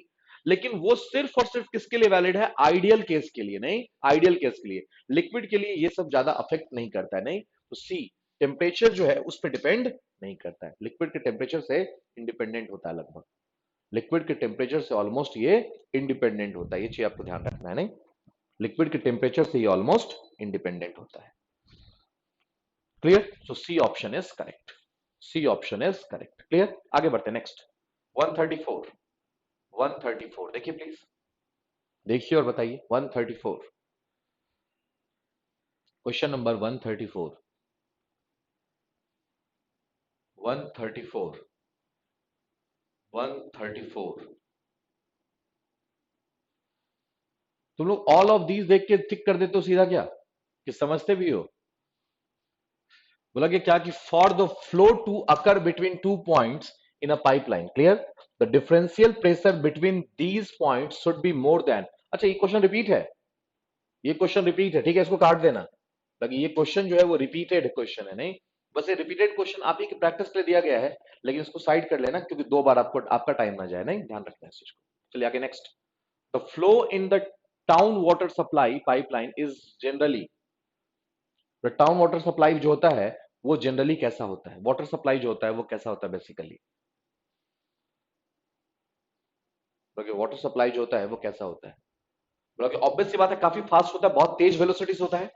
लेकिन वो सिर्फ और सिर्फ किसके लिए वैलिड है, आइडियल केस के लिए, नहीं आइडियल केस के लिए, लिक्विड के लिए ये सब ज्यादा अफेक्ट नहीं करता है, नहीं तो सी, टेम्परेचर जो है उस पर डिपेंड नहीं करता है, लिक्विड के टेम्परेचर से इंडिपेंडेंट होता है लगभग, लिक्विड के टेम्परेचर से ऑलमोस्ट ये इंडिपेंडेंट होता है, ये चीज आपको ध्यान रखना है, नहीं लिक्विड के टेम्परेचर से ये ऑलमोस्ट इंडिपेंडेंट होता है। Clear, so C option is correct, C option is correct. Clear, आगे बढ़ते हैं नेक्स्ट। 134, 134 देखिए प्लीज, देखिए और बताइए 134, क्वेश्चन नंबर 134, 134, 134। तुम लोग ऑल ऑफ दीज देख के टिक कर देते हो सीधा क्या, कि समझते भी हो। बोला कि क्या कि for the flow to occur between two points in a pipeline, clear the differential pressure between these points should be more than. अच्छा ये क्वेश्चन रिपीट है, ये क्वेश्चन रिपीट है, ठीक है, इसको काट देना, लगे ये क्वेश्चन जो है वो रिपीटेड क्वेश्चन है, नहीं बस ये रिपीटेड क्वेश्चन आप ही की प्रैक्टिस के लिए दिया गया है, लेकिन इसको साइड कर लेना क्योंकि दो बार आपको आपका टाइम ना जाए, नहीं ध्यान रखना है इस चीज को। चलिए आगे next. The flow in the town water supply pipeline is generally, the town water supply जो होता है वो जनरली कैसा होता है, वाटर सप्लाई जो होता है वो कैसा होता है बेसिकली, वाटर सप्लाई जो होता है वो कैसा होता है, बोला ऑब्वियस सी बात है काफी फास्ट होता है, बहुत तेज वेलोसिटीज होता है,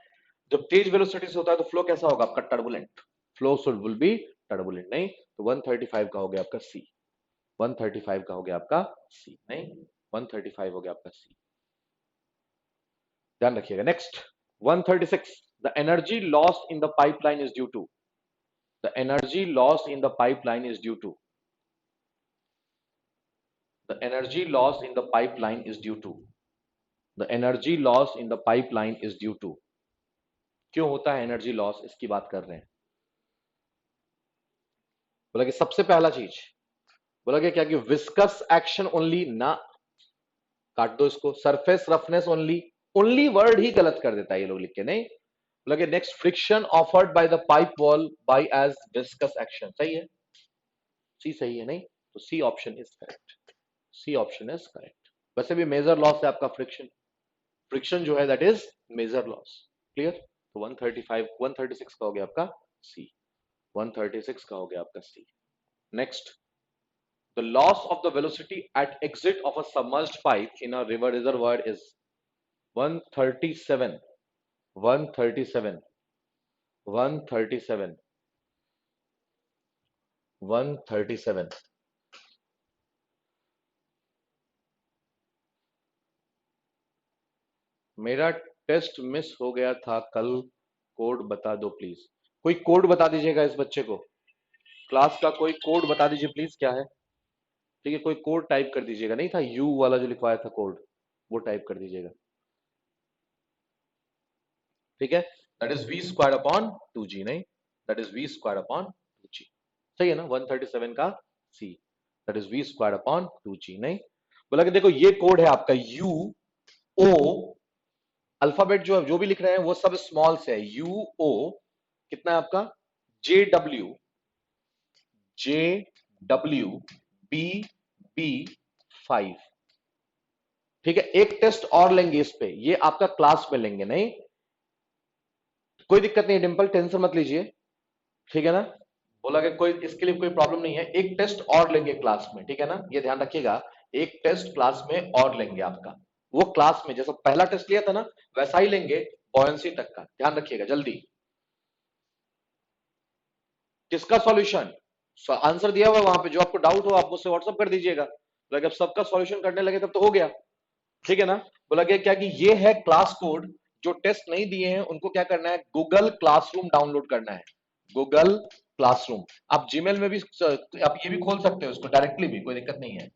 जब तेज वेलोसिटीज होता है तो फ्लो कैसा होगा आपका, turbulent, flow should will be turbulent, नहीं तो 135 का हो गया आपका सी, 135 का हो गया आपका सी, नहीं 135 हो गया आपका सी, ध्यान रखिएगा next. 136, the energy loss in the pipeline is due to, the energy loss in the pipeline is due to, the energy loss in the pipeline is due to, the energy loss in the pipeline is due to, क्यों होता है energy loss, इसकी बात कर रहे हैं। बोला कि सबसे पहला चीज बोला गया क्या कि विस्कस एक्शन ओनली, ना, काट दो इसको। Surface roughness only, only word ही गलत कर देता है ये लोग लिख के, नहीं। बोला कि next friction offered by the pipe wall by as viscous action, सही है, सी सही है, नहीं, तो C option is correct, C option is correct. वैसे भी मेजर लॉस है आपका फ्रिक्शन, फ्रिक्शन जो है that is major loss. Clear, तो 135 136 का हो गया आपका सी, 136 का हो गया आपका C. Next, the loss of the velocity at exit of a submerged pipe in a river reservoir is 137, 137, 137, 137। मेरा टेस्ट मिस हो गया था कल, कोड बता दो प्लीज। कोई कोड बता दीजिएगा इस बच्चे को, क्लास का कोई कोड बता दीजिए प्लीज, क्या है। ठीक है, कोई कोड टाइप कर दीजिएगा, नहीं था यू वाला जो लिखवाया था कोड, वो टाइप कर दीजिएगा। ठीक है, that is V square upon 2g, नहीं, that is V square upon 2g, सही है ना, 137 का C, that is V square upon 2g, नहीं। बोला कि देखो ये कोड है आपका यू ओ, अल्फाबेट जो जो भी लिख रहे हैं वो सब स्मॉल से है, यू ओ कितना है आपका, JW, JW बी बी 5। ठीक है, एक टेस्ट और लेंगे इस पे, ये आपका क्लास में लेंगे, नहीं, कोई दिक्कत नहीं है डिंपल, टेंशन मत लीजिए, ठीक है ना। बोला कि कोई इसके लिए कोई प्रॉब्लम नहीं है, एक टेस्ट और लेंगे क्लास में, ठीक है ना, ये ध्यान रखिएगा, एक टेस्ट क्लास में और लेंगे आपका, वो क्लास में जैसा पहला टेस्ट लिया था ना वैसा ही लेंगे, बॉयंसी तक का, ध्यान रखिएगा जल्दी। किसका सॉल्यूशन, आंसर दिया हुआ है वहां पे, जो आपको डाउट हो आप मुझसे व्हाट्सअप कर दीजिएगा, तो अब सबका सॉल्यूशन करने लगे तब तो हो गया, ठीक है ना। बोला गया क्या कि ये है क्लास कोड, जो टेस्ट नहीं दिए हैं उनको क्या करना है, गूगल क्लासरूम डाउनलोड करना है, गूगल क्लासरूम। आप जीमेल में भी आप ये भी खोल सकते हो इसको डायरेक्टली भी, कोई दिक्कत नहीं है,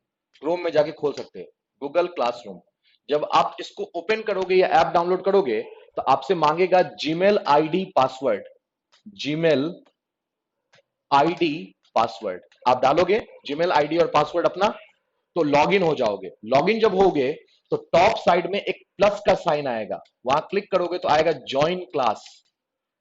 क्रोम में जाके खोल सकते हैं गूगल क्लासरूम। जब आप इसको ओपन करोगे या ऐप डाउनलोड करोगे तो आपसे मांगेगा Gmail ID password, Gmail ID password आप डालोगे, जीमेल आईडी और पासवर्ड अपना, तो लॉगिन हो जाओगे। लॉगिन जब होगे तो टॉप साइड में एक प्लस का साइन आएगा, वहां क्लिक करोगे तो आएगा ज्वाइन क्लास,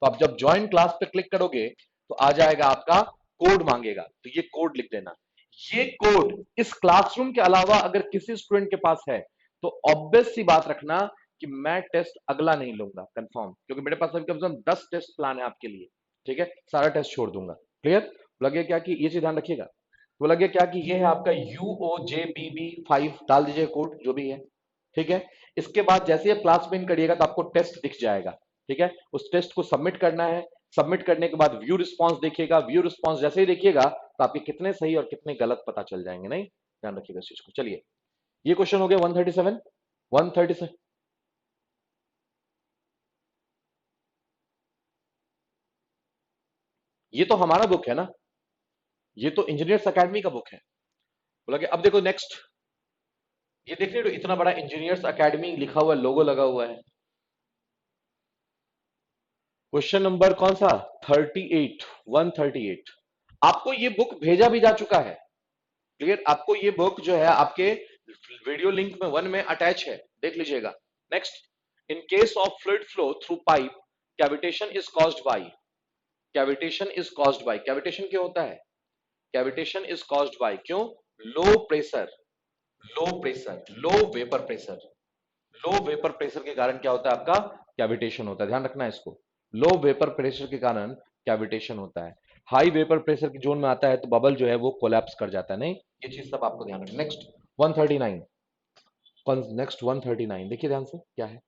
तो आप जब ज्वाइन क्लास पे क्लिक करोगे तो आ जाएगा आपका कोड मांगेगा, तो ये कोड लिख देना। ये कोड इस क्लासरूम के अलावा अगर किसी स्टूडेंट के पास है तो ऑब्वियस सी बात रखना कि मैं टेस्ट अगला नहीं लूंगा कंफर्म, क्योंकि मेरे पास अभी कम से कम 10 टेस्ट प्लान है आपके लिए, ठीक है, सारा टेस्ट छोड़ दूंगा। क्लियर, लगे क्या कि ये चीज ध्यान रखिएगा। तो लगे क्या कि ये है आपका UOJBB5, डाल दीजिए कोड जो भी है, ठीक है। इसके बाद जैसे आप क्लास में इन करिएगा तो आपको टेस्ट दिख जाएगा, ठीक है, उस टेस्ट को सबमिट करना है। सबमिट करने के बाद व्यू रिस्पांस देखिएगा, व्यू रिस्पांस जैसे ही देखिएगा तो आपके कितने सही और कितने गलत पता चल जाएंगे, नहीं, ध्यान रखिएगा इस चीज को। चलिए, ये क्वेश्चन हो गया 137, 137। ये तो हमारा बुक है ना, ये तो इंजीनियर्स अकेडमी का बुक है। बोला कि अब देखो नेक्स्ट, ये देख रहे हो इतना बड़ा इंजीनियर्स अकेडमी लिखा हुआ, लोगो लगा हुआ है। क्वेश्चन नंबर कौन सा, 38, 138। आपको ये बुक भेजा भी जा चुका है, क्लियर, आपको ये बुक जो है आपके वीडियो लिंक में 1 में अटैच है, देख लीजिएगा। Next, in case of fluid flow through pipe, cavitation is caused by, cavitation is caused by, cavitation क्यों होता है, कैविटेशन इज कॉज्ड बाय, क्यों, लो प्रेशर, लो प्रेशर, लो वेपर प्रेशर, लो वेपर प्रेशर के कारण क्या होता है आपका, कैविटेशन होता है, ध्यान रखना है इसको। लो वेपर प्रेशर के कारण कैविटेशन होता है, हाई वेपर प्रेशर की जोन में आता है तो बबल जो है वो कोलैप्स कर जाता है, नहीं, ये चीज सब आपको ध्यान रखना। नेक्स्ट 139, नेक्स्ट 139 देखिए ध्यान से क्या है,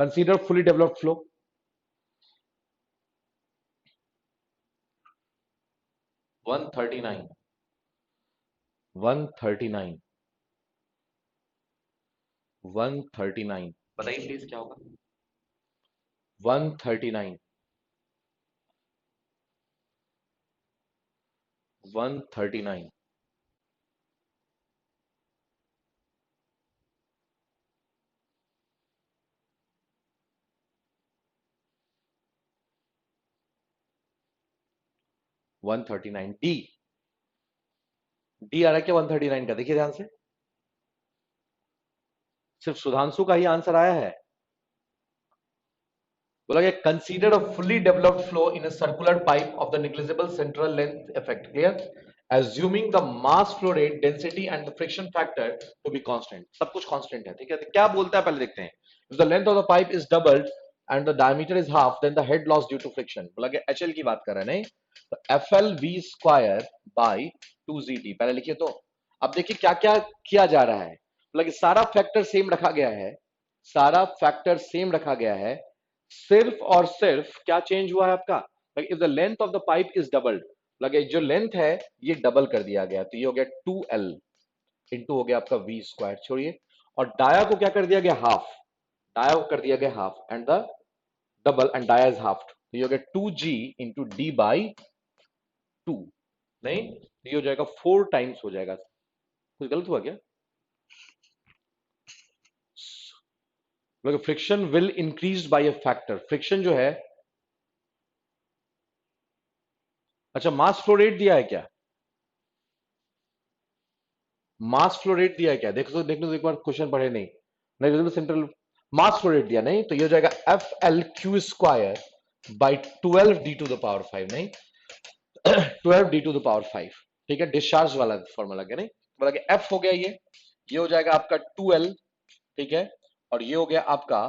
कंसीडर फुली डेवलप्ड फ्लो। 139, 139, 139, बताइए प्लीज क्या होगा, 139, 139, 139 डी, डी आ रहा है क्या 139 का? देखिए ध्यान से, सिर्फ सुधांशु का ही आंसर आया है। बोला गया consider a fully developed flow in a circular pipe of the negligible central length effect, clear, assuming the mass flow rate density and the friction factor to be constant, सब कुछ constant है, ठीक है। तो क्या बोलता है पहले देखते हैं। if the length of the pipe is doubled and the diameter is half then the head loss due to friction, बोला कि HL की बात कर रहे हैं, नहीं तो FLV square by 2ZT पहले लिखिए। तो अब देखिए क्या क्या किया जा रहा है, बोला कि सारा फैक्टर सेम रखा गया है, सारा फैक्टर सेम रखा गया है, सिर्फ और सिर्फ क्या चेंज हुआ है आपका, if the length of the pipe is doubled, लगे जो लेंथ है ये डबल कर दिया गया, तो ये हो गया 2L इंटू हो गया आपका V स्क्वायर, छोड़िए, और डाया को क्या कर दिया गया, हाफ, डाया को कर दिया गया half and the double and dia is half, तो ये हो गया 2G इंटू डी बाई 2, नहीं ये हो जाएगा 4 टाइम्स हो जाएगा। कुछ गलत हुआ क्या? Friction will increase by a factor, friction जो है, अच्छा मास फ्लो रेट दिया है क्या, मास फ्लो रेट दिया है क्या, देखो तो एक बार क्वेश्चन पढ़े नहीं, नहीं सेंट्रल मास फ्लो रेट दिया नहीं, तो ये हो जाएगा FL Q square by 12 D⁵ नहीं 12 D⁵, ठीक है, डिस्चार्ज वाला फॉर्मूला क्या, नहीं बोला कि F हो गया ये हो जाएगा आपका 2L, ठीक है, और ये हो गया आपका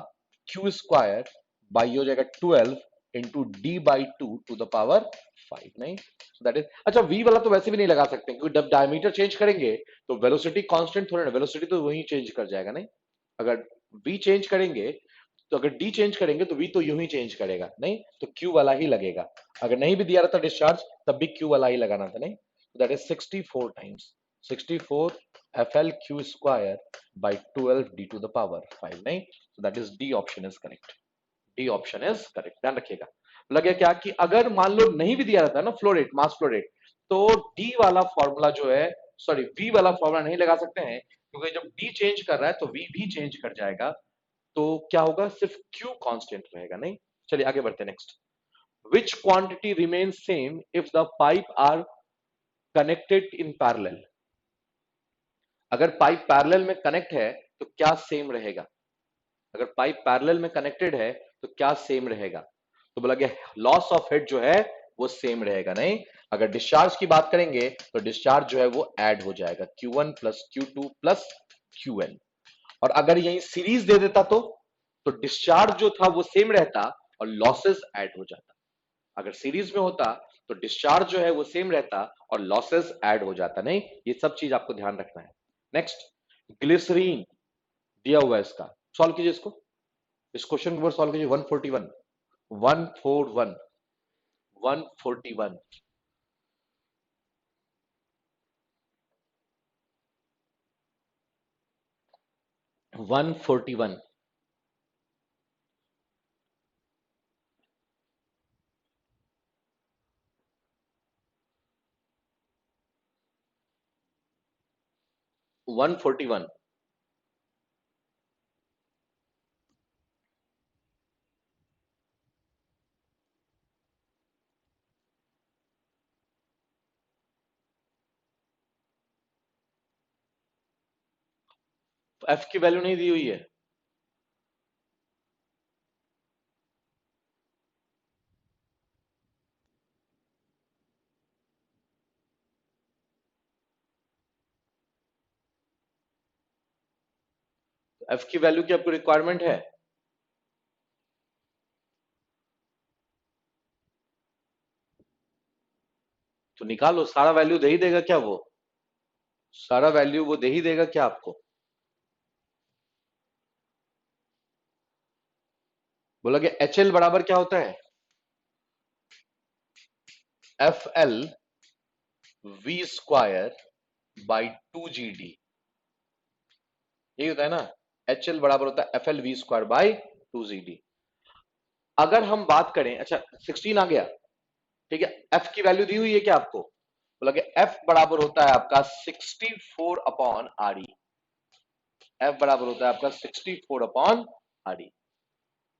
Q स्क्वायर बाई ये हो जाएगा 12 into D/2 to the power 5, नहीं दैट इज, अच्छा V वाला तो वैसे भी नहीं लगा सकते क्योंकि जब डायमीटर चेंज करेंगे तो वेलोसिटी कांस्टेंट थोड़ा ना, वेलोसिटी तो वही चेंज कर जाएगा, नहीं अगर V चेंज करेंगे तो अगर D चेंज करेंगे तो V तो यूं ही चेंज करेगा, नहीं तो Q वाला ही लगेगा, अगर नहीं भी दिया रहता डिस्चार्ज तब भी Q वाला ही लगाना था, नहीं that is 64 times 64 FL Q square by 12 D⁵, नहीं so that is D option is correct, D option is correct, ध्यान रखिएगा। लगे क्या कि अगर मान लो नहीं भी दिया रहता है ना flow rate, mass flow rate, तो डी वाला फॉर्मूला जो है, सॉरी वी वाला फॉर्मूला नहीं लगा सकते हैं क्योंकि जब डी चेंज कर रहा है तो वी भी चेंज कर जाएगा, तो क्या होगा, सिर्फ क्यू कांस्टेंट रहेगा, नहीं चलिए आगे बढ़ते हैं next. Which quantity remain same if the pipe are connected in parallel, अगर पाइप पैरेलल में कनेक्ट है तो क्या सेम रहेगा, अगर पाइप पैरेलल में कनेक्टेड है तो क्या सेम रहेगा, तो बोला गया लॉस ऑफ हेड जो है वो सेम रहेगा, नहीं अगर डिस्चार्ज की बात करेंगे तो डिस्चार्ज जो है वो ऐड हो जाएगा Q1 plus Q2 plus QN, और अगर यही सीरीज दे देता तो डिस्चार्ज जो था वो सेम रहता और लॉसेस ऐड हो जाता, अगर सीरीज में होता तो डिस्चार्ज जो है वो सेम रहता और लॉसेस ऐड हो जाता, नहीं ये सब चीज आपको ध्यान रखना है। नेक्स्ट ग्लिसरीन दिया हुआ है, इसका सॉल्व कीजिए, इसको इस क्वेश्चन को सॉल्व कीजिए। 141 141 141 141 141 एफ की वैल्यू नहीं दी हुई है, एफ की वैल्यू की आपको रिक्वायरमेंट है, तो निकालो, सारा वैल्यू दे ही देगा क्या वो, सारा वैल्यू वो दे ही देगा क्या आपको, बोला कि एच एल बराबर क्या होता है, F L V square by 2GD, यही होता है ना, एच एल बराबर होता है F L V square by 2GD। अगर हम बात करें, अच्छा 16 आ गया, ठीक है, एफ की वैल्यू दी हुई है क्या आपको, बोला कि एफ बराबर होता है आपका 64/RE, एफ बराबर होता है आपका 64/RE,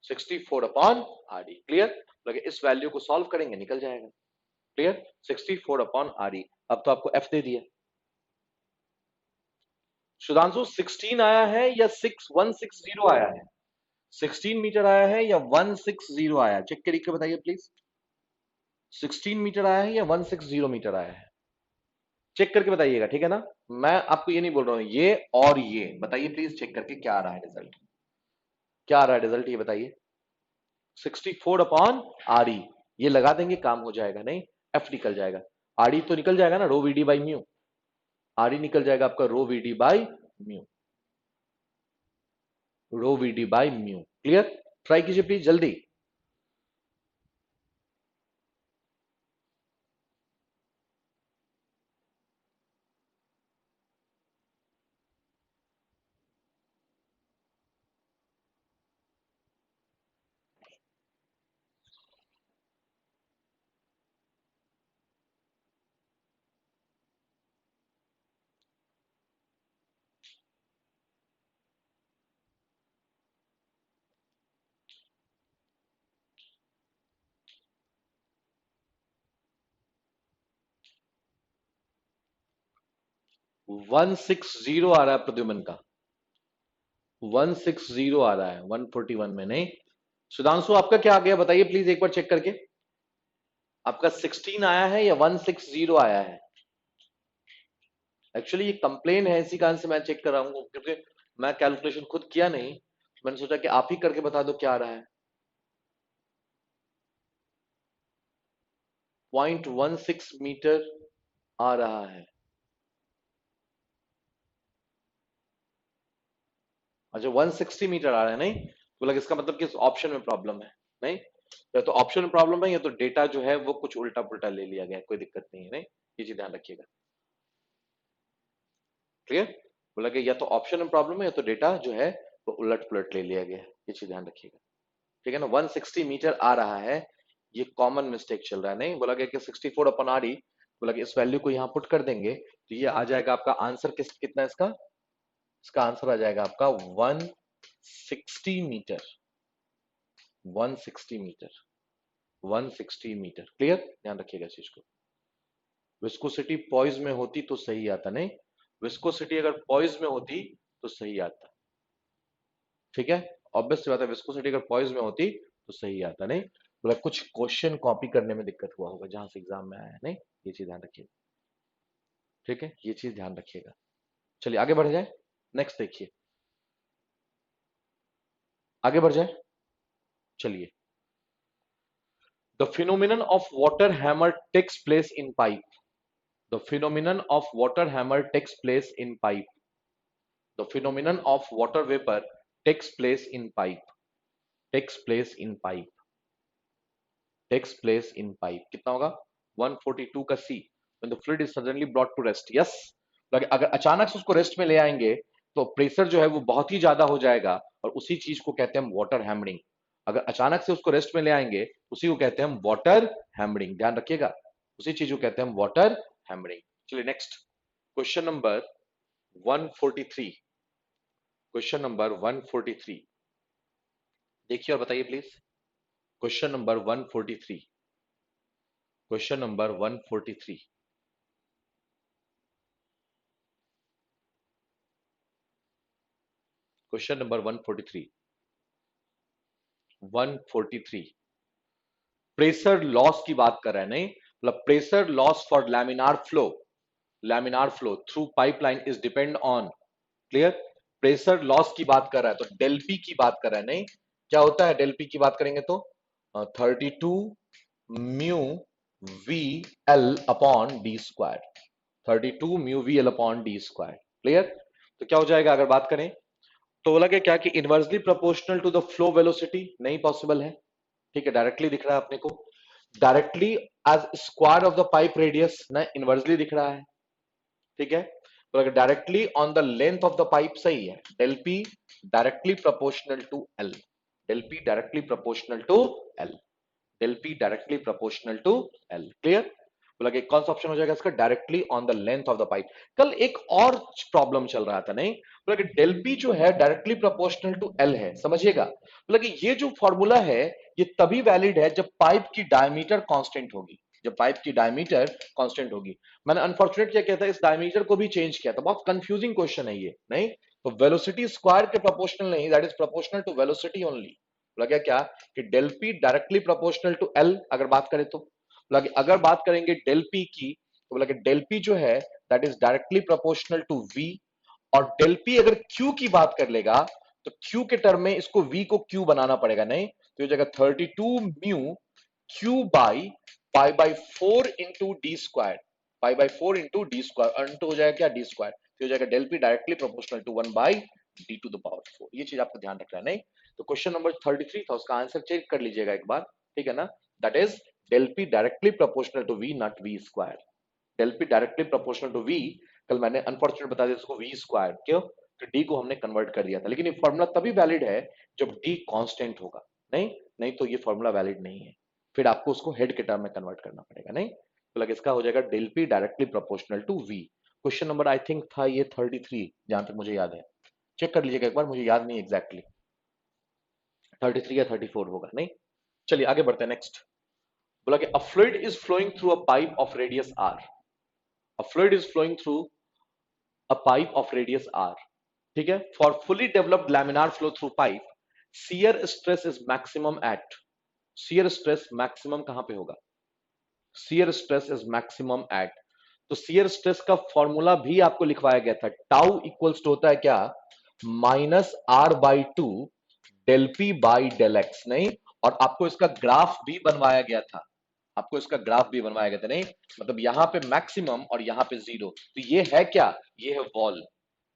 64/RE, क्लियर, बोला कि इस वैल्यू को सॉल्व करेंगे निकल जाएगा, क्लियर 64/RE, अब तो आपको एफ दे दिया, सुधांशु 16 आया है या 160 आया है? 16 मीटर आया है या 160 आया है? चेक करके बताइए प्लीज। 16 मीटर आया है या 160 मीटर आया है? चेक करके बताइएगा, ठीक है ना? मैं आपको ये नहीं बोल रहा हूं, ये और ये बताइए प्लीज, चेक करके क्या आ रहा है रिजल्ट, क्या आ रहा है रिजल्ट, ये बताइए। 64/RE, ये लगा देंगे काम हो जाएगा। नहीं, एफ निकल जाएगा, आरई तो निकल जाएगा ना, rho V D by mu. RE निकल जाएगा आपका rho V D by mu, rho V D by mu. Clear? Try कीजिए प्लीज जल्दी। 160 आ रहा है प्रद्युमन का, 160 आ रहा है, 141 में नहीं। सुधांशु आपका क्या आ गया बताइए प्लीज एक बार चेक करके। आपका 16 आया है या 160 आया है? एक्चुअली ये कंप्लेन है, इसी कारण से मैं चेक कर रहा हूँ, क्योंकि मैं कैलकुलेशन खुद किया नहीं, मैंने सोचा कि आप ही करके बता दो क्या आ रहा है। 0.16 मीटर आ रहा है। अच्छा, 160 मीटर आ रहा है, नहीं तो लगा इसका मतलब कि इस ऑप्शन में प्रॉब्लम है। नहीं, या तो ऑप्शन में प्रॉब्लम है या तो डेटा जो है वो कुछ उल्टा पुल्टा ले लिया गया है, कोई दिक्कत नहीं है। नहीं, ये चीज ध्यान रखिएगा। क्लियर? बोला कि या तो ऑप्शन में प्रॉब्लम है या तो डेटा जो है वो उलट पुलट ले लिया गया है, ये चीज ध्यान रखिएगा। ठीक है ना? 160 मीटर आ रहा है, ये कॉमन मिस्टेक चल रहा है। नहीं, बोला गया कि 64/RE, बोला कि इस वैल्यू को यहाँ पुट कर देंगे तो ये आ जाएगा आपका आंसर, कितना इसका, इसका आंसर आ जाएगा आपका 160 मीटर, 160 मीटर, 160 मीटर। क्लियर? ध्यान रखिएगा इस चीज को। विस्कोसिटी पॉइज में होती तो सही आता, नहीं विस्कोसिटी अगर पॉइज में होती तो सही आता। ठीक है, ऑब्वियस बात है, विस्कोसिटी अगर पॉइज में होती तो सही आता। नहीं, मतलब कुछ क्वेश्चन कॉपी करने में दिक्कत हुआ होगा जहां से एग्जाम में आया है। नहीं, ये चीज ध्यान रखिएगा। ठीक है, ये चीज ध्यान रखिएगा। चलिए आगे बढ़ जाए, नेक्स्ट देखिए, आगे बढ़ जाए। चलिए, the phenomenon of water hammer takes place in pipe, the phenomenon of water hammer takes place in pipe, the phenomenon of water vapor takes place in pipe, takes place in pipe, takes place in pipe। कितना होगा? 142 का सी। when the fluid is suddenly brought to rest, yes, अगर अचानक से उसको rest में ले आएंगे तो प्रेशर जो है वो बहुत ही ज्यादा हो जाएगा, और उसी चीज को कहते हैं हम वाटर हैमरिंग। अगर अचानक से उसको रेस्ट में ले आएंगे उसी को कहते हैं हम वाटर हैमरिंग, ध्यान रखिएगा, उसी चीज को कहते हैं हम वाटर हैमरिंग। चलिए next, question number 143, question number 143 देखिए और बताइए please. Question number 143, question number 143, question number 143, 143 pressure loss की बात कर रहे हैं। नहीं, मतलब pressure loss for laminar flow through pipeline is depend on. Clear? Pressure loss की बात कर रहा है तो डेल पी की बात कर रहा है। नहीं, क्या होता है डेल पी की बात करेंगे तो 32 mu V L upon D square, 32 mu V L upon D square. Clear? तो क्या हो जाएगा अगर बात करें तो बोला क्या कि inversely proportional to the flow velocity, नहीं पॉसिबल है। ठीक है, डायरेक्टली दिख रहा है अपने को, directly as square of the pipe radius ना, इनवर्सली दिख रहा है। ठीक है, तो अगर directly on the length of the pipe सही है, del P directly proportional to L, del P directly proportional to L, del P directly proportional to L. Clear? बोला कि कौन सा ऑप्शन हो जाएगा इसका? Directly on the length of the pipe. कल एक और प्रॉब्लम चल रहा था, नहीं बोला कि डेल पी जो है डायरेक्टली प्रोपोर्शनल टू एल है, समझिएगा। बोला कि ये जो फॉर्मूला है ये तभी वैलिड है जब पाइप की डायमीटर कांस्टेंट होगी। जब पाइप की डायमीटर कांस्टेंट होगी। मैंने अनफॉर्चुनेट क्या किया था, इस डायमीटर को भी चेंज किया था। बहुत कंफ्यूजिंग क्वेश्चन है ये, नहीं तो वेलोसिटी स्क्वायर के प्रोपोर्शनल नहीं, that is proportional to velocity only. लगा क्या कि del P directly proportional to L, अगर बात करें तो लगे, अगर बात करेंगे डेल पी की तो बोला कि डेल पी जो है that is directly proportional to V, और डेल पी अगर क्यू की बात कर लेगा तो क्यू के टर्म में इसको वी को क्यू बनाना पड़ेगा, नहीं तो ये जगह 32 mu Q by pi by 4 into D square, pi by 4 into D square, into हो जाएगा क्या डी स्क्वायर, तो हो जाएगा del P directly proportional to 1 by D to the power 4। ये चीज आपको ध्यान रखना है, नहीं तो क्वेश्चन नंबर 33 था, उसका आंसर चेक कर लीजिएगा एक बार, ठीक है ना। That is del P directly proportional to V, not V square. Del P directly proportional to V, कल मैंने अनफॉर्चुनेट बता दिया उसको वी स्क्वायर, क्यों तो डी को हमने कन्वर्ट कर दिया था, लेकिन ये फॉर्मूला तभी वैलिड है जब डी कांस्टेंट होगा, नहीं नहीं तो ये फॉर्मूला वैलिड नहीं है, फिर आपको उसको हेड के टर्म में कन्वर्ट करना पड़ेगा, नहीं तो लगे इसका हो जाएगा del P directly proportional to V. Question number I think था ये 33, जहां तक मुझे याद है, चेक कर लीजिएगा एक बार, मुझे याद नहीं एग्जैक्टली 33 या 34 होगा, नहीं चलिए आगे बढ़ते हैं नेक्स्ट। बोला कि a fluid is flowing through a pipe of radius R, a fluid is flowing through a pipe of radius R, ठीक है, for fully developed laminar flow through pipe shear stress is maximum at, shear stress maximum कहां पे होगा, shear stress is maximum at, तो shear stress का formula भी आपको लिखवाया गया था, टाउ इक्वल्स टू होता है क्या, minus R by two del P by del X, नहीं और आपको इसका ग्राफ भी बनवाया गया था, आपको इसका ग्राफ भी बनवाया गया था, नहीं मतलब यहां पे मैक्सिमम और यहां पे जीरो, तो ये है क्या, ये है वॉल,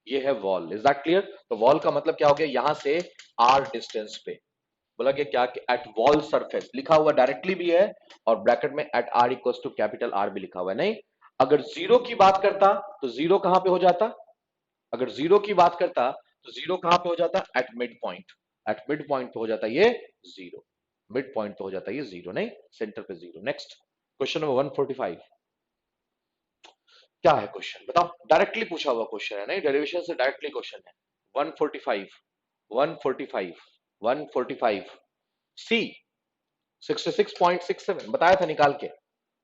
ये है वॉल, इज दैट क्लियर। तो वॉल का मतलब क्या हो गया, यहां से आर डिस्टेंस पे, बोला कि क्या कि एट वॉल सरफेस लिखा हुआ डायरेक्टली भी है, और ब्रैकेट में at R equals to capital R भी लिखा हुआ है, नहीं अगर जीरो की बात करता तो जीरो कहां पे हो जाता, अगर जीरो की बात करता तो जीरो कहां पे हो जाता, at mid point, at mid point पे हो जाता ये जीरो, मिड पॉइंट पे हो जाता ये जीरो, नहीं सेंटर पे जीरो। नेक्स्ट क्वेश्चन नंबर 145, क्या है क्वेश्चन बताओ, डायरेक्टली पूछा हुआ क्वेश्चन है, नहीं डेरिवेशन से डायरेक्टली क्वेश्चन है। 145 145 145 सी 66.67 बताया था निकाल के,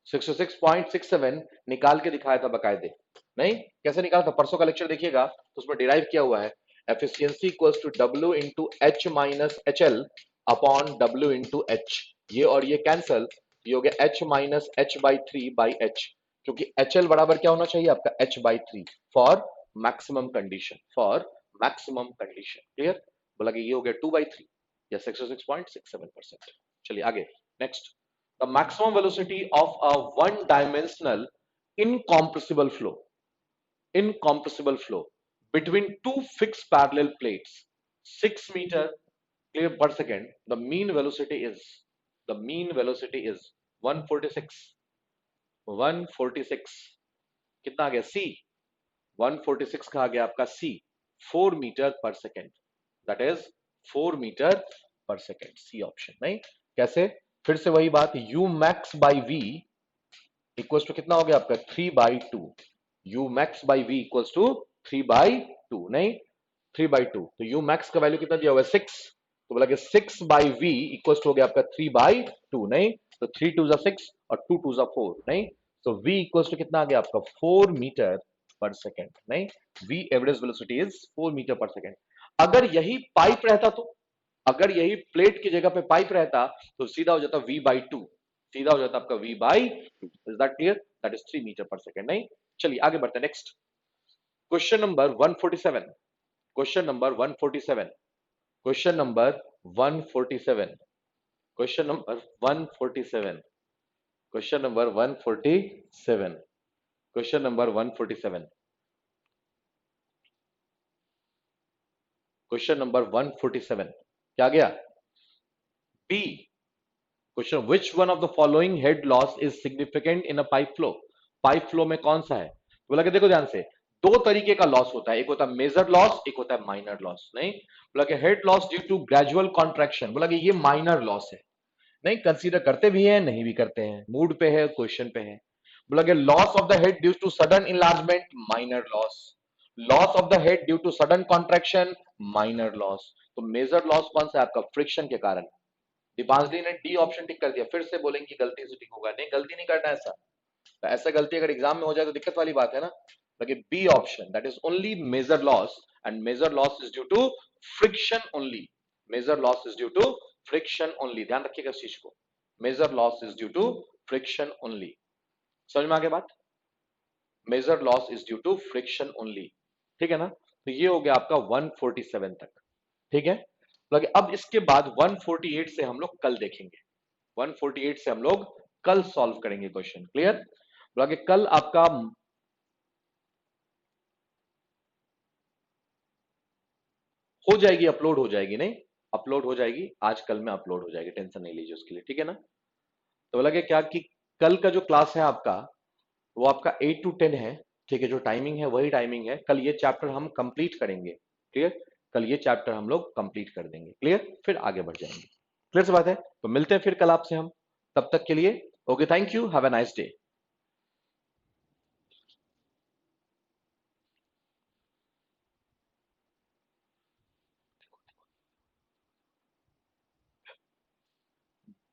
66.67 निकाल के दिखाया था बकायदे, नहीं कैसे निकाला था, परसों का लेक्चर देखिएगा तो उसमें डिराइव किया हुआ है, efficiency equals to W into H minus H L upon W into H, ये और ये कैंसल, ये हो गया H minus H by three by H, क्योंकि एच एल बराबर क्या होना चाहिए आपका H by three for maximum condition, for maximum condition, clear. बोला कि ये हो गया 2/3 या 66.67%। चलिए आगे next, the maximum velocity of a one dimensional incompressible flow between two fixed parallel plates 6 meter clear per second, the mean velocity is 146 कितना आ गया सी, 146 का आ गया आपका C 4 metre per second, that is 4 metre per second, C option, नहीं कैसे, फिर से वही बात, u max by v equals to कितना हो गया आपका 3/2, u max by v equals to 3/2, नहीं 3/2, तो u मैक्स का वैल्यू कितना दिया हुआ है 6, तो बोला कि 6/v इक्वल्स टू हो गया आपका 3/2, नहीं तो 3 2 6 और 2 2 4, नहीं तो v इक्वल्स टू कितना आ गया आपका 4 मीटर पर सेकेंड, नहीं v average velocity is 4 metre per second. अगर यही पाइप रहता तो, अगर यही प्लेट की जगह पे पाइप रहता तो सीधा हो जाता v/2, सीधा हो जाता आपका v/2, is that clear, that is 3 metre per second, नहीं चलिए आगे बढ़ते हैं next question number 147, question number 147, question number 147, question number 147, question number 147, question number 147, question number 147 क्या गया, B question, which one of the following head loss is significant in a pipe flow, pipe flow में कौन सा है, बोला कि देखो ध्यान से, दो तरीके का लॉस होता है, एक होता है मेजर लॉस, एक होता है माइनर लॉस, नहीं बोला कि head loss due to gradual contraction, बोला कि ये माइनर लॉस है, नहीं कंसीडर करते भी हैं नहीं भी करते हैं, मूड पे है क्वेश्चन पे है। बोला कि loss of the head due to sudden enlargement minor loss, loss of the head due to sudden contraction minor loss, तो मेजर लॉस कौन सा है आपका फ्रिक्शन के कारण, दीपांजलि ने डी ऑप्शन टिक कर दिया, फिर से बोलेंगे गलती से टिक होगा, नहीं गलती नहीं करना ऐसा। तो ऐसा गलती अगर एग्जाम में हो जाए तो दिक्कत वाली बात है ना। लेकिन B option, that is only major loss, and major loss is due to friction only. Major loss is due to friction only, ध्यान रखिएगा इस चीज को। Major loss is due to friction only. समझ में आ गया बात? Major loss is due to friction only. ठीक है ना? तो ये हो गया आपका 147 तक। ठीक है, तो अब इसके बाद 148 से हम लोग कल देखेंगे। 148 से हम लोग कल सॉल्व करेंगे क्वेश्चन। क्लियर? तो आगे कल आपका हो जाएगी, अपलोड हो जाएगी, नहीं अपलोड हो जाएगी, आज कल में अपलोड हो जाएगी, टेंशन नहीं लीजिए उसके लिए। ठीक है ना? तो बोला कि क्या कि कल का जो क्लास है आपका, वो आपका 8 to 10 है। ठीक है, जो टाइमिंग है वही टाइमिंग है। कल ये चैप्टर हम कंप्लीट करेंगे। क्लियर? कल ये चैप्टर हम लोग कंप्लीट कर देंगे। क्लियर? फिर आगे बढ़ जाएंगे। क्लियर से बात है? तो मिलते हैं फिर कल आपसे हम। तब तक के लिए okay, thank you, have a nice day.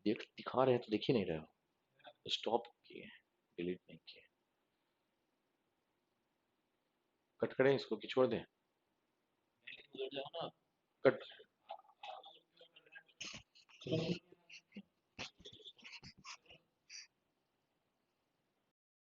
देख दिखा रहे हैं तो दिख ही नहीं रहे हो। स्टॉप किए, डिलीट नहीं किए। कट करें इसको कि छोड़ दें? कट।